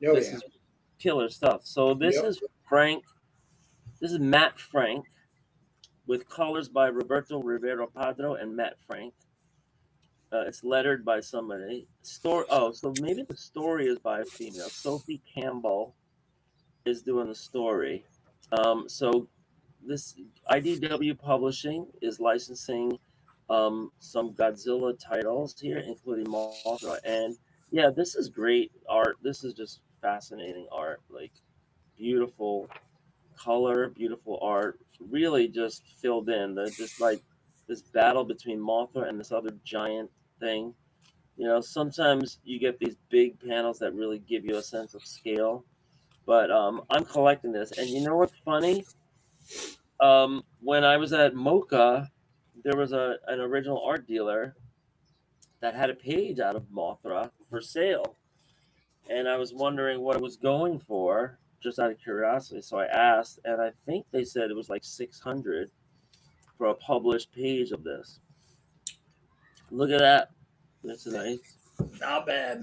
it. Oh, This yeah. is killer stuff. So this Yep. is Frank. This is Matt Frank, with colors by Roberto Rivero Padro and Matt Frank. It's lettered by somebody. Oh, so maybe the story is by a female. Sophie Campbell is doing the story. So this IDW Publishing is licensing some Godzilla titles here, including Mothra. And yeah, this is great art. This is just fascinating art. Like beautiful color, beautiful art. Really just filled in. Just like this battle between Mothra and this other giant thing. Sometimes you get these big panels that really give you a sense of scale. But I'm collecting this, and you know what's funny? When I was at Mocha, there was an original art dealer that had a page out of Mothra for sale, and I was wondering what it was going for, just out of curiosity. So I asked, and I think they said it was like 600 for a published page of this. Look at that. That's nice. Not bad.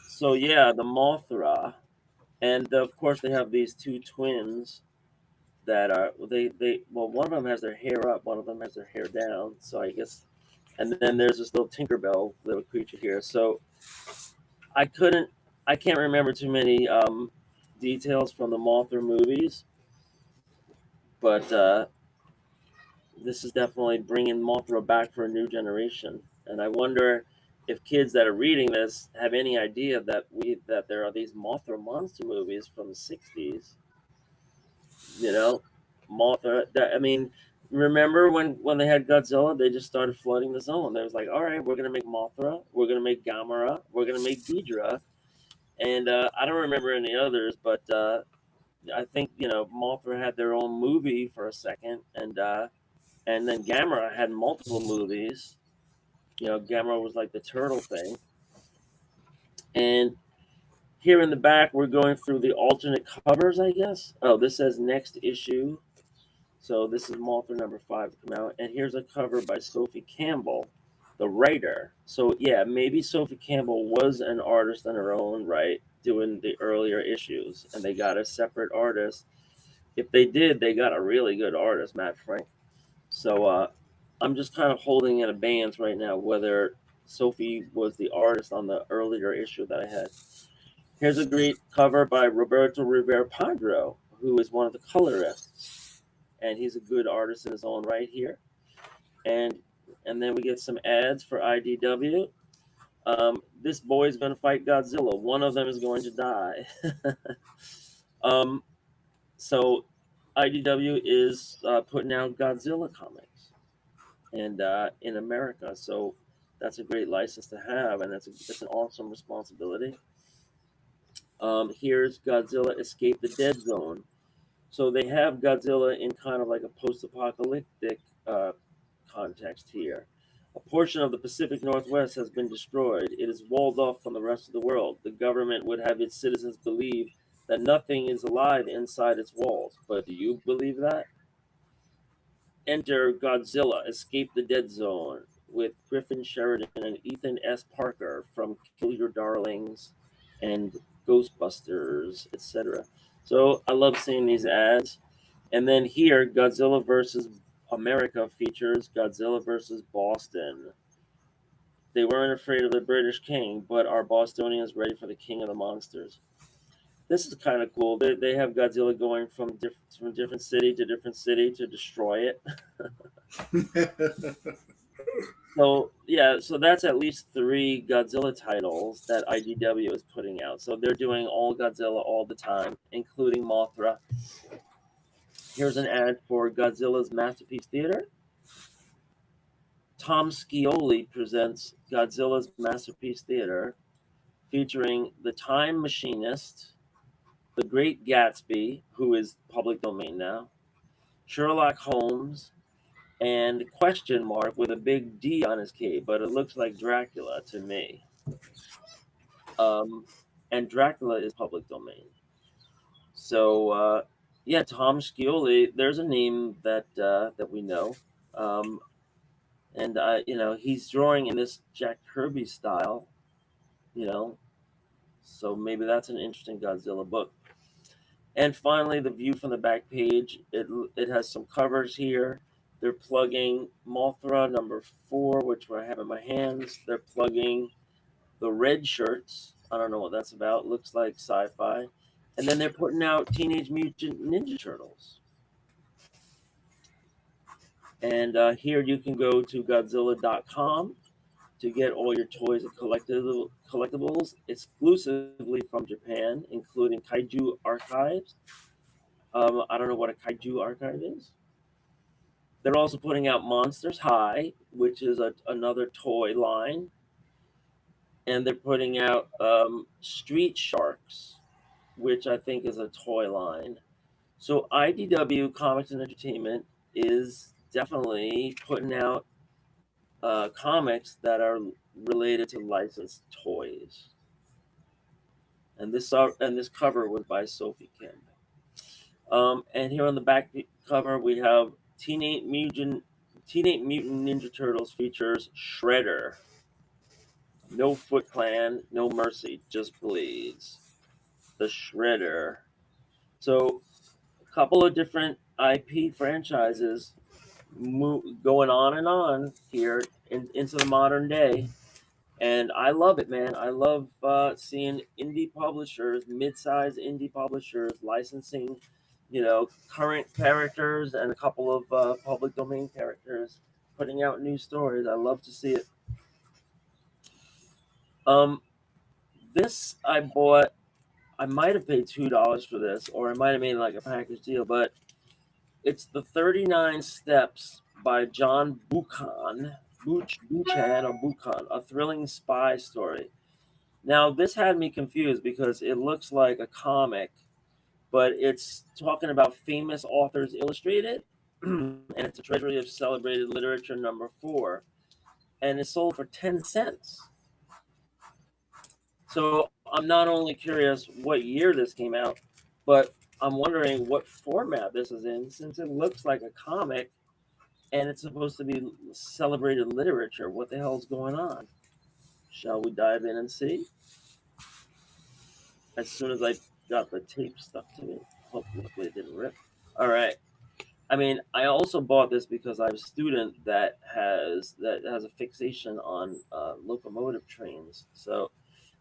So yeah, the Mothra, and of course they have these two twins that are well, one of them has their hair up, one of them has their hair down. So I guess, and then there's this little Tinkerbell little creature here. So I can't remember too many details from the Mothra movies, but this is definitely bringing Mothra back for a new generation. And I wonder if kids that are reading this have any idea that there are these Mothra monster movies from the '60s. Mothra. I mean, remember when they had Godzilla? They just started flooding the zone. They was like, all right, we're gonna make Mothra, we're gonna make Gamera, we're gonna make Ghidra, and I don't remember any others, but I think Mothra had their own movie for a second, and then Gamera had multiple movies. Gamera was like the turtle thing, and here in the back, we're going through the alternate covers, I guess. Oh, this says next issue. So this is Mothra number 5 to come out. And here's a cover by Sophie Campbell, the writer. So yeah, maybe Sophie Campbell was an artist in her own right, doing the earlier issues. And they got a separate artist. If they did, they got a really good artist, Matt Frank. So I'm just kind of holding in abeyance right now whether Sophie was the artist on the earlier issue that I had. Here's a great cover by Roberto Rivera Padro, who is one of the colorists, and he's a good artist in his own right here. And then we get some ads for IDW. This boy is going to fight Godzilla. One of them is going to die. So IDW is putting out Godzilla comics, and in America. So that's a great license to have, and it's an awesome responsibility. Here's Godzilla Escape the Dead Zone. So they have Godzilla in kind of like a post-apocalyptic context here. A portion of the Pacific Northwest has been destroyed. It is walled off from the rest of the world. The government would have its citizens believe that nothing is alive inside its walls. But do you believe that? Enter Godzilla Escape the Dead Zone with Griffin Sheridan and Ethan S. Parker from Kill Your Darlings and Ghostbusters, etc. So I love seeing these ads. And then here, Godzilla versus America features Godzilla versus Boston. They weren't afraid of the British king, but are Bostonians ready for the king of the monsters? This is kind of cool. They have Godzilla going from different city to destroy it. So yeah, so that's at least 3 Godzilla titles that IDW is putting out. So they're doing all Godzilla all the time, including Mothra. Here's an ad for Godzilla's Masterpiece Theater. Tom Scioli presents Godzilla's Masterpiece Theater, featuring the Time Machinist, the Great Gatsby, who is public domain now, Sherlock Holmes, and question mark with a big D on his cape, but it looks like Dracula to me. And Dracula is public domain. So yeah, Tom Scioli, there's a name that we know. And he's drawing in this Jack Kirby style, so maybe that's an interesting Godzilla book. And finally, the view from the back page, it has some covers here. They're plugging Mothra number 4, which I have in my hands. They're plugging the Red Shirts. I don't know what that's about. Looks like sci-fi. And then they're putting out Teenage Mutant Ninja Turtles. And here you can go to Godzilla.com to get all your toys and collectibles exclusively from Japan, including Kaiju Archives. I don't know what a Kaiju Archive is. They're also putting out Monsters High, which is another toy line. And they're putting out Street Sharks, which I think is a toy line. So IDW Comics and Entertainment is definitely putting out comics that are related to licensed toys. And this cover was by Sophie Kim. And here on the back cover we have Teenage Mutant Ninja Turtles features Shredder. No Foot Clan, no mercy, just blades. The Shredder. So a couple of different IP franchises going on and on here into the modern day. And I love it, man. I love seeing indie publishers, mid-sized indie publishers, licensing, current characters and a couple of public domain characters, putting out new stories. I love to see it. This I bought. I might have paid $2 for this, or I might have made like a package deal. But it's the 39 Steps by John Buchan, Buchan or Buchan, a thrilling spy story. Now, this had me confused because it looks like a comic, but it's talking about famous authors illustrated, and it's a treasury of celebrated literature #4, and it's sold for 10 cents. So I'm not only curious what year this came out, but I'm wondering what format this is in, since it looks like a comic and it's supposed to be celebrated literature. What the hell's going on? Shall we dive in and see? As soon as I got the tape stuck to me. Hopefully it didn't rip. All right. I mean, I also bought this because I have a student that has a fixation on locomotive trains. So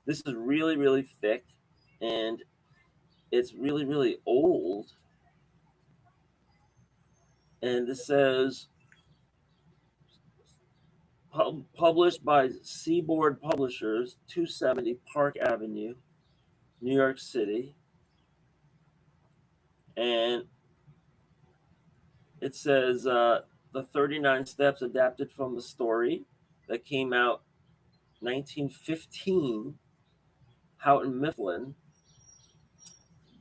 this is really, really thick, and it's really, really old. And this says published by Seaboard Publishers, 270 Park Avenue, New York City. And it says the 39 Steps adapted from the story that came out 1915, Houghton Mifflin.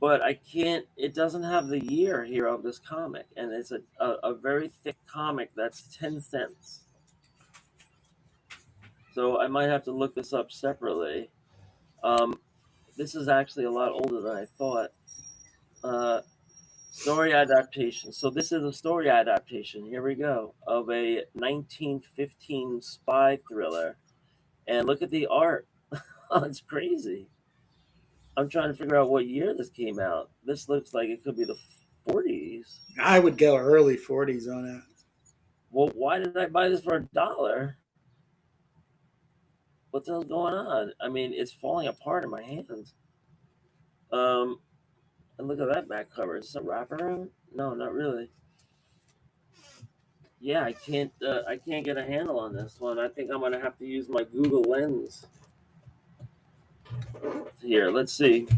But I can't, it doesn't have the year here of this comic. And it's a very thick comic that's 10 cents. So I might have to look this up separately. This is actually a lot older than I thought. Story adaptation. So this is a story adaptation. Here we go, of a 1915 spy thriller. And look at the art. It's crazy. I'm trying to figure out what year this came out. This looks like it could be the 40s. I would go early 40s on it. Well, why did I buy this for $1? What the hell's going on? I mean, it's falling apart in my hands. And look at that back cover. Is this a wraparound? No, not really. Yeah, I can't get a handle on this one. I think I'm gonna have to use my Google Lens. Here, let's see.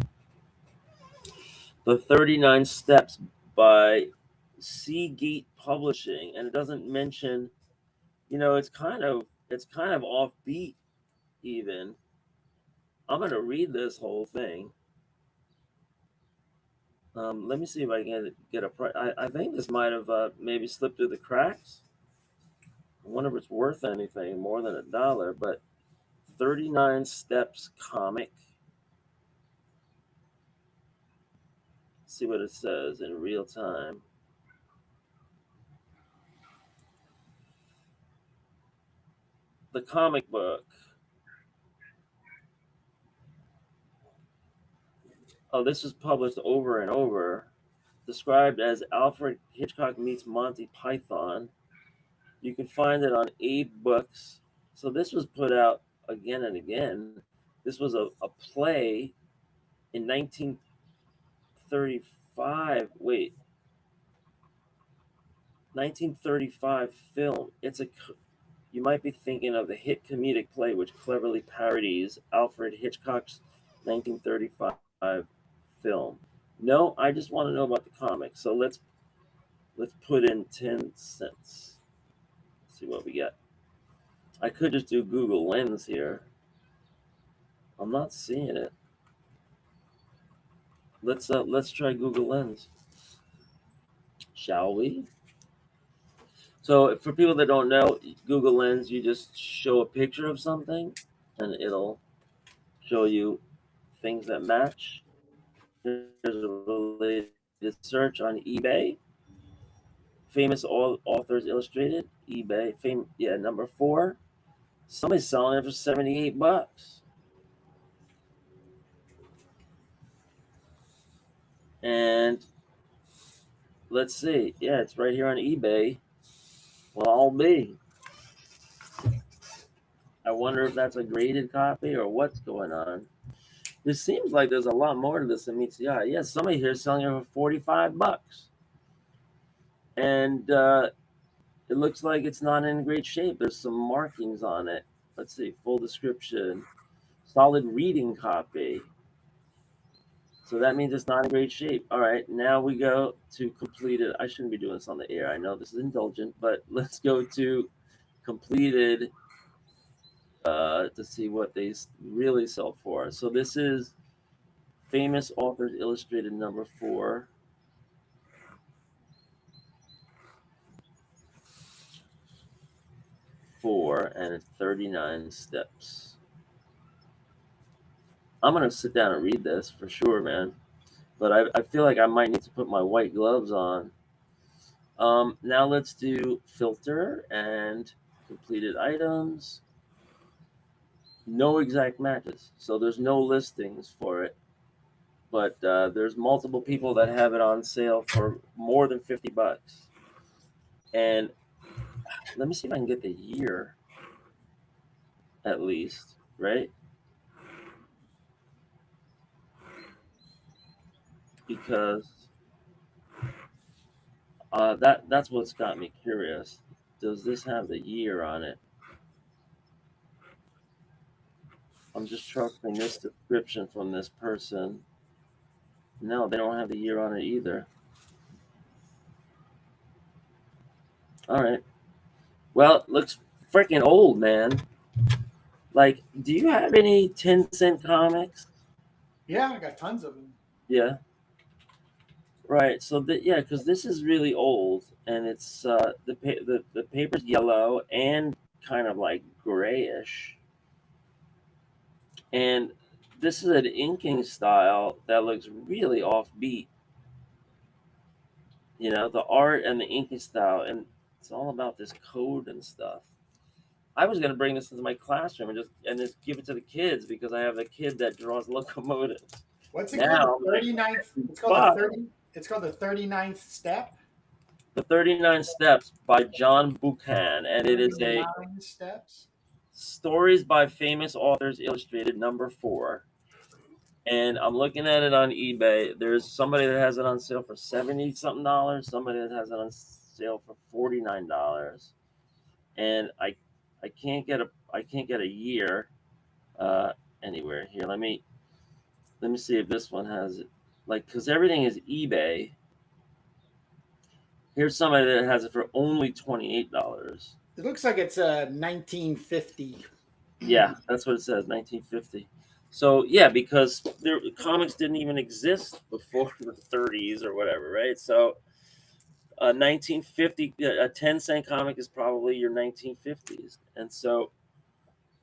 The 39 Steps by Seagate Publishing, and it doesn't mention. It's kind of offbeat. Even I'm gonna read this whole thing. Let me see if I can get a price. I think this might have maybe slipped through the cracks. I wonder if it's worth anything more than $1, but 39 Steps comic. Let's see what it says in real time. The comic book. Oh, this was published over and over. Described as Alfred Hitchcock meets Monty Python. You can find it on Abe Books. So this was put out again and again. This was a play in 1935. Wait. 1935 film. You might be thinking of the hit comedic play which cleverly parodies Alfred Hitchcock's 1935 film. No, I just want to know about the comic. So let's put in 10 cents. Let's see what we get. I could just do Google Lens here. I'm not seeing it. Let's try Google Lens. Shall we? So for people that don't know, Google Lens, you just show a picture of something and it'll show you things that match. There's a related search on eBay. Famous authors illustrated. eBay. Number 4. Somebody's selling it for $78. And let's see. Yeah, it's right here on eBay. Well, I'll be. I wonder if that's a graded copy or what's going on. This seems like there's a lot more to this than meets the eye. Yeah, somebody here is selling it for $45. And it looks like it's not in great shape. There's some markings on it. Let's see, full description. Solid reading copy. So that means it's not in great shape. All right, now we go to completed. I shouldn't be doing this on the air. I know this is indulgent, but let's go to completed to see what they really sell for. So this is Famous Authors Illustrated number 4. And it's 39 steps. I'm gonna sit down and read this for sure, man. But I feel like I might need to put my white gloves on. Now let's do filter and completed items. No exact matches, so there's no listings for it. But there's multiple people that have it on sale for more than $50. And let me see if I can get the year at least, right? Because that's what's got me curious. Does this have the year on it? I'm just trusting this description from this person. No, they don't have the year on it either. All right. Well, it looks freaking old, man. Like, do you have any 10-cent comics? Yeah, I got tons of them. Yeah. Right. So yeah, because this is really old, and it's the paper's yellow and kind of like grayish, and this is an inking style that looks really offbeat. You know, the art and the inking style, and it's all about this code and stuff. I was gonna bring this into my classroom and just give it to the kids because I have a kid that draws locomotives. What's it Now, called? The 39th. It's called but the 30. It's called the 39th step. The 39 Steps by John Buchan, and it is a 39 steps. Stories by Famous Authors Illustrated number 4. And I'm looking at it on eBay. There's somebody that has it on sale for 70 something dollars, somebody that has it on sale for $49. And I can't get a year anywhere here. Let me see if this one has it. Like, cuz everything is eBay. Here's somebody that has it for only $28. It looks like it's 1950. Yeah, that's what it says, 1950. So yeah, because comics didn't even exist before the 30s or whatever, right? So 1950, a 10-cent comic is probably your 1950s. And so,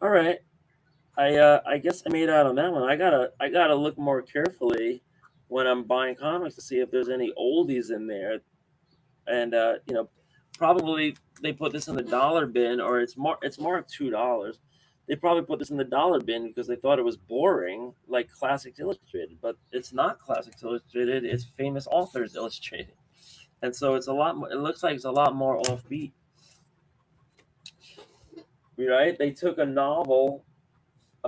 all right, I guess I made out on that one. I gotta look more carefully when I'm buying comics to see if there's any oldies in there, and probably they put this in the dollar bin, or it's marked $2. They probably put this in the dollar bin because they thought it was boring, like Classics Illustrated, but it's not Classics Illustrated. It's Famous Authors Illustrated, and so it's a lot more. It looks like it's a lot more offbeat, right? They took a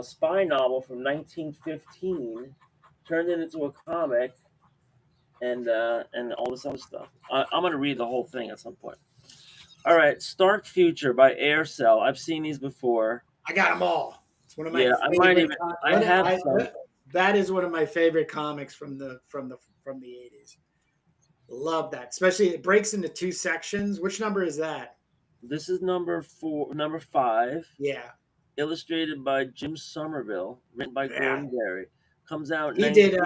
spy novel from 1915, turned it into a comic, and all this other stuff. I'm gonna read the whole thing at some point. All right, Stark Future by Aircell. I've seen these before. I got them all. It's one of my Yeah, I might favorite. even. I have some. That is one of my favorite comics from the 80s. Love that. Especially it breaks into two sections. Which number is that? This is number 5. Yeah. Illustrated by Jim Somerville, written by Yeah. Gordon Berry. Comes out He 19.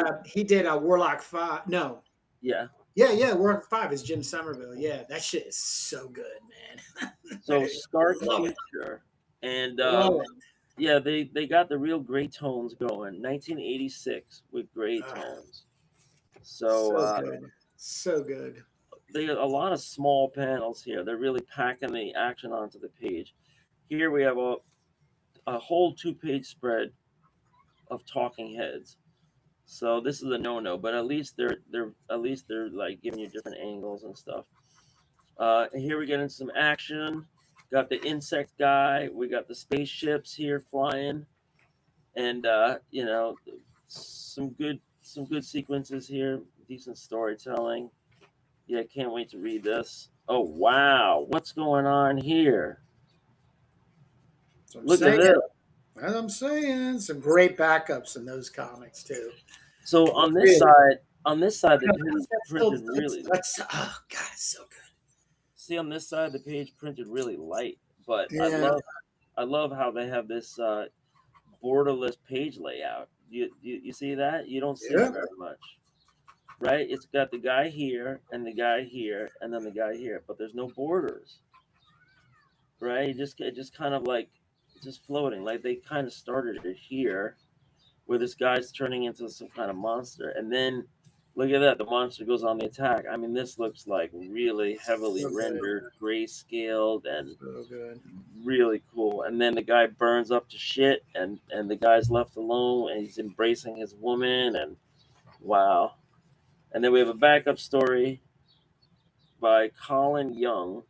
did Warlock 5. No. Yeah. Yeah, Warlock 5 is Jim Somerville. Yeah, that shit is so good, man. So Stark Love it. Future, and Love it. yeah, they got the real gray tones going. 1986 with gray tones. So So good. So good. they got a lot of small panels here. They're really packing the action onto the page. Here we have a whole 2-page spread of talking heads. So this is a no-no, but at least they're like giving you different angles and stuff. Here we get into some action. Got the insect guy. We got the spaceships here flying, and some good sequences here. Decent storytelling. Yeah, can't wait to read this. Oh wow, what's going on here? Look at this. As I'm saying, some great backups in those comics too. So on this side, the page printed really. Oh god, it's so good. See, on this side, the page printed really light, but Yeah. I love how they have this borderless page layout. You see that? You don't see that very much, right? It's got the guy here and the guy here and then the guy here, but there's no borders, right? It just kind of like just floating. Like they kind of started it here, where this guy's turning into some kind of monster, and then look at that, the monster goes on the attack. I mean, this looks like really heavily rendered, grayscaled, and so good. Really cool. And then the guy burns up to shit, and the guy's left alone, and he's embracing his woman, and wow. And then we have a backup story by Colin Young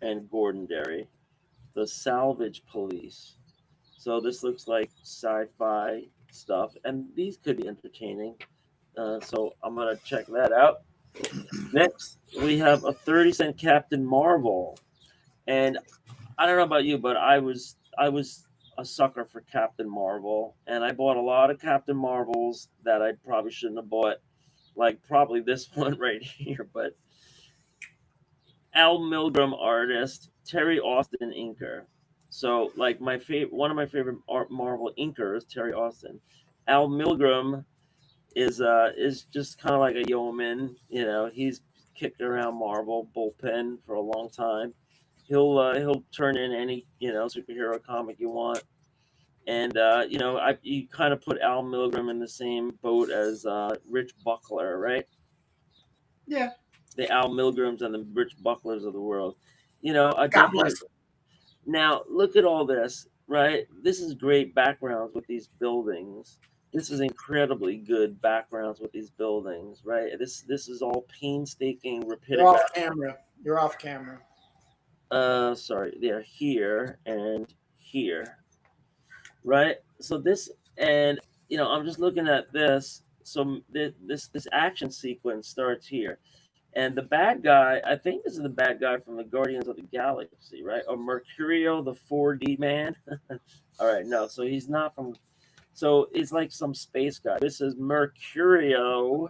and Gordon Derry, The Salvage Police. So this looks like sci-fi stuff, and these could be entertaining. So I'm gonna check that out. Next, we have a 30-cent Captain Marvel, and I don't know about you, but I was a sucker for Captain Marvel, and I bought a lot of Captain Marvels that I probably shouldn't have bought, like probably this one right here. But Al Milgrom artist, Terry Austin inker. So like one of my favorite Marvel inkers, Terry Austin. Al Milgrom is just kind of like a yeoman. You know, he's kicked around Marvel bullpen for a long time. He'll turn in any superhero comic you want, and you kind of put Al Milgrom in the same boat as Rich Buckler, right? Yeah. The Al Milgroms and the Rich Bucklers of the world. God bless. Now look at all this, right? This is great backgrounds with these buildings. This is incredibly good backgrounds with these buildings, right? This is all painstaking, repetitive. You're off camera. You're off camera. Sorry, they're here and here, right? So this, and I'm just looking at this. So this action sequence starts here, and the bad guy, I think this is the bad guy from the Guardians of the Galaxy, right? Or Mercurio, the 4D man. All right, no, so he's not from. So it's like some space guy. This is Mercurio,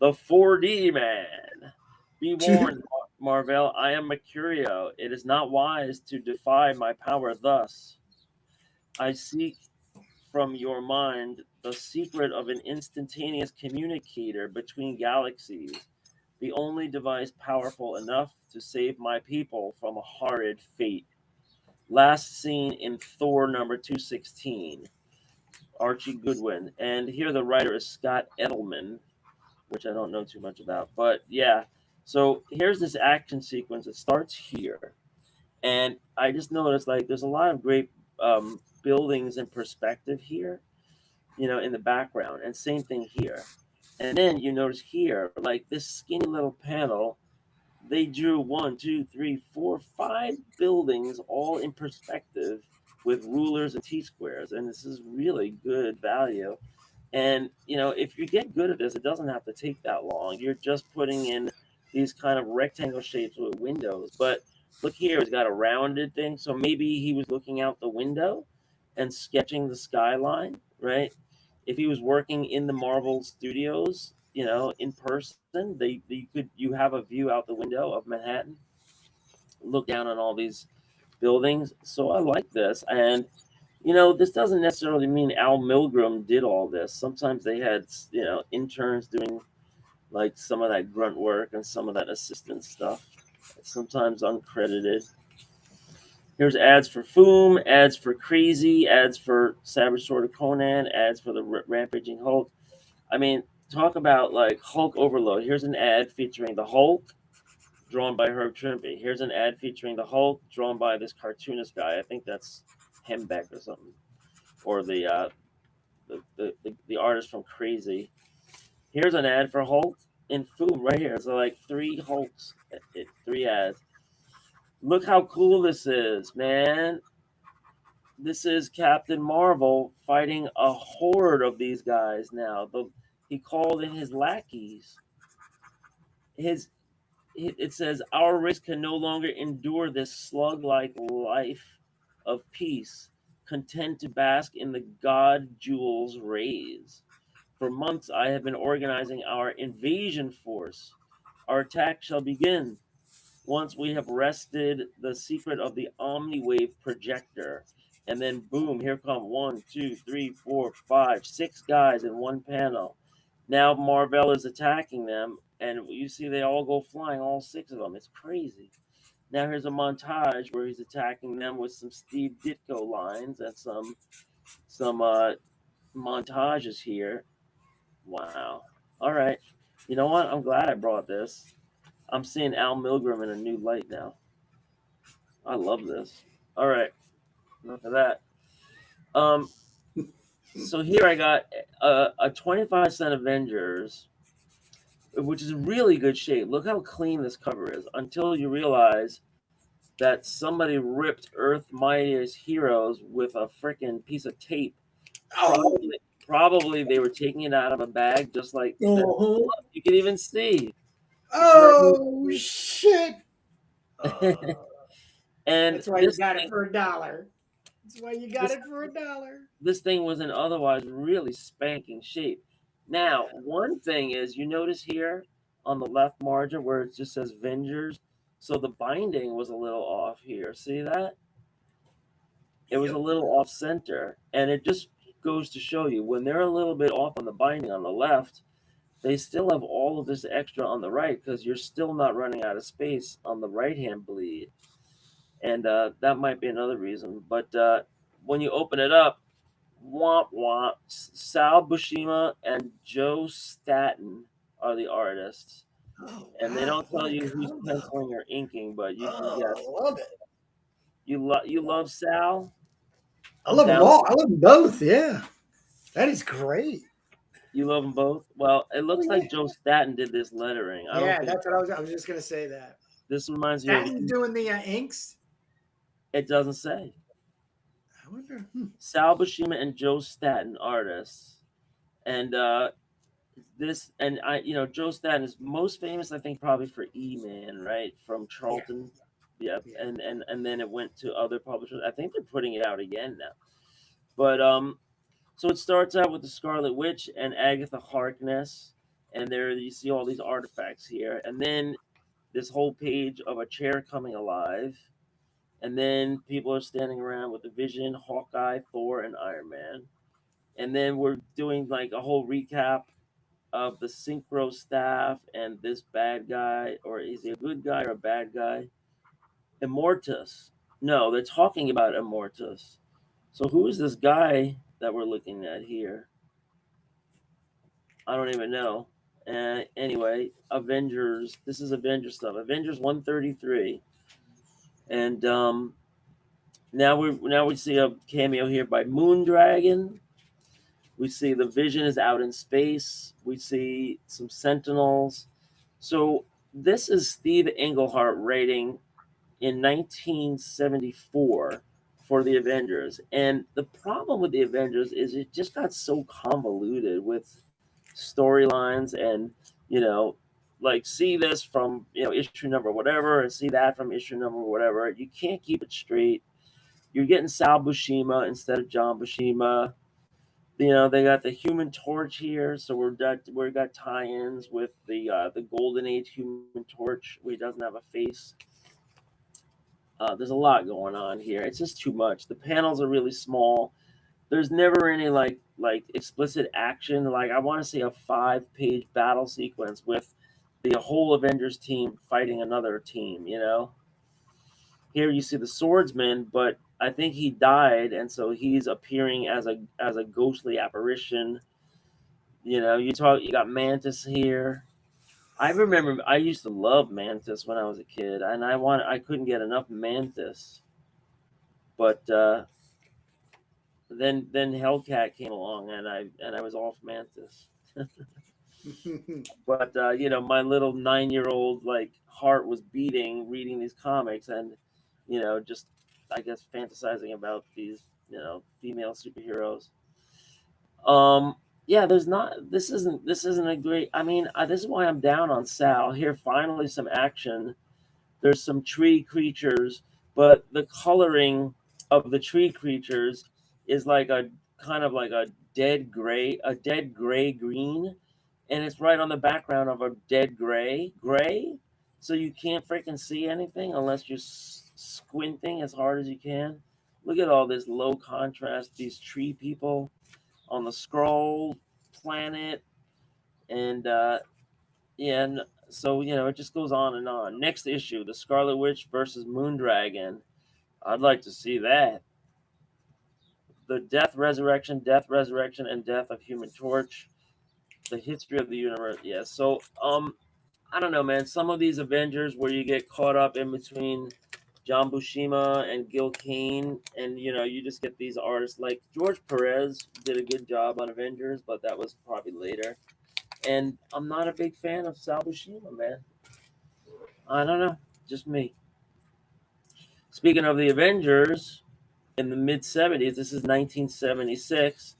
the 4D man. Be warned, Marvel, I am Mercurio. It is not wise to defy my power thus. I seek from your mind the secret of an instantaneous communicator between galaxies, the only device powerful enough to save my people from a horrid fate. Last seen in Thor number 216, Archie Goodwin. And here the writer is Scott Edelman, which I don't know too much about. But yeah, so here's this action sequence. It starts here. And I just noticed like there's a lot of great buildings in perspective here, in the background. And same thing here. And then you notice here, like this skinny little panel, they drew 1, 2, 3, 4, 5 buildings all in perspective with rulers and T-squares. And this is really good value. And, if you get good at this, it doesn't have to take that long. You're just putting in these kind of rectangle shapes with windows. But look here, it's got a rounded thing. So maybe he was looking out the window and sketching the skyline, right? If he was working in the Marvel Studios, in person, you have a view out the window of Manhattan, look down on all these buildings. So I like this. And this doesn't necessarily mean Al Milgrom did all this. Sometimes they had, interns doing like some of that grunt work and some of that assistant stuff, sometimes uncredited. Here's ads for Foom, ads for Crazy, ads for Savage Sword of Conan, ads for the Rampaging Hulk. I mean, talk about like Hulk overload. Here's an ad featuring the Hulk, drawn by Herb Trimpe. Here's an ad featuring the Hulk, drawn by this cartoonist guy. I think that's Hembeck or something, or the artist from Crazy. Here's an ad for Hulk in Foom right here. So like 3 Hulks, 3 ads. Look how cool this is, man. This is Captain Marvel fighting a horde of these guys now. He called in his lackeys. It says, our race can no longer endure this slug-like life of peace, content to bask in the god jewel's rays. For months I have been organizing our invasion force. Our attack shall begin once we have wrested the secret of the Omniwave projector. And then boom, here come 1, 2, 3, 4, 5, 6 guys in one panel. Now Marvel is attacking them, and you see they all go flying, all 6 of them. It's crazy. Now here's a montage where he's attacking them with some Steve Ditko lines and some montages here. Wow. All right. You know what? I'm glad I brought this. I'm seeing Al Milgrom in a new light now. I love this. All right. Enough of that. So here I got a 25-cent Avengers, which is really good shape. Look how clean this cover is, until you realize that somebody ripped Earth Mightiest Heroes with a freaking piece of tape. Probably they were taking it out of a bag, just like that. You can even see. Oh shit! And that's why you got it for $1. That's why you got it for $1. This thing was in otherwise really spanking shape. Now, one thing is, you notice here on the left margin where it just says Vengers, so the binding was a little off here. See that? It was a little off center, and it just goes to show you when they're a little bit off on the binding on the left, they still have all of this extra on the right because you're still not running out of space on the right-hand bleed. And that might be another reason. But when you open it up, womp womp, Sal Buscema and Joe Staten are the artists. And they don't tell you who's penciling or inking, but you can guess. I love it. You love Sal? I love them all. I love them both. Yeah. That is great. You love them both? Well, it looks like Joe Staten did this lettering. That's what I was just going to say that. This reminds me of... Staten's doing the inks? It doesn't say. I wonder. Sal Buscema and Joe Staten, artists. And Joe Staten is most famous, I think, probably for E-Man, right? From Charlton. Yeah. And then it went to other publishers. I think they're putting it out again now. But so it starts out with the Scarlet Witch and Agatha Harkness, and there you see all these artifacts here, and then this whole page of a chair coming alive, and then people are standing around with the Vision, Hawkeye, Thor, and Iron Man, and then we're doing like a whole recap of the Synchro staff and this bad guy, or is he a good guy or a bad guy? Immortus. No, they're talking about Immortus. So who is this guy that we're looking at here? I don't even know. Anyway, Avengers. This is Avengers stuff. Avengers 133. And now we see a cameo here by Moondragon. We see the Vision is out in space. We see some Sentinels. So this is Steve Englehart writing in 1974 for the Avengers. And the problem with the Avengers is it just got so convoluted with storylines and, like see this from issue number whatever and see that from issue number whatever. You can't keep it straight. You're getting Sal Buscema instead of John Buscema. They got the Human Torch here, so we got tie-ins with the Golden Age Human Torch. Where he doesn't have a face. There's a lot going on here. It's just too much. The panels are really small. There's never any like explicit action. Like I want to see a 5-page battle sequence with the whole Avengers team fighting another team. Here you see the swordsman, but I think he died, and so he's appearing as a ghostly apparition. You got Mantis here. I remember I used to love Mantis when I was a kid, and I couldn't get enough Mantis. But then Hellcat came along, and I was off Mantis. But my little 9-year-old heart was beating reading these comics, and just I guess fantasizing about these female superheroes. Yeah, there's not. This isn't a great. I mean, this is why I'm down on Sal. Here, finally, some action. There's some tree creatures, but the coloring of the tree creatures is like a kind of like a dead gray green, and it's right on the background of a dead gray. So you can't freaking see anything unless you're squinting as hard as you can. Look at all this low contrast. These tree people on the scroll planet, and yeah, and so it just goes on and on. Next issue, the Scarlet Witch versus Moondragon. I'd like to see that. The death, resurrection, and death of Human Torch. The history of the universe. Yeah. So I don't know, man. Some of these Avengers where you get caught up in between John Buscema and Gil Kane, and you just get these artists like George Perez did a good job on Avengers, but that was probably later. And I'm not a big fan of Sal Buscema, man. I don't know, just me. Speaking of the Avengers, in the mid 70s, this is 1976,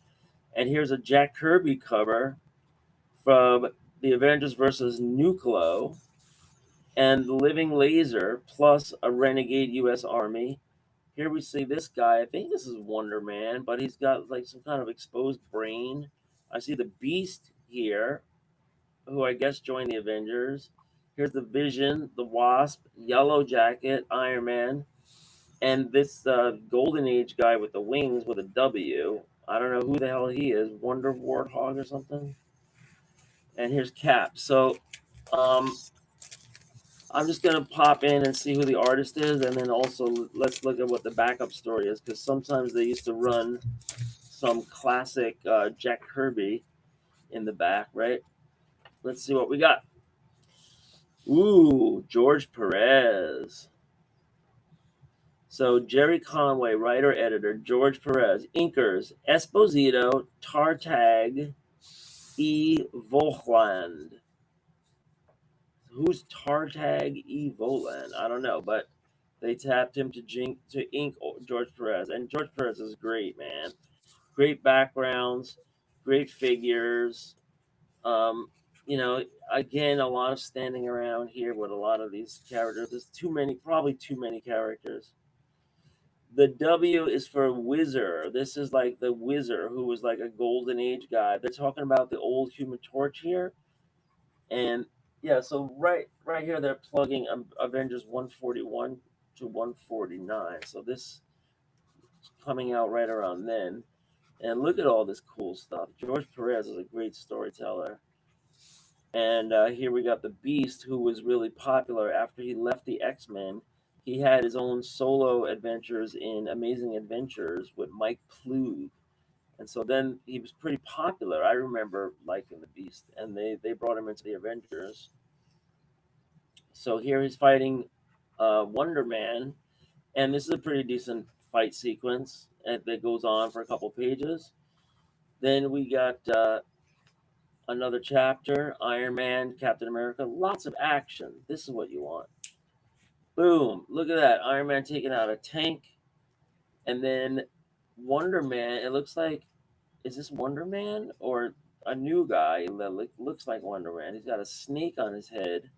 and here's a Jack Kirby cover from the Avengers versus Nucleo and the Living Laser plus a renegade U.S. Army. Here we see this guy. I think this is Wonder Man, but he's got like some kind of exposed brain. I see the Beast here, who I guess joined the Avengers. Here's the Vision, the Wasp, Yellow Jacket, Iron Man, and this Golden Age guy with the wings with a W. I don't know who the hell he is, Wonder Warthog or something. And here's Cap. So I'm just gonna pop in and see who the artist is, and then also let's look at what the backup story is, because sometimes they used to run some classic Jack Kirby in the back, right? Let's see what we got. Ooh, George Perez. So Jerry Conway, writer, editor, George Perez, inkers, Esposito, Tartag, E. Volkland. Who's Tartag E. Voland? I don't know, but they tapped him to ink George Perez, and George Perez is great, man. Great backgrounds, great figures. Um, again, a lot of standing around here with a lot of these characters. There's probably too many characters. The W is for Whizzer. This is like the Whizzer, who was like a Golden Age guy. They're talking about the old Human Torch here, and yeah, so right here they're plugging Avengers 141 to 149. So this is coming out right around then. And look at all this cool stuff. George Perez is a great storyteller. And here we got the Beast, who was really popular after he left the X-Men. He had his own solo adventures in Amazing Adventures with Mike Ploog. And so then he was pretty popular. I remember liking the Beast, and they brought him into the Avengers. So here he's fighting Wonder Man, and this is a pretty decent fight sequence that goes on for a couple pages. Then we got another chapter, Iron Man, Captain America, lots of action. This is what you want. Boom! Look at that, Iron Man taking out a tank, and then Wonder Man. It looks like, is this Wonder Man or a new guy that looks like Wonder Man. He's got a snake on his head,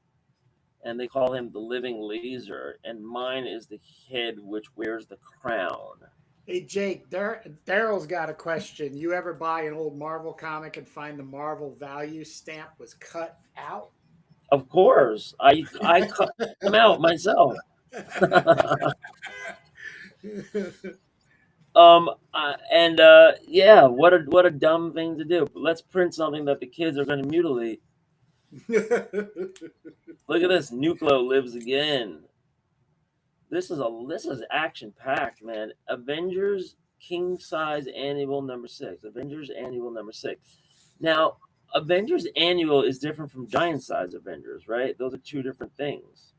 and they call him the Living Laser. And mine is the head which wears the crown. Hey Jake, Daryl's got a question. You ever buy an old Marvel comic and find the Marvel value stamp was cut out? Of course, I cut them out myself. And yeah, what a dumb thing to do. Let's print something that the kids are going to mutilate. Look at this. Nuclear lives again. This is action packed, man. Avengers King Size Annual #6. Avengers Annual #6. Now, Avengers Annual is different from Giant Size Avengers, right? Those are two different things.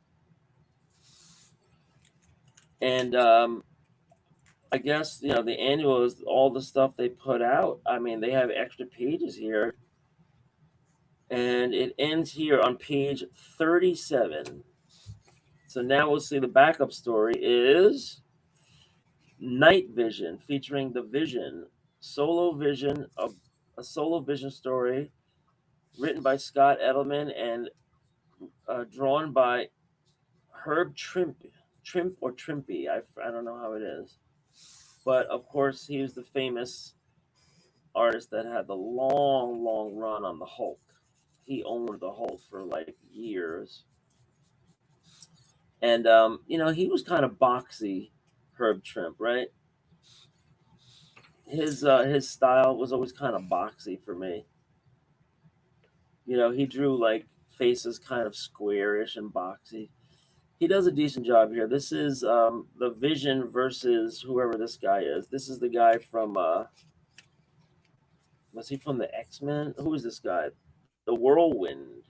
And I guess the annual is all the stuff they put out. I mean, they have extra pages here, and it ends here on page 37. So now we'll see the backup story is Night Vision, featuring the Vision, a solo Vision story written by Scott Edelman and drawn by Herb Trimp or Trimpy. I don't know how it is. But of course, he was the famous artist that had the long run on the Hulk. He owned the Hulk for like years. And, he was kind of boxy, Herb Trimp, right? His style was always kind of boxy for me. He drew like faces kind of squarish and boxy. He does a decent job here. This is the Vision versus whoever this guy is. This is the guy from was he from the X-Men? Who is this guy? The Whirlwind.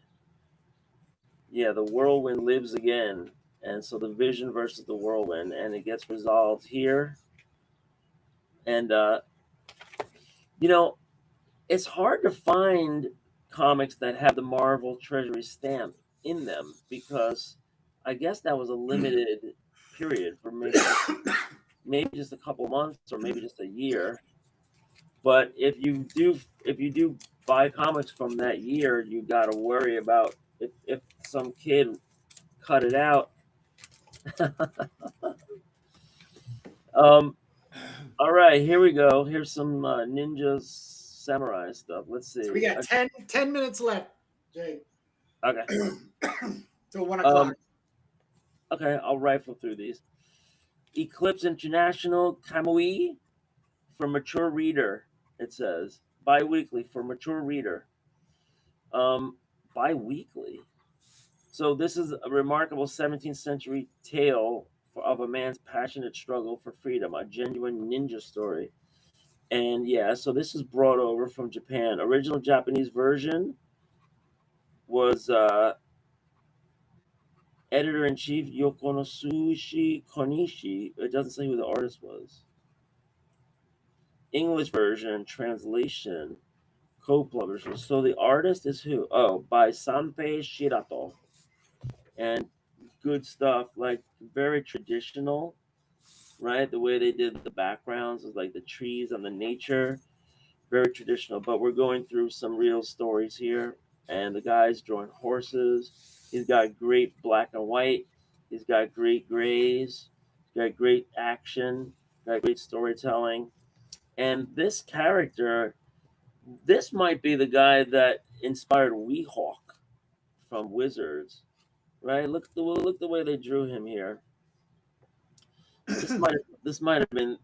Yeah, the Whirlwind lives again. And so the Vision versus the Whirlwind, and it gets resolved here. And it's hard to find comics that have the Marvel Treasury stamp in them because I guess that was a limited period for maybe just a couple months or maybe just a year. But if you do buy comics from that year, you got to worry about if some kid cut it out. All right, here we go. Here's some ninja samurai stuff. Let's see. So we got 10 minutes left, Jake. Okay. Till 1 o'clock. Okay, I'll rifle through these. Eclipse International Kamui for mature reader. It says bi-weekly for mature reader. Bi-weekly. So this is a remarkable 17th century tale of a man's passionate struggle for freedom, a genuine ninja story. And yeah, so this is brought over from Japan. Original Japanese version was editor-in-chief Yokonosushi Konishi. It doesn't say who the artist was. English version, translation, co-publisher. So the artist is who? Oh, by Sanpei Shirato. And good stuff, like very traditional, right? The way they did the backgrounds was like the trees and the nature, very traditional. But we're going through some real stories here, and the guy's drawing horses. He's got great black and white. He's got great grays. He's got great action. Got great storytelling. And this character, this might be the guy that inspired Weehawk from Wizards, right? Look the way they drew him here. This might have been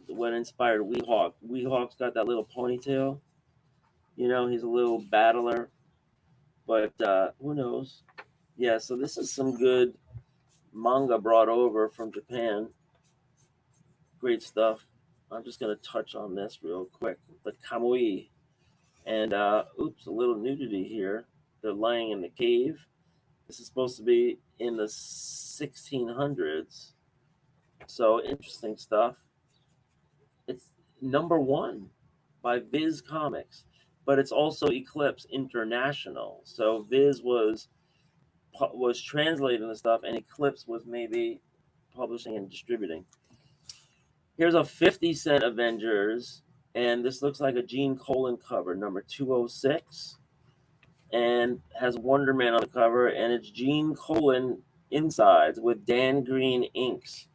what inspired Weehawk. Weehawk's got that little ponytail. He's a little battler, but who knows? Yeah, so this is some good manga brought over from Japan. Great stuff. I'm just gonna touch on this real quick. The Kamui, and oops, a little nudity here. They're lying in the cave. This is supposed to be in the 1600s. So interesting stuff. It's #1 by Viz Comics, but it's also Eclipse International. So Viz was translating the stuff, and Eclipse was maybe publishing and distributing. Here's a 50-cent Avengers And this looks like a Gene Colan cover, number 206, and has Wonder Man on the cover, and it's Gene Colan insides with Dan Green inks.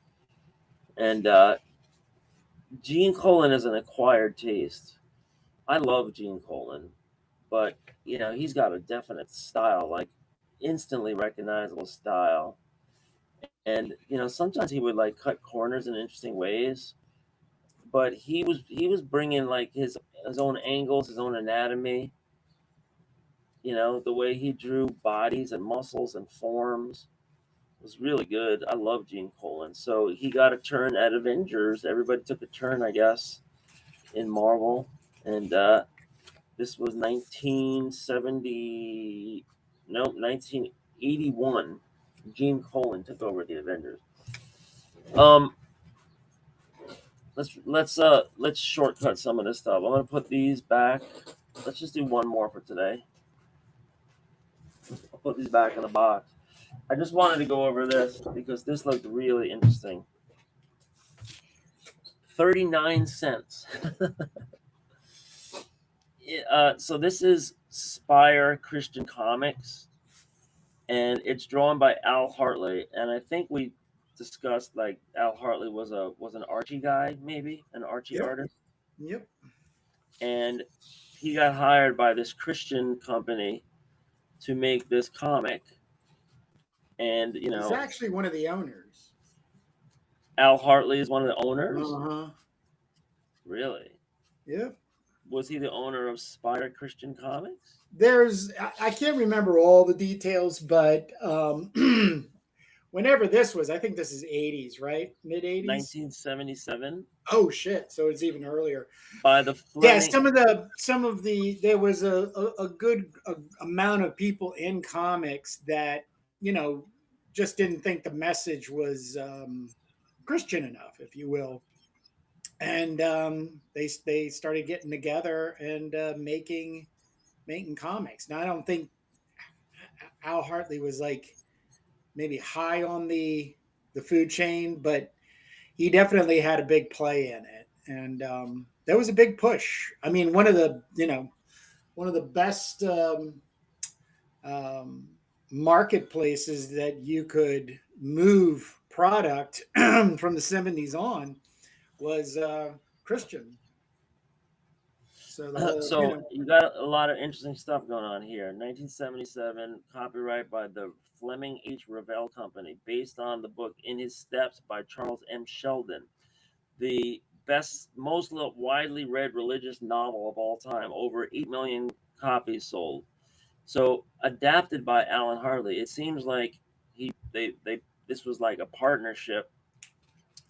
And Gene Colan is an acquired taste. I love Gene Colan, but he's got a definite style, like instantly recognizable style. And sometimes he would like cut corners in interesting ways, but he was bringing like his own angles, his own anatomy. The way he drew bodies and muscles and forms was really good. I love Gene Colan. So he got a turn at Avengers. Everybody took a turn, I guess, in Marvel. And this was 1970, no, 1981. Gene Colan took over the Avengers. Let's shortcut some of this stuff. I'm gonna put these back. Let's just do one more for today. I'll put these back in the box. I just wanted to go over this because this looked really interesting. 39 cents. So this is Spire Christian Comics, and it's drawn by Al Hartley. And I think we discussed like Al Hartley was an Archie guy, maybe an Archie artist. Yep. And he got hired by this Christian company to make this comic. And he's actually one of the owners. Al Hartley is one of the owners. Uh-huh. Really? Yep. Was he the owner of Spire Christian Comics? I can't remember all the details, but whenever this was, I think this is 80s, right? Mid 80s? 1977. Oh shit! So it's even earlier. By the Fleming. Yeah, some of the there was a good amount of people in comics that just didn't think the message was Christian enough, if you will, and they started getting together and making comics. Now I don't think Al Hartley was like maybe high on the food chain, but he definitely had a big play in it, and that was a big push. I mean, one of the best marketplaces that you could move product from the 70s on was Christian. So you got a lot of interesting stuff going on here. 1977, copyright by the Fleming H. Revell Company, based on the book In His Steps by Charles M. Sheldon, the most widely read religious novel of all time, over 8 million copies sold. So adapted by Alan Hartley. It seems like this was like a partnership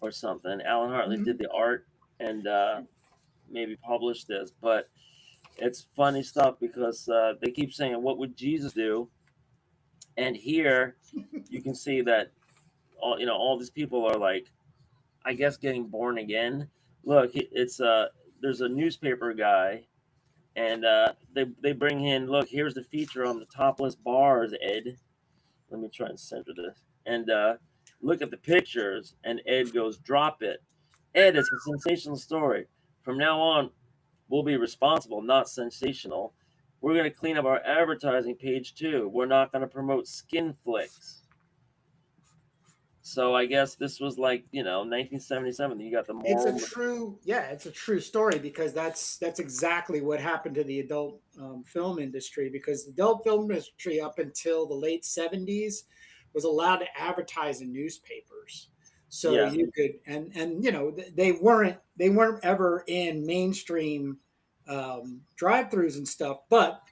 or something. Alan Hartley did the art and maybe published this, but it's funny stuff because they keep saying, what would Jesus do? And here you can see that all these people are like, I guess, getting born again. Look, it's there's a newspaper guy, and they bring in, look, here's the feature on the topless bars, Ed. Let me try and center this. And look at the pictures, and Ed goes, drop it. Ed, it's a sensational story. From now on, we'll be responsible, not sensational. We're going to clean up our advertising page too. We're not going to promote skin flicks. So I guess this was like 1977. You got the moral. It's a true story, because that's exactly what happened to the adult film industry. Because the adult film industry up until the late 70s was allowed to advertise in newspapers. So you could, and they weren't ever in mainstream drive-throughs and stuff, but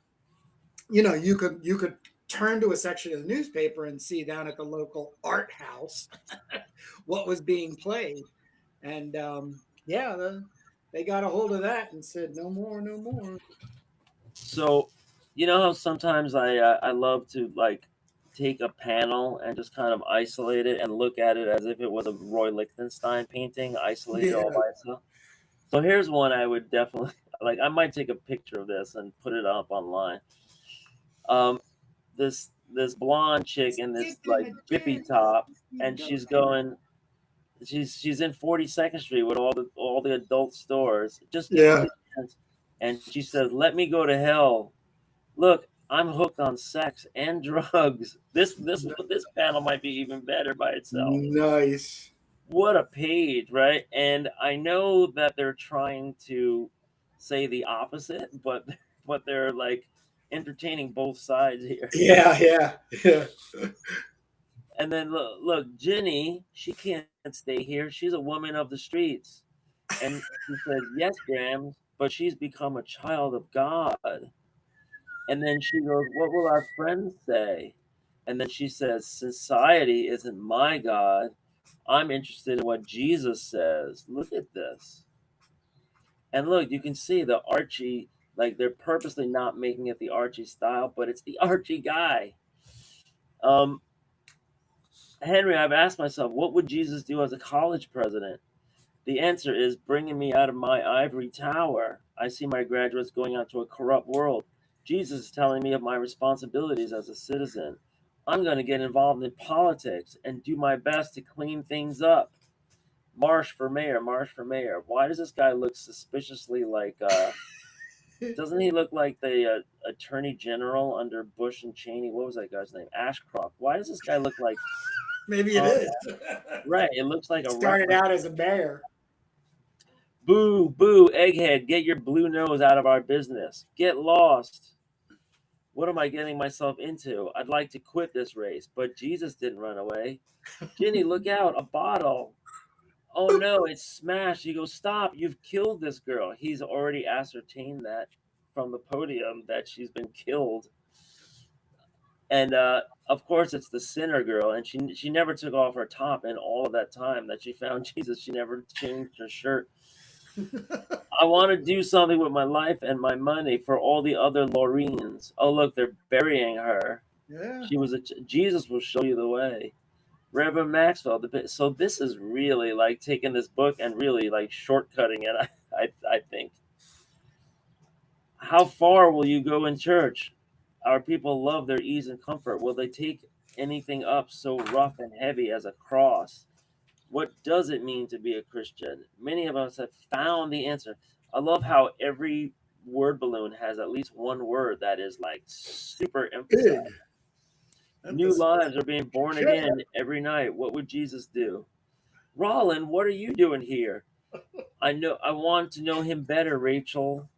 you could turn to a section of the newspaper and see down at the local art house what was being played, and they got a hold of that and said no more. So how sometimes I love to like take a panel and just kind of isolate it and look at it as if it was a Roy Lichtenstein painting, isolated all by itself. So here's one I would definitely like. I might take a picture of this and put it up online. This blonde chick in this like bippy top, and she's going, She's in 42nd Street with all the adult stores. Just give me Yeah. the chance. And she says, "Let me go to hell. Look, I'm hooked on sex and drugs. This panel might be even better by itself. Nice. What a page, right?" And I know that they're trying to say the opposite, but they're like entertaining both sides here. Yeah, yeah, yeah. And then look, Ginny, she can't stay here. She's a woman of the streets. And she said, "Yes, Grams, but she's become a child of God." And then she goes, "What will our friends say?" And then she says, "Society isn't my God. I'm interested in what Jesus says." Look at this. And look, you can see the Archie, like they're purposely not making it the Archie style, but it's the Archie guy. Um, Henry, I've asked myself, what would Jesus do as a college president? The answer is bringing me out of my ivory tower. I see my graduates going out to a corrupt world. Jesus is telling me of my responsibilities as a citizen. I'm going to get involved in politics and do my best to clean things up. Marsh for mayor, Marsh for mayor. Why does this guy look suspiciously like, doesn't he look like the attorney general under Bush and Cheney? What was that guy's name? Ashcroft. Why does this guy look like, Maybe it is. right, it looks like a Started reference. out as a mayor. Boo, boo, egghead, get your blue nose out of our business. Get lost. What am I getting myself into? I'd like to quit this race, but Jesus didn't run away. Ginny, look out, a bottle. Oh no, it's smashed. You go, "Stop, you've killed this girl." He's already ascertained that from the podium that she's been killed. And of course, it's the sinner girl, and she never took off her top in all of that time that she found Jesus. She never changed her shirt. I want to do something with my life and my money for all the other Laureens. Oh, look, they're burying her. Yeah. She was Jesus will show you the way. Reverend Maxwell. So this is really like taking this book and really like shortcutting it. I think. How far will you go in church? Our people love their ease and comfort. Will they take anything up so rough and heavy as a cross? What does it mean to be a Christian? Many of us have found the answer. I love how every word balloon has at least one word that is like super Big. emphasized. New lives are being born again every night. What would Jesus do? Roland, what are you doing here? I want to know him better, Rachel.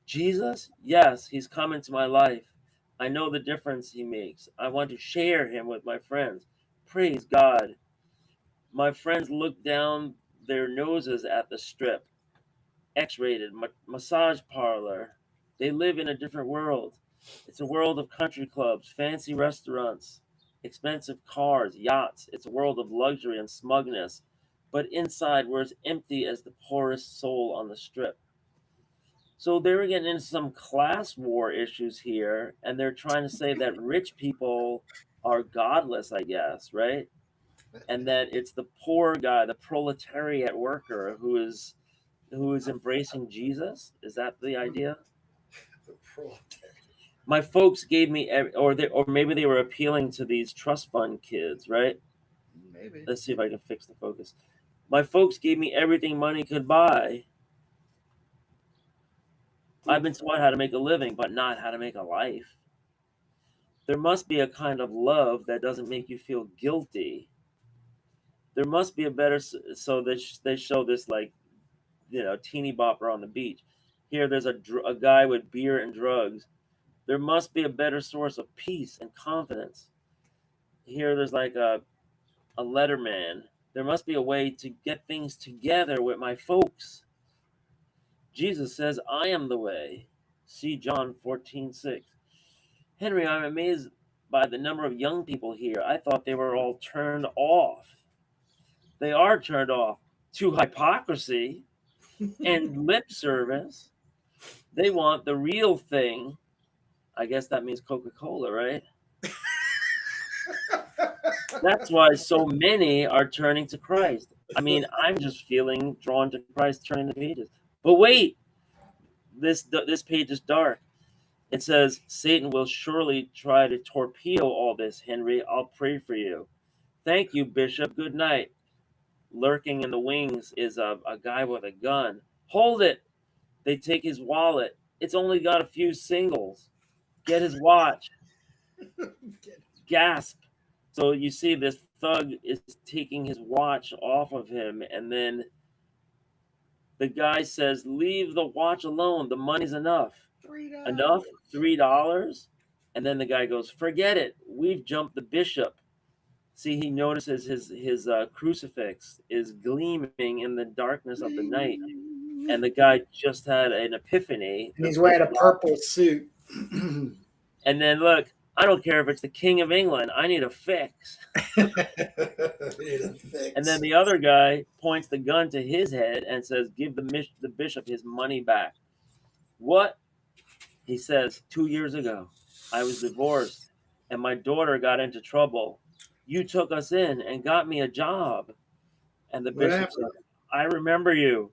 Jesus? Yes, he's come into my life. I know the difference he makes. I want to share him with my friends. Praise God. My friends look down their noses at the strip. X-rated massage parlor. They live in a different world. It's a world of country clubs, fancy restaurants, expensive cars, yachts. It's a world of luxury and smugness. But inside, we're as empty as the poorest soul on the strip. So they were getting into some class war issues here, and they're trying to say that rich people are godless, I guess, right? And that it's the poor guy, the proletariat worker, who is embracing Jesus. Is that the idea? My folks gave me, or maybe they were appealing to these trust fund kids, right? Maybe. Let's see if I can fix the focus. My folks gave me everything money could buy. I've been taught how to make a living, but not how to make a life. There must be a kind of love that doesn't make you feel guilty. There must be a better. So they show this like, teeny bopper on the beach. Here, there's a guy with beer and drugs. There must be a better source of peace and confidence. Here, there's like a letterman. There must be a way to get things together with my folks. Jesus says, "I am the way." See John 14:6. Henry, I'm amazed by the number of young people here. I thought they were all turned off. They are turned off to hypocrisy and lip service. They want the real thing. I guess that means Coca-Cola, right? That's why so many are turning to Christ. I mean, I'm just feeling drawn to Christ turning the pages. But wait, this page is dark. It says, "Satan will surely try to torpedo all this, Henry. I'll pray for you." Thank you, Bishop. Good night. Lurking in the wings is a guy with a gun. Hold it! They take his wallet. It's only got a few singles. Get his watch. Gasp. So you see this thug is taking his watch off of him, and then the guy says, leave the watch alone. The money's enough. $3. Enough? $3? And then the guy goes, forget it. We've jumped the bishop. See, he notices his crucifix is gleaming in the darkness of the night. And the guy just had an epiphany. And he's wearing a purple suit. And then look, I don't care if it's the King of England. I need a fix. And then the other guy points the gun to his head and says, give the bishop his money back. What? He says, 2 years ago, I was divorced and my daughter got into trouble. You took us in and got me a job. And the bishop said, I remember you.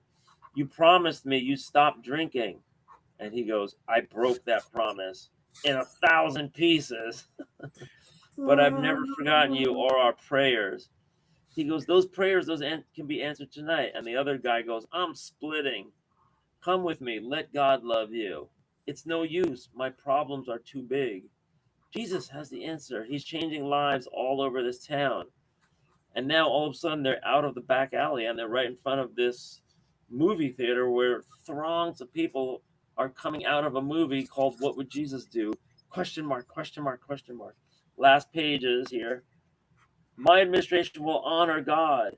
You promised me you stopped drinking. And he goes, I broke that promise in 1,000 pieces. But I've never forgotten you or our prayers. He goes, those prayers, can be answered tonight. And the other guy goes, I'm splitting. Come with me. Let God love you. It's no use. My problems are too big. Jesus has the answer. He's changing lives all over this town. And now all of a sudden they're out of the back alley and they're right in front of this movie theater where throngs of people are coming out of a movie called What Would Jesus Do? Question mark, question mark, question mark. Last pages here. My administration will honor God.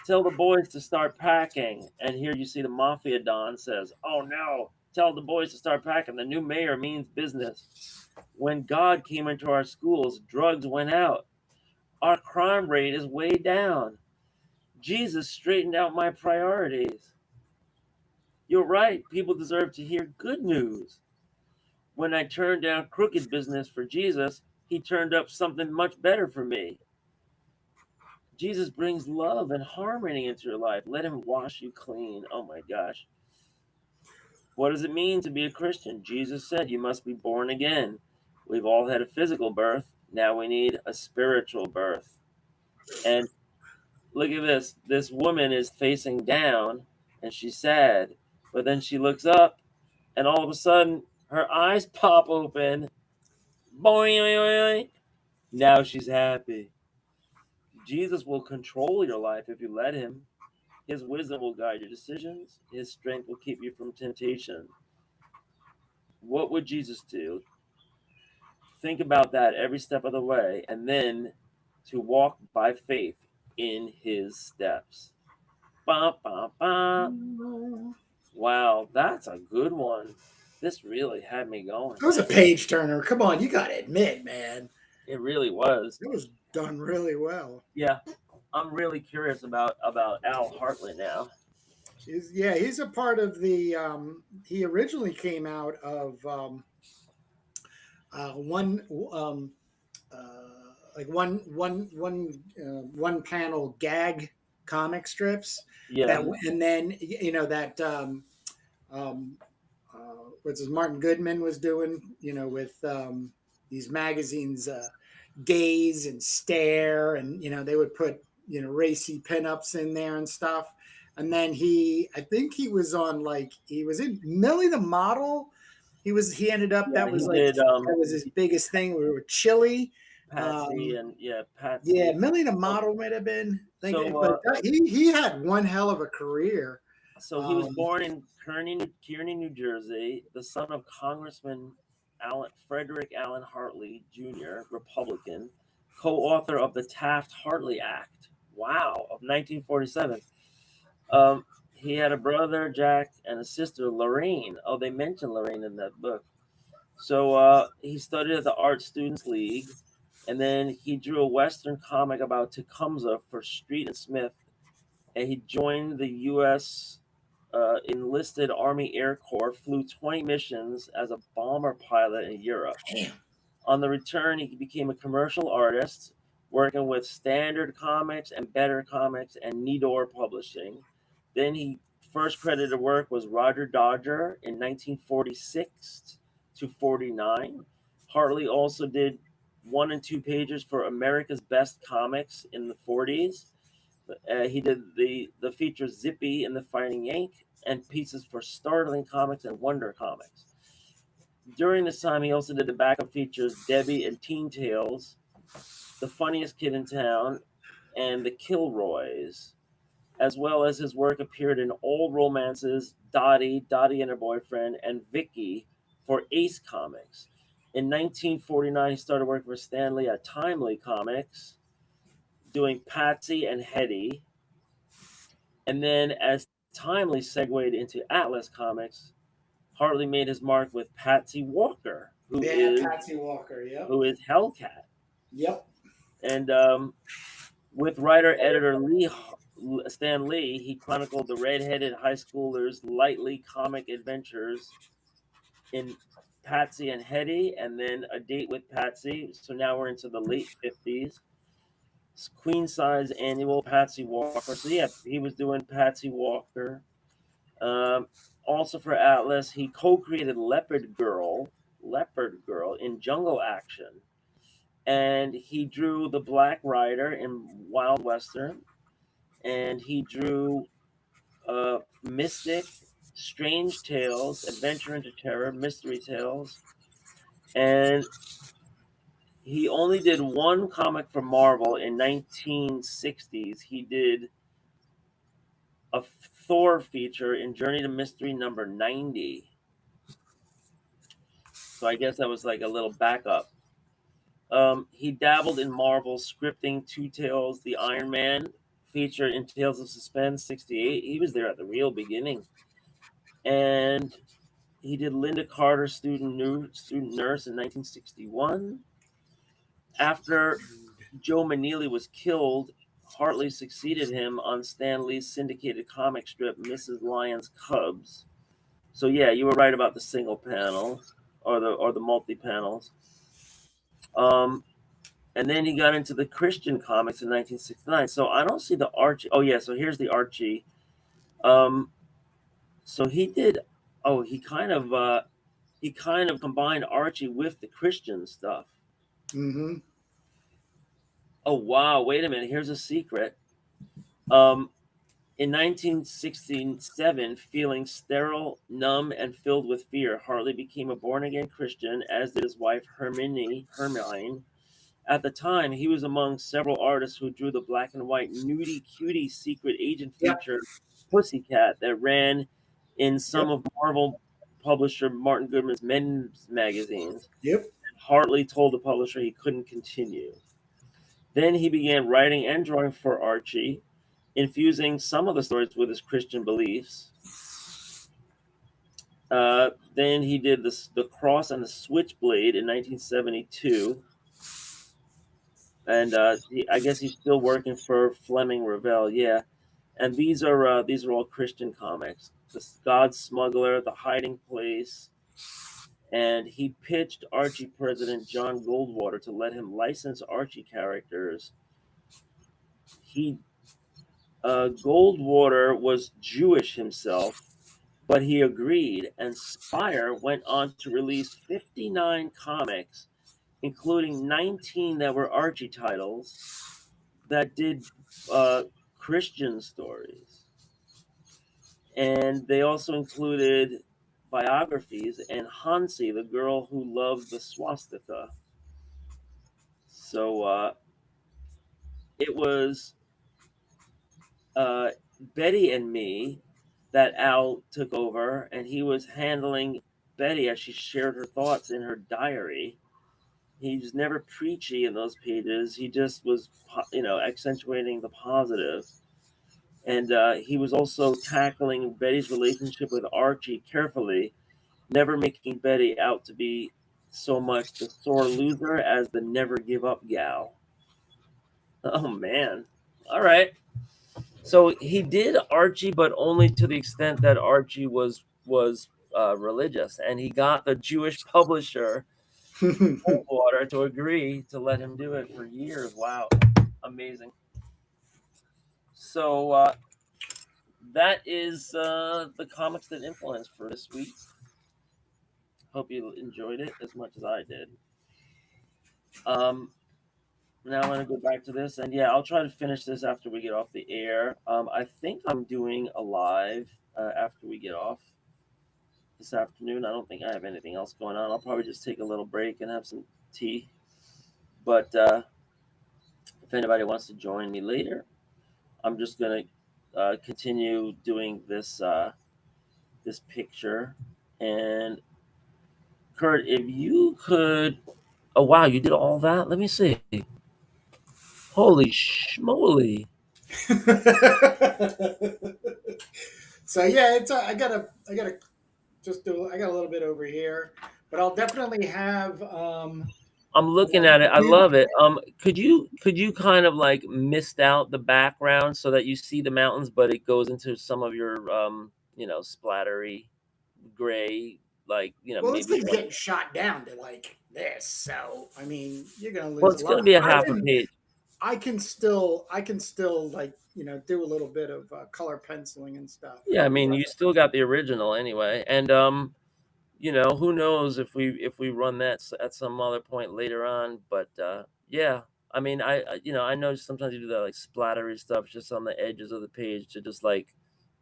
Tell the boys to start packing. And here you see the Mafia Don says, oh no, tell the boys to start packing. The new mayor means business. When God came into our schools, drugs went out. Our crime rate is way down. Jesus straightened out my priorities. You're right. People deserve to hear good news. When I turned down crooked business for Jesus, he turned up something much better for me. Jesus brings love and harmony into your life. Let him wash you clean. Oh my gosh. What does it mean to be a Christian? Jesus said you must be born again. We've all had a physical birth. Now we need a spiritual birth. And look at this. This woman is facing down and she's sad. But then she looks up and all of a sudden her eyes pop open. Boing. Now she's happy. Jesus will control your life if you let him. His wisdom will guide your decisions. His strength will keep you from temptation. What would Jesus do? Think about that every step of the way, and then to walk by faith in his steps. Bah, bah, bah. Wow, that's a good one. This really had me going. It was a page turner. Come on, you got to admit, man. It really was. It was done really well. Yeah, I'm really curious about Al Hartley now. He's a part of the. He originally came out of one like one panel gag comic strips. Yeah. And then that what's his Martin Goodman was doing, with these magazines, Gaze and Stare, and they would put racy pinups in there and stuff. And then I think he was on he was in Millie the Model. He ended up that was that was his biggest thing. We were Chili. Patsy Patsy. Yeah, Millie the Model might have been. But he had one hell of a career. So he was born in Kearney, New Jersey, the son of Congressman Frederick Allen Hartley Jr., Republican, co-author of the Taft-Hartley Act. Wow, of 1947. He had a brother, Jack, and a sister, Lorraine. Oh, they mentioned Lorraine in that book. So he studied at the Art Students League, and then he drew a Western comic about Tecumseh for Street and Smith, and he joined the U.S. Enlisted Army Air Corps, flew 20 missions as a bomber pilot in Europe. Damn. On the return, he became a commercial artist, working with Standard Comics and Better Comics and Nidor Publishing. Then he first credited work was Roger Dodger in 1946 to 49. Hartley also did 1 and 2 pages for America's Best Comics in the 40s. He did the feature Zippy and the Fighting Yank, and pieces for Startling Comics and Wonder Comics. During this time, he also did the backup features Debbie and Teen Tales, The Funniest Kid in Town, and The Kilroys, as well as his work appeared in Old Romances, Dottie, Dottie and Her Boyfriend, and Vicky for Ace Comics. In 1949, he started working for Stan Lee at Timely Comics, doing Patsy and Hetty. And then as Timely segued into Atlas Comics, Hartley made his mark with Patsy Walker, Patsy Walker, who is Hellcat. Yep. And with writer-editor Stan Lee, he chronicled the red-headed high schoolers' lightly comic adventures in Patsy and Hetty, and then A Date with Patsy. So now we're into the late 50s. Queen size annual Patsy Walker. So yeah, he was doing Patsy Walker. Also for Atlas, he co-created Leopard Girl in Jungle Action. And he drew the Black Rider in Wild Western. And he drew Mystic, Strange Tales, Adventure into Terror, Mystery Tales. And he only did one comic for Marvel in 1960s. He did a Thor feature in Journey to Mystery number 90. So I guess that was like a little backup. He dabbled in Marvel scripting Two Tales, the Iron Man feature in Tales of Suspense 68. He was there at the real beginning. And he did Linda Carter, Student Nurse in 1961. After Joe Maneely was killed, Hartley succeeded him on Stan Lee's syndicated comic strip, Mrs. Lyon's Cubs. So yeah, you were right about the single panels or the multi panels. And then he got into the Christian comics in 1969. So I don't see the Archie. Oh yeah, so here's the Archie. So he did. Oh, he kind of combined Archie with the Christian stuff. Mm-hmm. Oh wow! Wait a minute. Here's a secret. In 1967, feeling sterile, numb, and filled with fear, Hartley became a born-again Christian, as did his wife Hermine. At the time, he was among several artists who drew the black and white nudie cutie secret agent feature Pussycat that ran in some of Marvel publisher Martin Goodman's men's magazines. Yep. Hartley told the publisher he couldn't continue. Then he began writing and drawing for Archie, infusing some of the stories with his Christian beliefs. Then he did the Cross and the Switchblade in 1972. And I guess he's still working for Fleming Revell, yeah. And these are all Christian comics. The God Smuggler, The Hiding Place, and he pitched Archie president John Goldwater to let him license Archie characters. Goldwater was Jewish himself, but he agreed, and Spire went on to release 59 comics, including 19 that were Archie titles that did Christian stories. And they also included biographies and Hansi, the girl who loved the swastika. So it was Betty and Me that Al took over, and he was handling Betty as she shared her thoughts in her diary. He was never preachy in those pages. He just was, accentuating the positive. And he was also tackling Betty's relationship with Archie carefully, never making Betty out to be so much the sore loser as the never give up gal. Oh man. All right. So he did Archie, but only to the extent that Archie was religious, and he got the Jewish publisher Goldwater to agree to let him do it for years. Wow, amazing. So that is the comics that influenced for this week. Hope you enjoyed it as much as I did. Now I'm going to go back to this, and yeah, I'll try to finish this after we get off the air. I think I'm doing a live after we get off this afternoon. I don't think I have anything else going on. I'll probably just take a little break and have some tea. But if anybody wants to join me later, I'm just going to continue doing this picture. And Kurt, if you could, oh wow, you did all that. Let me see. Holy schmoly! So yeah, it's I gotta just do I got a little bit over here, but I'll definitely have I'm looking at it. I love it. Could you kind of like mist out the background so that you see the mountains, but it goes into some of your splattery gray, like well, this maybe thing's one. getting shot down to like this, so I mean you're gonna Well, lose a it's going to lot. be a half a page. I can still like do a little bit of color penciling and stuff. Yeah, I mean, you still got the original anyway, and who knows if we run that at some other point later on, but yeah, I mean, I know sometimes you do that like splattery stuff just on the edges of the page to just like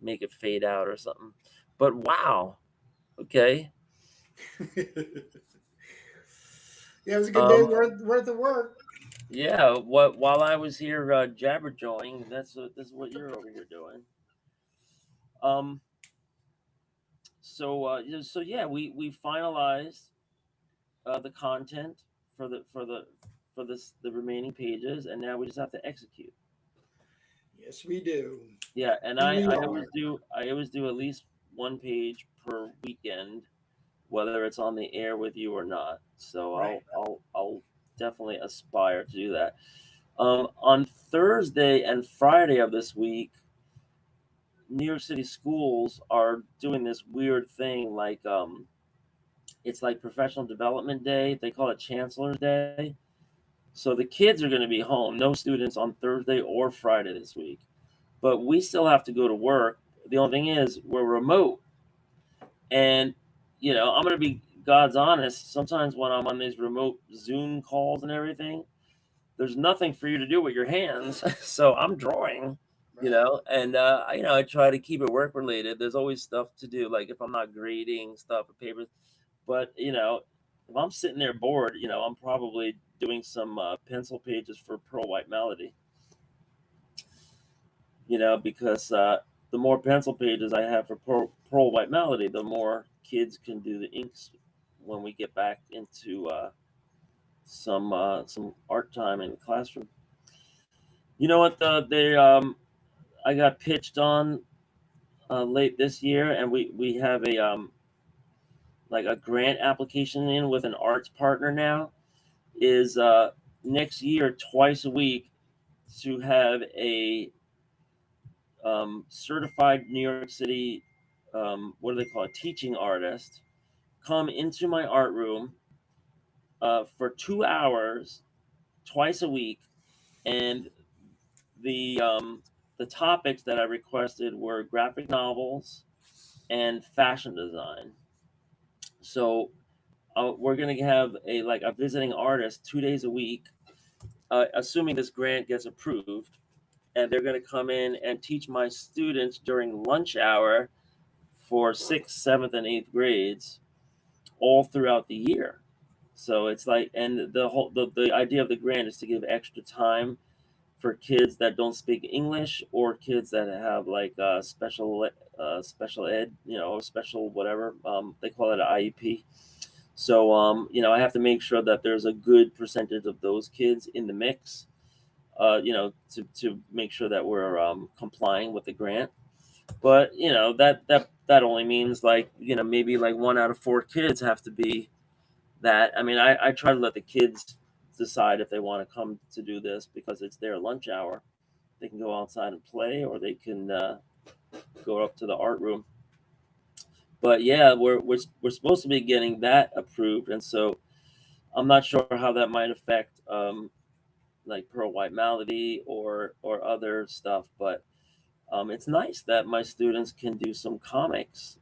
make it fade out or something. But wow, okay. Yeah, it was a good day um worth of work. yeah, what while I was here jabberjawing, this is what you're over here doing. um so yeah, we finalized the content for the remaining pages, and now we just have to execute. Yes, we do. Yeah, and And I, we I are. always do I always do at least one page per weekend, whether it's on the air with you or not. So Right. I'll definitely aspire to do that. On Thursday and Friday of this week, New York City schools are doing this weird thing, like it's like professional development day. They call it Chancellor's Day. So the kids are going to be home, no students on Thursday or Friday this week. But we still have to go to work. The only thing is, we're remote. And, I'm going to be God's honest. Sometimes when I'm on these remote Zoom calls and everything, there's nothing for you to do with your hands. So I'm drawing, Right. and, I try to keep it work related. There's always stuff to do, like if I'm not grading stuff or papers. But, if I'm sitting there bored, I'm probably doing some pencil pages for Pearl White Melody, because the more pencil pages I have for Pearl White Melody, the more kids can do the inks when we get back into some art time in the classroom. You know what? They I got pitched on late this year, and we have a like a grant application in with an arts partner now. Is next year twice a week to have a certified New York City, what do they call it, teaching artist, come into my art room for 2 hours twice a week, and the um, the topics that I requested were graphic novels and fashion design. So we're gonna have a visiting artist 2 days a week, assuming this grant gets approved, and they're gonna come in and teach my students during lunch hour for sixth, seventh, and eighth grades all throughout the year. So it's like, and the idea of the grant is to give extra time for kids that don't speak English, or kids that have like special ed, special whatever, they call it an IEP. So I have to make sure that there's a good percentage of those kids in the mix, to make sure that we're complying with the grant. But that only means, like, maybe like 1 out of 4 kids have to be that. I mean, I try to let the kids decide if they want to come to do this, because it's their lunch hour. They can go outside and play, or they can go up to the art room. But yeah, we're supposed to be getting that approved, and so I'm not sure how that might affect like Pearl White Malady or other stuff. But it's nice that my students can do some comics,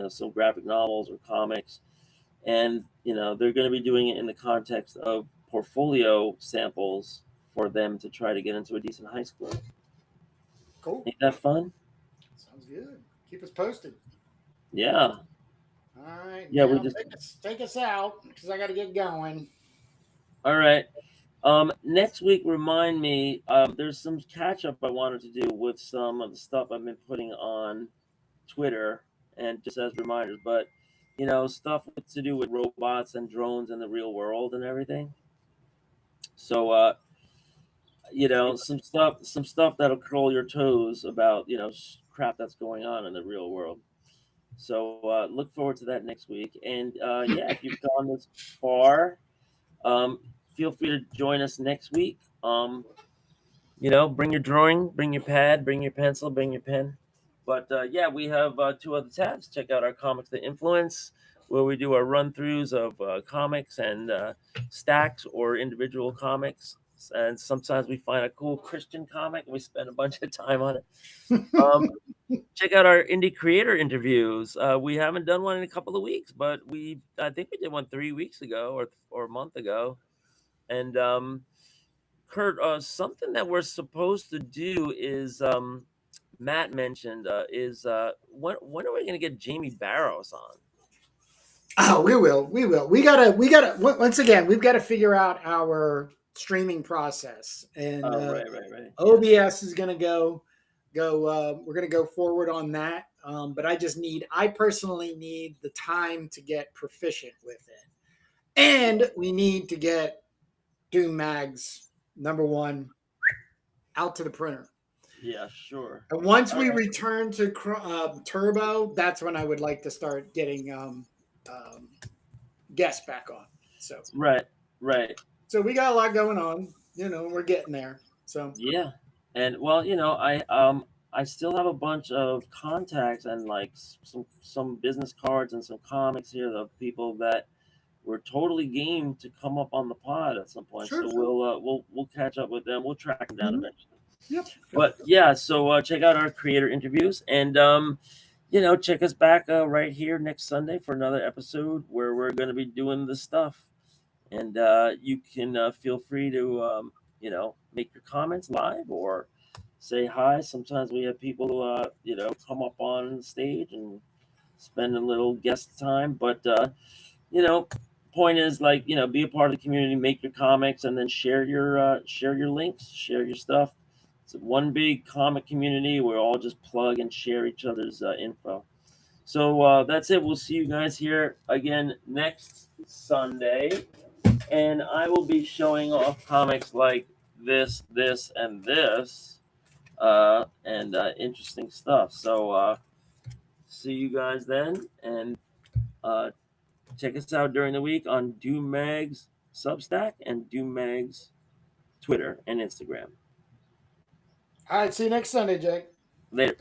some graphic novels or comics, and they're going to be doing it in the context of portfolio samples for them to try to get into a decent high school. Cool. Ain't that fun? Sounds good. Keep us posted. Yeah. All right. Yeah, Now we just take us out because I got to get going. all right. Next week, remind me. There's some catch up I wanted to do with some of the stuff I've been putting on Twitter, and just as reminders. But stuff to do with robots and drones in the real world and everything. So, some stuff that'll curl your toes about crap that's going on in the real world. So look forward to that next week. And yeah, if you've gone this far, feel free to join us next week. Bring your drawing, bring your pad, bring your pencil, bring your pen. But yeah, we have 2 other tabs. Check out our Comics to Influence, where we do our run-throughs of comics and stacks or individual comics. And sometimes we find a cool Christian comic and we spend a bunch of time on it. Check out our indie creator interviews. We haven't done one in a couple of weeks, but I think we did one 3 weeks ago or a month ago. And Kurt, something that we're supposed to do is Matt mentioned is when are we going to get Jamie Barrows on? Oh, we will. We gotta. Once again, we've got to figure out our streaming process, and Right. OBS is going to go. We're going to go forward on that. But I personally need the time to get proficient with it, and we need to get Doom Mags #1 out to the printer. Yeah, sure. And once we return to Turbo, that's when I would like to start getting guests back on. So right. So we got a lot going on. We're getting there. So yeah, and well, I still have a bunch of contacts and like some business cards and some comics here of people that were totally game to come up on the pod at some point. Sure. We'll catch up with them. We'll track them down eventually. Yep. But yeah, so check out our creator interviews and check us back right here next Sunday for another episode where we're going to be doing this stuff. And you can feel free to make your comments live or say hi. Sometimes we have people come up on stage and spend a little guest time, but point is be a part of the community, make your comics, and then share your links, share your stuff. It's one big comic community. We're all just plug and share each other's info. So that's it. We'll see you guys here again next Sunday, and I will be showing off comics like this, and this, and interesting stuff. So see you guys then, and check us out during the week on Doom Mag's Substack and Doom Mag's Twitter and Instagram. All right. See you next Sunday, Jake. Later.